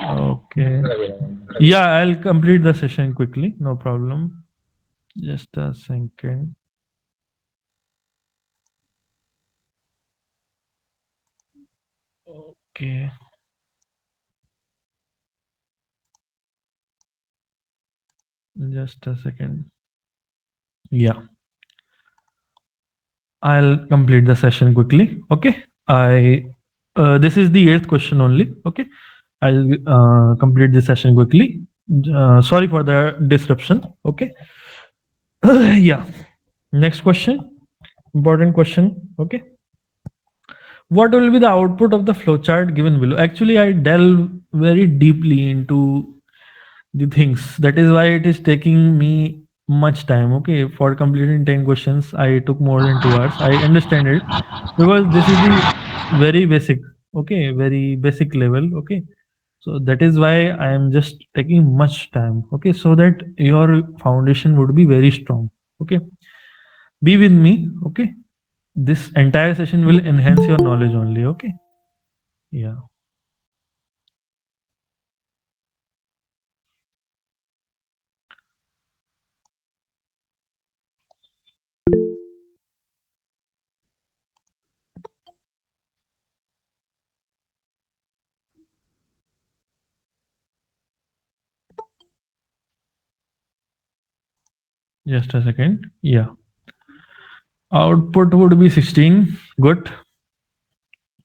Okay. Yeah, I'll complete the session quickly. No problem. Just a second. Okay. Just a second. Yeah. I'll complete the session quickly. Okay. This is the 8th question only. Okay. I'll complete the session quickly. Sorry for the disruption. Okay. Yeah. Next question. Important question. Okay. What will be the output of the flowchart given below? Actually, I delve very deeply into the things. That is why it is taking me much time. Okay, for completing 10 questions, I took more than 2 hours. I understand it, because this is the very basic. Okay, very basic level. Okay, so that is why I am just taking much time. Okay, so that your foundation would be very strong. Okay, be with me. Okay, this entire session will enhance your knowledge only. Okay, yeah. Just a second. Yeah. Output would be 16. Good.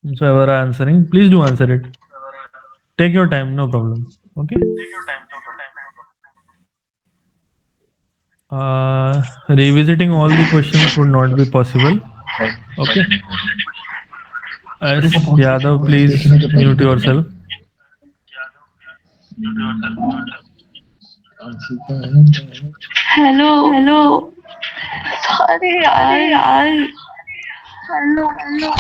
Whoever are answering, please do answer it. Take your time, no problem. Okay. Revisiting all the questions would not be possible. Okay. As Yadav, please mute yourself. Hello. Hello. Sorry, अरे yaar. यार Hello.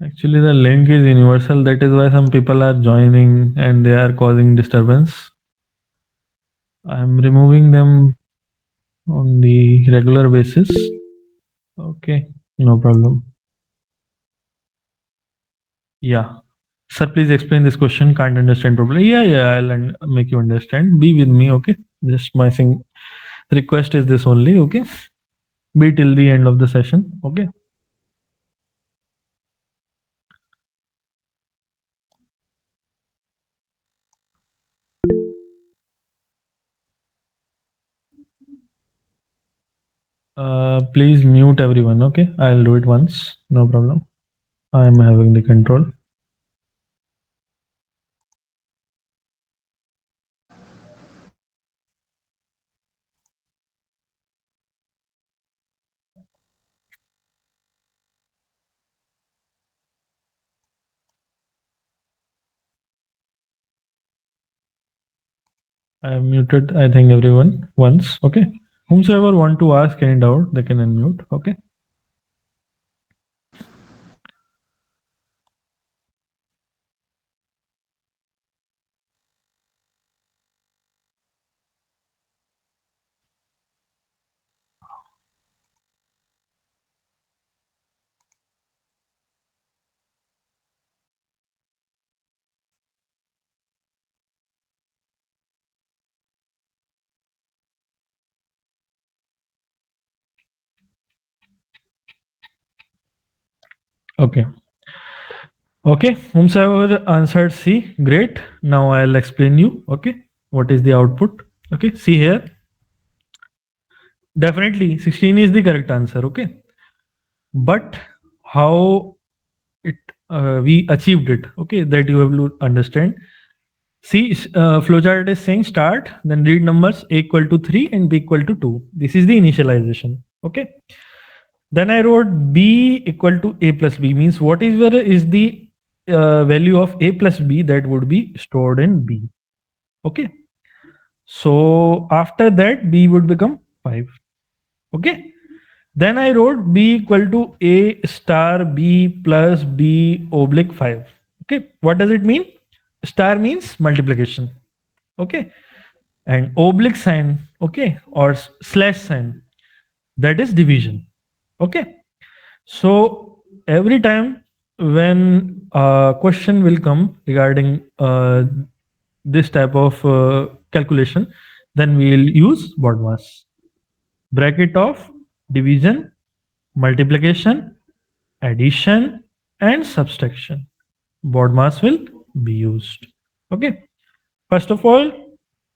Actually, the link is universal. That is why some people are joining and they are causing disturbance. I am removing them on the regular basis. Okay, no problem. Yeah. Sir, please explain this question. Can't understand properly. Yeah, I'll make you understand. Be with me, okay? Just my request is this only, okay? Be till the end of the session, okay? Please mute everyone, okay? I'll do it once, no problem. I'm having the control. I have muted, I think, everyone once, okay? Whomsoever want to ask any doubt, they can unmute, okay? Okay. Okay, whomsoever answered C, great. Now I'll explain you, okay? What is the output? Okay, see here. Definitely 16 is the correct answer, okay? But how it we achieved it, okay? That you have to understand. See, flowchart is saying start, then read numbers a equal to 3 and b equal to 2. This is the initialization, okay? Then I wrote b equal to a plus b, means what is the value of a plus b that would be stored in b. Okay. So after that, b would become 5. Okay. Then I wrote b equal to a star b plus b oblique 5. Okay. What does it mean? Star means multiplication. Okay. And oblique sign, okay, or slash sign, that is division. Okay. So every time when a question will come regarding this type of calculation, then we will use BODMAS. Bracket of division, multiplication, addition, and subtraction. BODMAS will be used. Okay. First of all,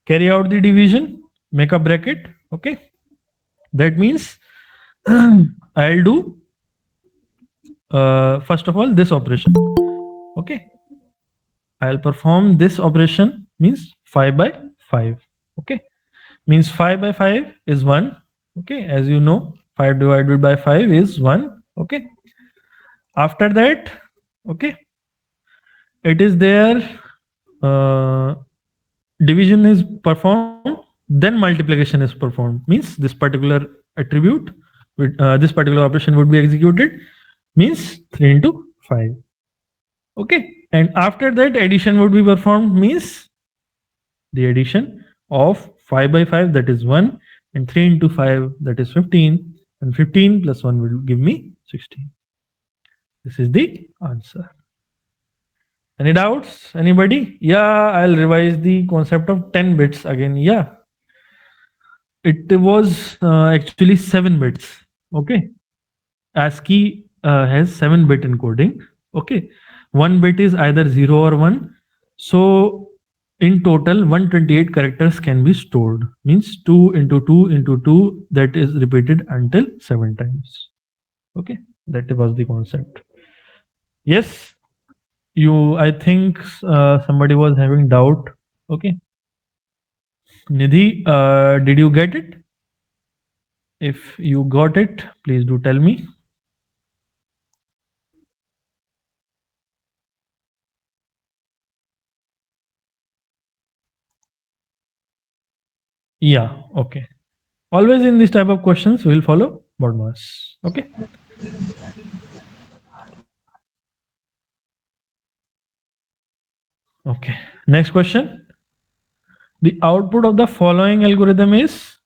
carry out the division, make a bracket. Okay. That means I'll do first of all this operation. Okay. I'll perform this operation, means 5 by 5. Okay. Means 5 by 5 is 1. Okay. As you know, 5 divided by 5 is 1. Okay. After that, okay, it is there, division is performed, then multiplication is performed. Means this particular attribute, this particular operation would be executed, means 3 into 5. Okay. And after that, addition would be performed, means the addition of 5 by 5, that is 1, and 3 into 5, that is 15, and 15 plus 1 will give me 16. This is the answer. Any doubts? Anybody? Yeah, I'll revise the concept of 10 bits again. Yeah. It was actually 7 bits. Okay. ASCII has 7-bit encoding. Okay, one bit is either 0 or 1. So in total 128 characters can be stored, means 2 into 2 into 2, that is repeated until 7 times. Okay, that was the concept. Yes, you, I think somebody was having doubt. Okay, Nidhi, did you get it? If you got it, please do tell me. Yeah, okay. Always in this type of questions, we will follow BODMAS. Okay. Okay. Next question. The output of the following algorithm is,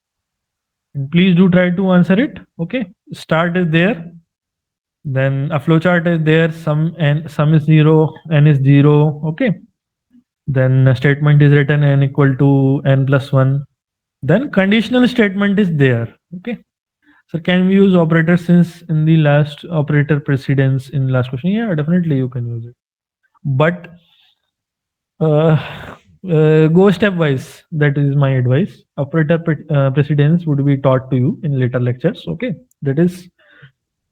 and please do try to answer it. Okay. Start is there. Then a flowchart is there. Sum is 0, n is 0. Okay. Then a statement is written n equal to n plus 1. Then conditional statement is there. Okay. So can we use operator since in the last operator precedence in last question? Yeah, definitely you can use it. But go stepwise. That is my advice. Operator precedence would be taught to you in later lectures. Okay, that is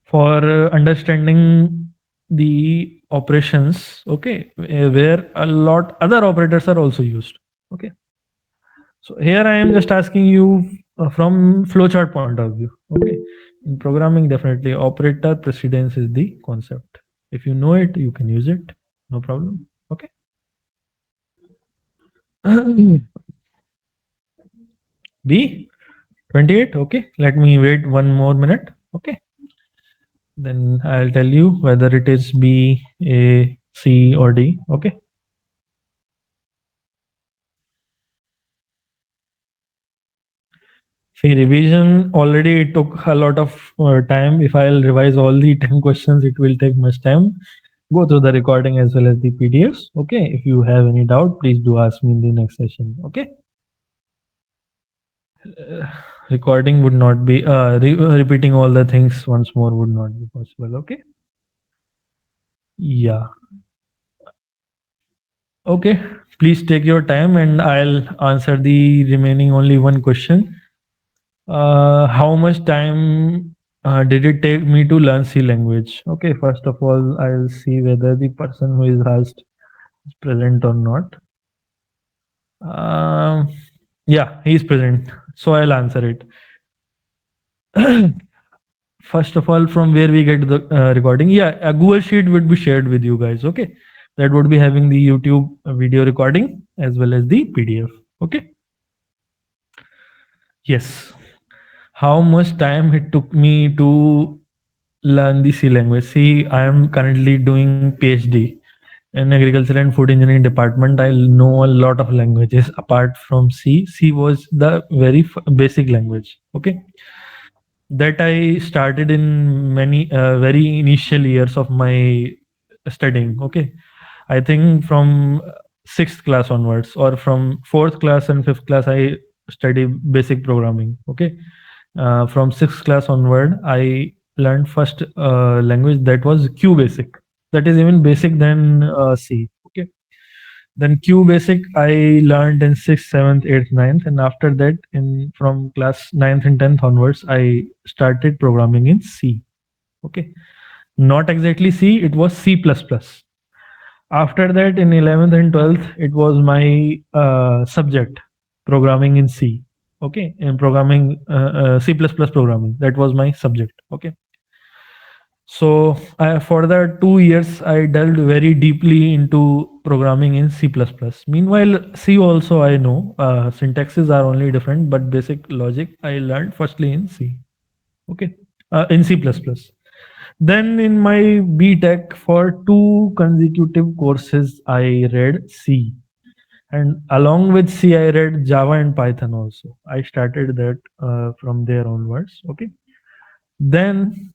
for understanding the operations. Okay, where a lot other operators are also used. Okay, so here I am just asking you from flowchart point of view. Okay, in programming, definitely operator precedence is the concept. If you know it, you can use it. No problem. Okay. B 28. Okay, let me wait one more minute. Okay, then I'll tell you whether it is B, A, C, or D. Okay. See, revision already took a lot of time. If I'll revise all the 10 questions, it will take much time. Go through the recording as well as the PDFs. Okay. If you have any doubt, please do ask me in the next session. Okay. Recording would not be, repeating all the things once more would not be possible. Okay. Yeah. Okay, please take your time and I'll answer the remaining only one question. How much time did it take me to learn C language? Okay, first of all, I'll see whether the person who is asked is present or not. Um, yeah, he is present. So I'll answer it. First of all, from where we get the recording? Yeah, a Google Sheet would be shared with you guys. Okay, that would be having the YouTube video recording as well as the PDF. Okay. Yes. How much time it took me to learn the C language? See, I am currently doing PhD in agriculture and food engineering department. I know a lot of languages apart from C. C was the very basic language. Okay, that I started in many very initial years of my studying. Okay, I think from sixth class onwards, or from fourth class and fifth class, I study basic programming. Okay, from sixth class onward, I learned first language that was Q basic. That is even basic than C. Okay, then Q basic I learned in sixth, seventh, eighth, ninth, and after that, in from class ninth and tenth onwards, I started programming in C. Okay, not exactly C, it was C++. After that, in 11th and 12th, it was my subject, programming in C. Okay, in programming, C++ programming, that was my subject. Okay, so for the 2 years, I delved very deeply into programming in C++. Meanwhile, C also I know, syntaxes are only different, but basic logic I learned firstly in C. Okay, in C++. Then in my B.Tech, for 2 consecutive courses, I read C. And along with C, I read Java and Python also. I started that from there onwards. Okay. Then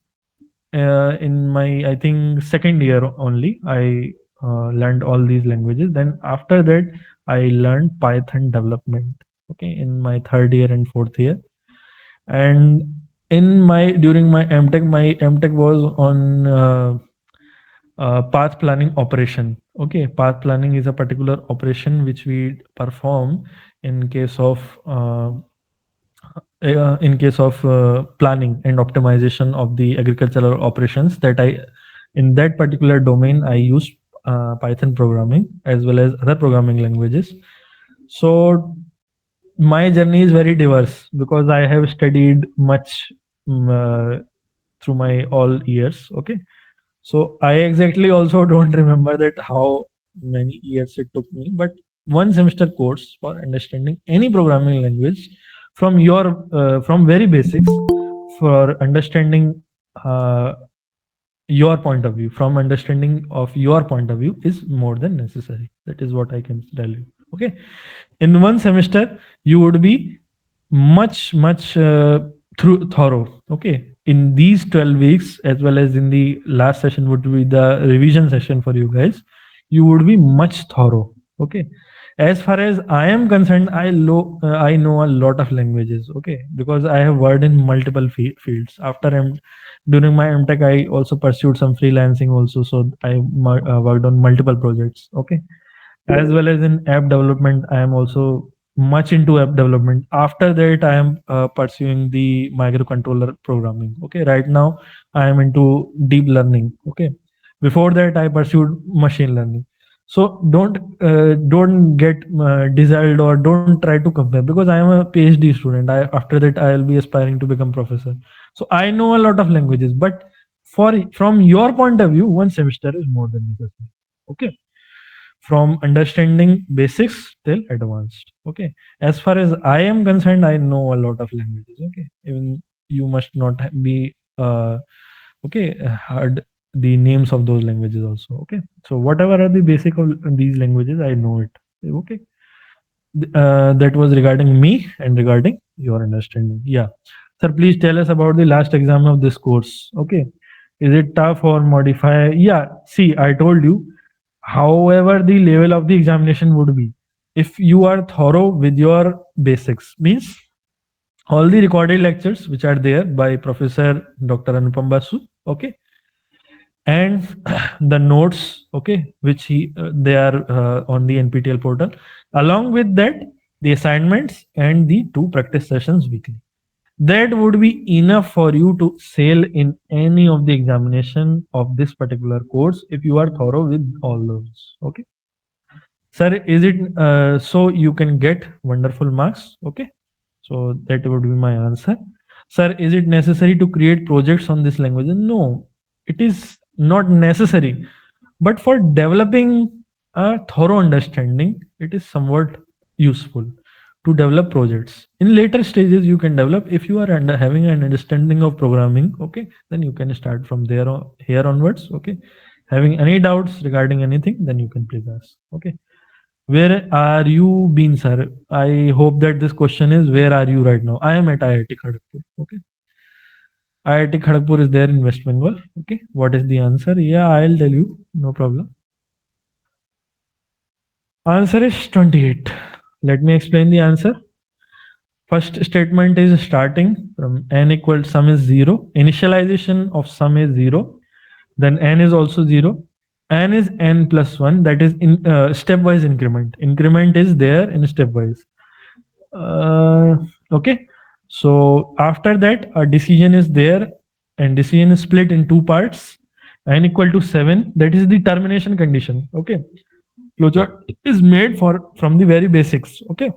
in my, I think, second year only, I learned all these languages. Then after that, I learned Python development. Okay. In my third year and fourth year. And in my during my MTech was on path planning operation. Okay, path planning is a particular operation which we perform in case of planning and optimization of the agricultural operations. That I in that particular domain I use Python programming as well as other programming languages. So my journey is very diverse because I have studied much through my all years. Okay, so I exactly also don't remember that how many years it took me, but one semester course for understanding any programming language from your from very basics for understanding uh, your point of view, from understanding of your point of view is more than necessary. That is what I can tell you. Okay, in one semester you would be much thorough. Okay, in these 12 weeks as well as in the last session would be the revision session for you guys, you would be much thorough. Okay, as far as I am concerned, I know a lot of languages. Okay, because I have worked in multiple fields. During my mtech I also pursued some freelancing also, so I worked on multiple projects. Okay, as well as in app development I am also much into app development. After that I am pursuing the microcontroller programming. Okay, right now I am into deep learning. Okay, before that I pursued machine learning. So don't get desired or don't try to compare, because I am a PhD student. After that I will be aspiring to become professor. So I know a lot of languages, but from your point of view, one semester is more than necessary. Okay, from understanding basics till advanced. Okay, as far as I am concerned, I know a lot of languages. Okay, even you must not be heard the names of those languages also. Okay, so whatever are the basic of these languages, I know it. Okay, that was regarding me and regarding your understanding. Yeah, sir, please tell us about the last exam of this course. Okay, is it tough or modify? Yeah, see, I told you, however the level of the examination would be, if you are thorough with your basics, means all the recorded lectures which are there by Professor Dr. Anupam Basu. Okay, and the notes, okay, which they are on the NPTEL portal, along with that the assignments and the 2 practice sessions weekly, that would be enough for you to sail in any of the examination of this particular course if you are thorough with all those. Okay, sir, is it so you can get wonderful marks? Okay, so that would be my answer. Sir, is it necessary to create projects on this language? No, it is not necessary. But for developing a thorough understanding, it is somewhat useful to develop projects. In later stages, you can develop if you are having an understanding of programming. Okay, then you can start from there here onwards. Okay, having any doubts regarding anything, then you can please ask. Okay, where are you been, sir? I hope that this question is where are you right now? I am at IIT Kharagpur. Okay. IIT Kharagpur is there in West Bengal. Okay. What is the answer? Yeah, I'll tell you. No problem. Answer is 28. Let me explain the answer. First statement is starting from n equal sum is 0. Initialization of sum is 0. Then n is also 0. N is n plus 1. That is in stepwise increment. Increment is there in stepwise. Okay. So after that, a decision is there, and decision is split in 2 parts. N equal to 7. That is the termination condition. Okay. Flowchart is made from the very basics. Okay,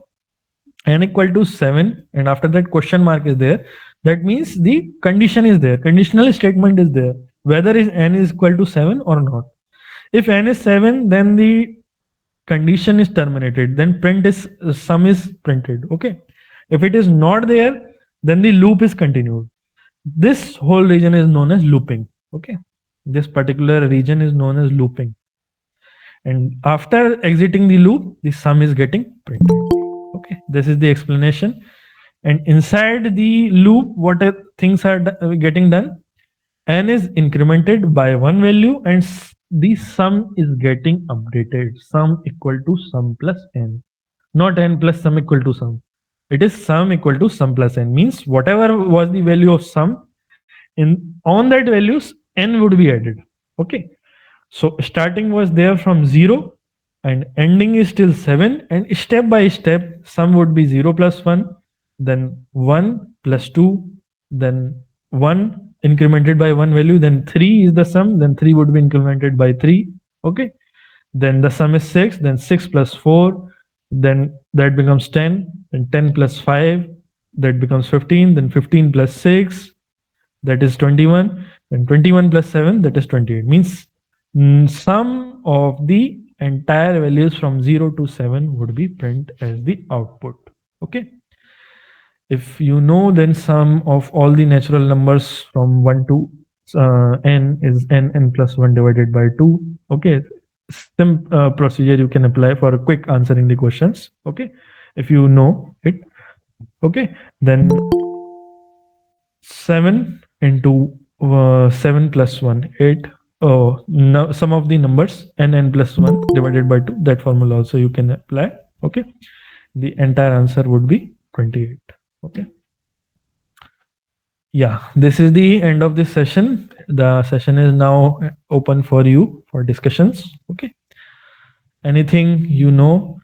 n equal to 7, and after that question mark is there. That means the condition is there, conditional statement is there, whether is n is equal to 7 or not. If n is 7, then the condition is terminated, then print is sum is printed. Okay, if it is not there, then the loop is continued. This whole region is known as looping. Okay, this particular region is known as looping, and after exiting the loop, the sum is getting printed. Okay, this is the explanation. And inside the loop, what things are getting done? N is incremented by one value, and the sum is getting updated. Sum equal to sum plus n, not n plus sum equal to sum. It is sum equal to sum plus n, means whatever was the value of sum, in on that values n would be added. Okay, So starting was there from 0 and ending is still 7, and step by step sum would be 0 plus 1, then 1 plus 2, then 1 incremented by 1 value, then 3 is the sum, then 3 would be incremented by 3. Okay. Then the sum is 6, then 6 plus 4, then that becomes 10, then 10 plus 5, that becomes 15, then 15 plus 6, that is 21, and 21 plus 7, that is 28. Means sum of the entire values from 0 to 7 would be print as the output. Okay. If you know, then sum of all the natural numbers from 1 to n is n plus 1 divided by 2. Okay. Same procedure you can apply for a quick answering the questions. Okay. If you know it. Okay. Then 7 into 7 plus 1, 8. Oh, no, sum of the numbers n plus 1 divided by 2. That formula also you can apply. Okay. The entire answer would be 28. Okay. Yeah, this is the end of this session. The session is now open for you for discussions. Okay. Anything you know?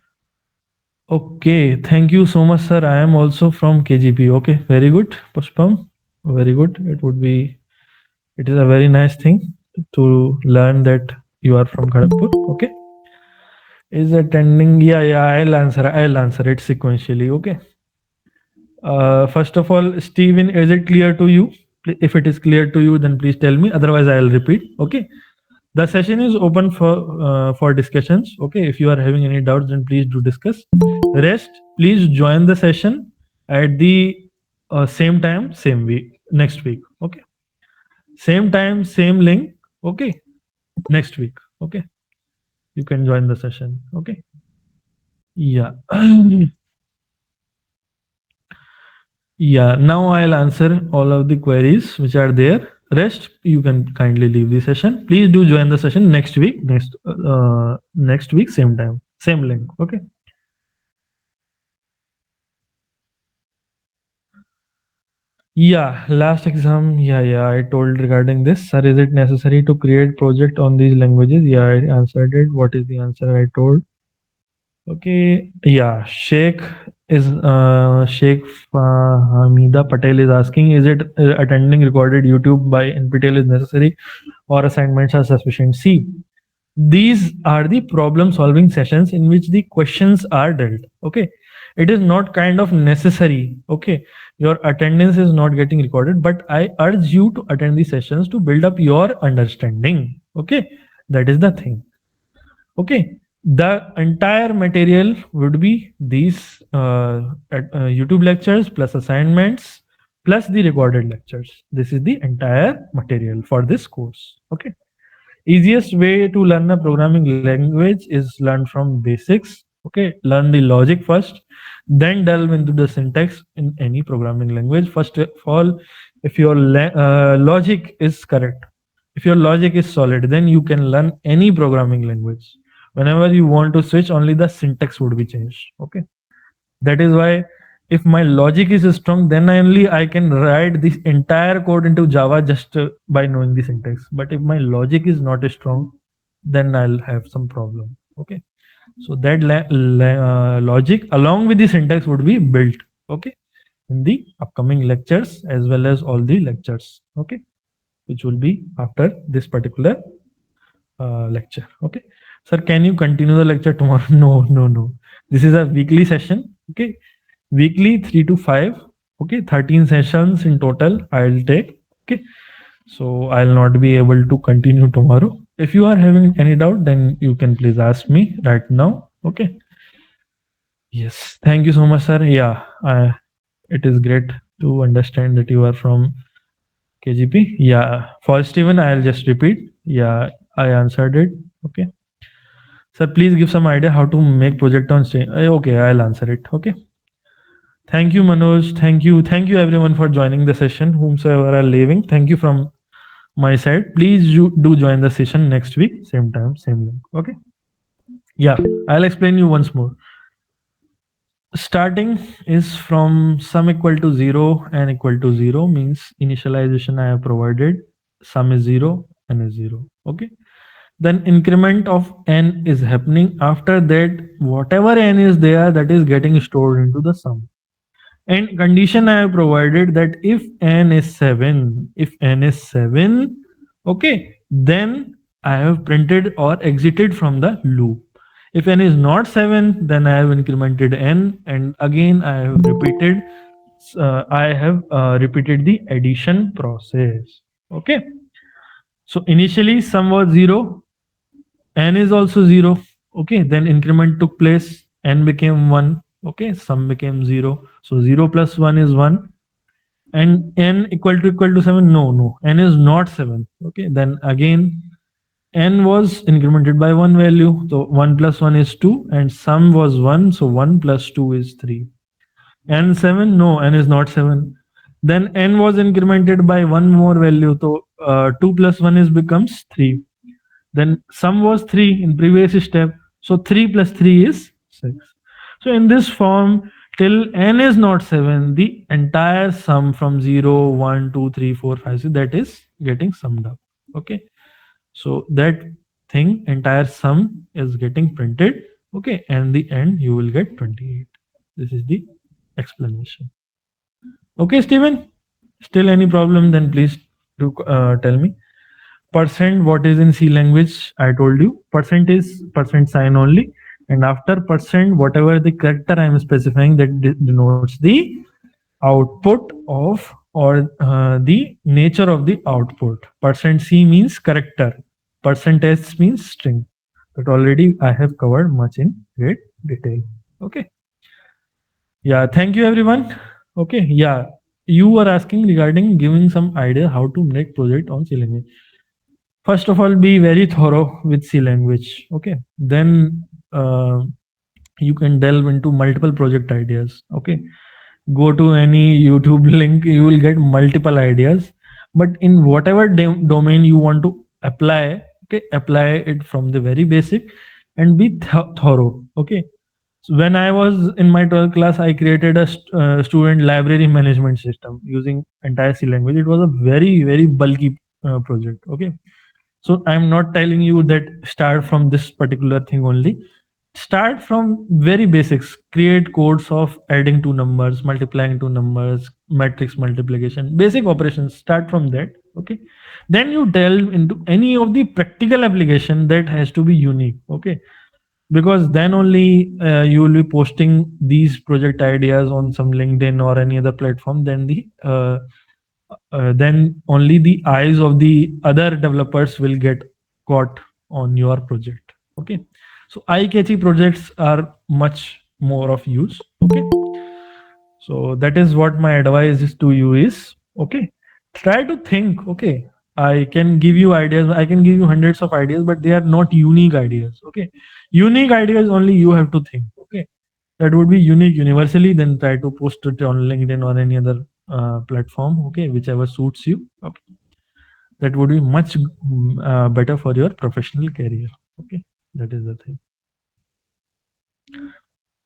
Okay, thank you so much, sir. I am also from KGP. Okay, very good, Pushpam. Very good. It is a very nice thing to learn that you are from Kharagpur. Okay. Is attending? Yeah, I'll answer it sequentially. Okay. First of all, Steven, is it clear to you? If it is clear to you, then please tell me. Otherwise, I'll repeat. Okay. The session is open for discussions. Okay. If you are having any doubts, then please do discuss. Rest, please join the session at the same time, same week, next week. Okay. Same time, same link. Okay. Next week. Okay. You can join the session. Okay. Yeah. Yeah, now I'll answer all of the queries which are there. Rest, you can kindly leave the session. Please do join the session next week. Next week, same time, same link. Okay. Yeah, last exam. Yeah. I told regarding this. Sir, is it necessary to create project on these languages? Yeah, I answered it. What is the answer I told? Okay, yeah, Sheikh Hamida Patel is asking, is it attending recorded YouTube by NPTEL is necessary or assignments are sufficient? See, these are the problem solving sessions in which the questions are dealt. Okay, it is not kind of necessary. Okay, your attendance is not getting recorded, but I urge you to attend the sessions to build up your understanding. Okay, that is the thing. Okay, the entire material would be these YouTube lectures plus assignments plus the recorded lectures. This is the entire material for this course. Okay. Easiest way to learn a programming language is learn from basics. Okay. Learn the logic first, then delve into the syntax in any programming language. First of all, if your logic is correct, if your logic is solid, then you can learn any programming language. Whenever you want to switch, only the syntax would be changed. Okay. That is why if my logic is strong, then only I can write this entire code into Java just by knowing the syntax. But if my logic is not strong, then I'll have some problem. Okay. So that logic along with the syntax would be built. Okay. In the upcoming lectures as well as all the lectures. Okay. Which will be after this particular lecture. Okay. Sir, can you continue the lecture tomorrow? No. This is a weekly session. Okay. Weekly 3 to 5. Okay. 13 sessions in total I'll take. Okay. So I'll not be able to continue tomorrow. If you are having any doubt, then you can please ask me right now. Okay. Yes. Thank you so much, sir. Yeah. It is great to understand that you are from KGP. Yeah. For Steven, I'll just repeat. Yeah. I answered it. Okay. Sir, please give some idea how to make project on stage. Okay, I'll answer it. Okay. Thank you, Manoj. Thank you everyone for joining the session. Whomsoever are leaving, thank you from my side. Please do join the session next week, same time, same link. Okay. Yeah, I'll explain you once more. Starting is from sum equal to 0 and equal to 0 means initialization I have provided. Sum is 0 and is 0. Okay. then increment of n is happening. After that, whatever n is there, that is getting stored into the sum. And condition I have provided that if n is 7, if n is 7, okay, then I have printed or exited from the loop. If n is not 7, then I have incremented n, and again I have repeated the addition process. Okay. So initially sum was 0, n is also 0. Okay, then increment took place, n became 1. Okay, sum became 0. So 0 plus 1 is 1. And n equal to 7. No, n is not 7. Okay, then again n was incremented by one value. So 1 plus 1 is 2, and sum was 1. So 1 plus 2 is 3. N 7? No, n is not 7. Then n was incremented by one more value. So 2 plus 1 is becomes 3. Then sum was 3 in previous step. So 3 plus 3 is 6. So in this form, till n is not 7, the entire sum from 0, 1, 2, 3, 4, 5, 6, that is getting summed up. Okay. So that thing, entire sum is getting printed. Okay. And the end, you will get 28. This is the explanation. Okay, Stephen? Still any problem, then please do tell me. Percent, what is in C language? I told you percent is percent sign only, and after percent, whatever the character I am specifying, that denotes the output of, or the nature of the output. Percent C means character, percent S means string. That already I have covered much in great detail. Okay. Yeah, thank you everyone. Okay, yeah, you were asking regarding giving some idea how to make project on C language. First of all, be very thorough with C language. Okay, then you can delve into multiple project ideas. Okay, go to any YouTube link, you will get multiple ideas. But in whatever domain you want to apply, okay, apply it from the very basic and be thorough. Okay, so when I was in my 12th class, I created a student library management system using entire C language. It was a very bulky project. Okay, so I'm not telling you that start from this particular thing only. Start from very basics. Create codes of adding two numbers, multiplying two numbers, matrix multiplication, basic operations. Start from that. Okay. Then you delve into any of the practical application that has to be unique. Okay, because then only you will be posting these project ideas on some LinkedIn or any other platform. Then only the eyes of the other developers will get caught on your project. Okay, so eye-catchy projects are much more of use. Okay, so that is what my advice is to you is, okay, try to think. Okay, I can give you ideas, I can give you hundreds of ideas, but they are not unique ideas. Okay, unique ideas only you have to think. Okay, that would be unique universally, then try to post it on LinkedIn or any other platform. Okay, whichever suits you. Okay, that would be much better for your professional career. Okay, that is the thing.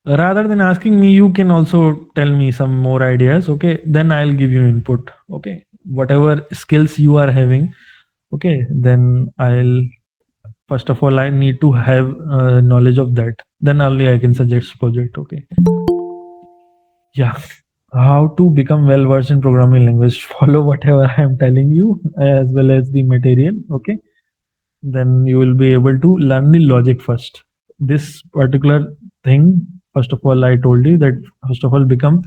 Rather than asking me, you can also tell me some more ideas. Okay, then I'll give you input. Okay, whatever skills you are having. Okay, then I'll, first of all, I need to have knowledge of that, then only I can suggest project. Okay, yeah, how to become well versed in programming language. Follow whatever I am telling you as well as the material. Okay, then you will be able to learn the logic first. This particular thing, first of all, I told you that first of all become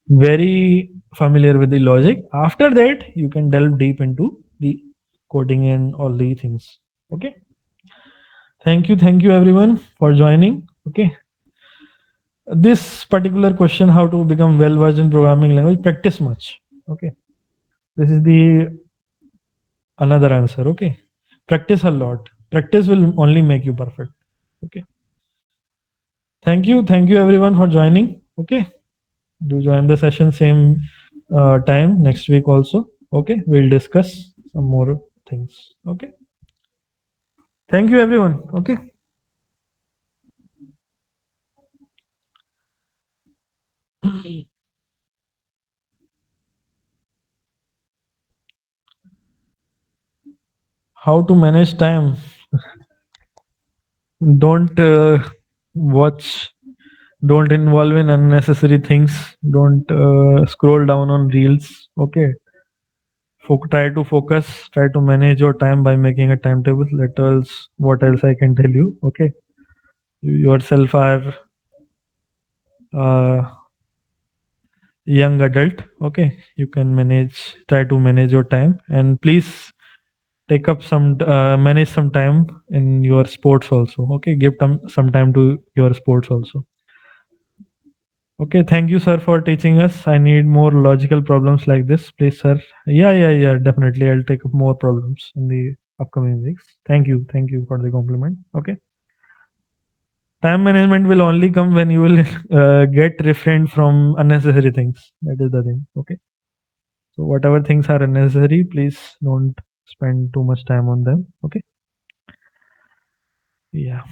very familiar with the logic. After that, you can delve deep into the coding and all the things. Okay, thank you everyone for joining. Okay, this particular question, how to become well versed in programming language, practice much. Okay, this is the another answer. Okay, practice a lot. Practice will only make you perfect. Okay, thank you everyone for joining. Okay, do join the session same time next week also. Okay, we'll discuss some more things. Okay, thank you everyone. Okay. How to manage time? don't watch, don't involve in unnecessary things, don't scroll down on reels. Okay, try to focus, try to manage your time by making a timetable. That else, what else I can tell you? Okay, you yourself are uh, young adult. Okay, you can manage, try to manage your time, and please take up some manage some time in your sports also. Okay, give some time to your sports also. Okay, thank you, sir, for teaching us. I need more logical problems like this, please, sir. Yeah, definitely. I'll take up more problems in the upcoming weeks. Thank you for the compliment. Okay, time management will only come when you will get refrained from unnecessary things. That is the thing. Okay, so whatever things are unnecessary, please don't spend too much time on them. Okay, yeah.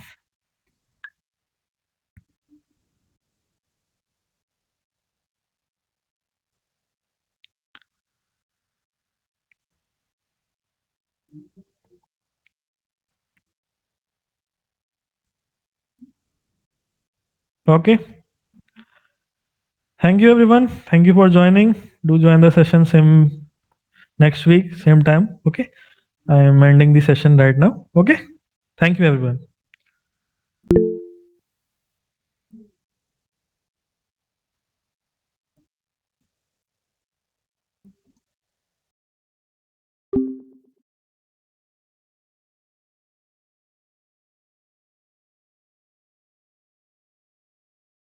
Okay. Thank you, everyone. Thank you for joining. Do join the session same next week, same time. Okay. I am ending the session right now. Okay. Thank you, everyone.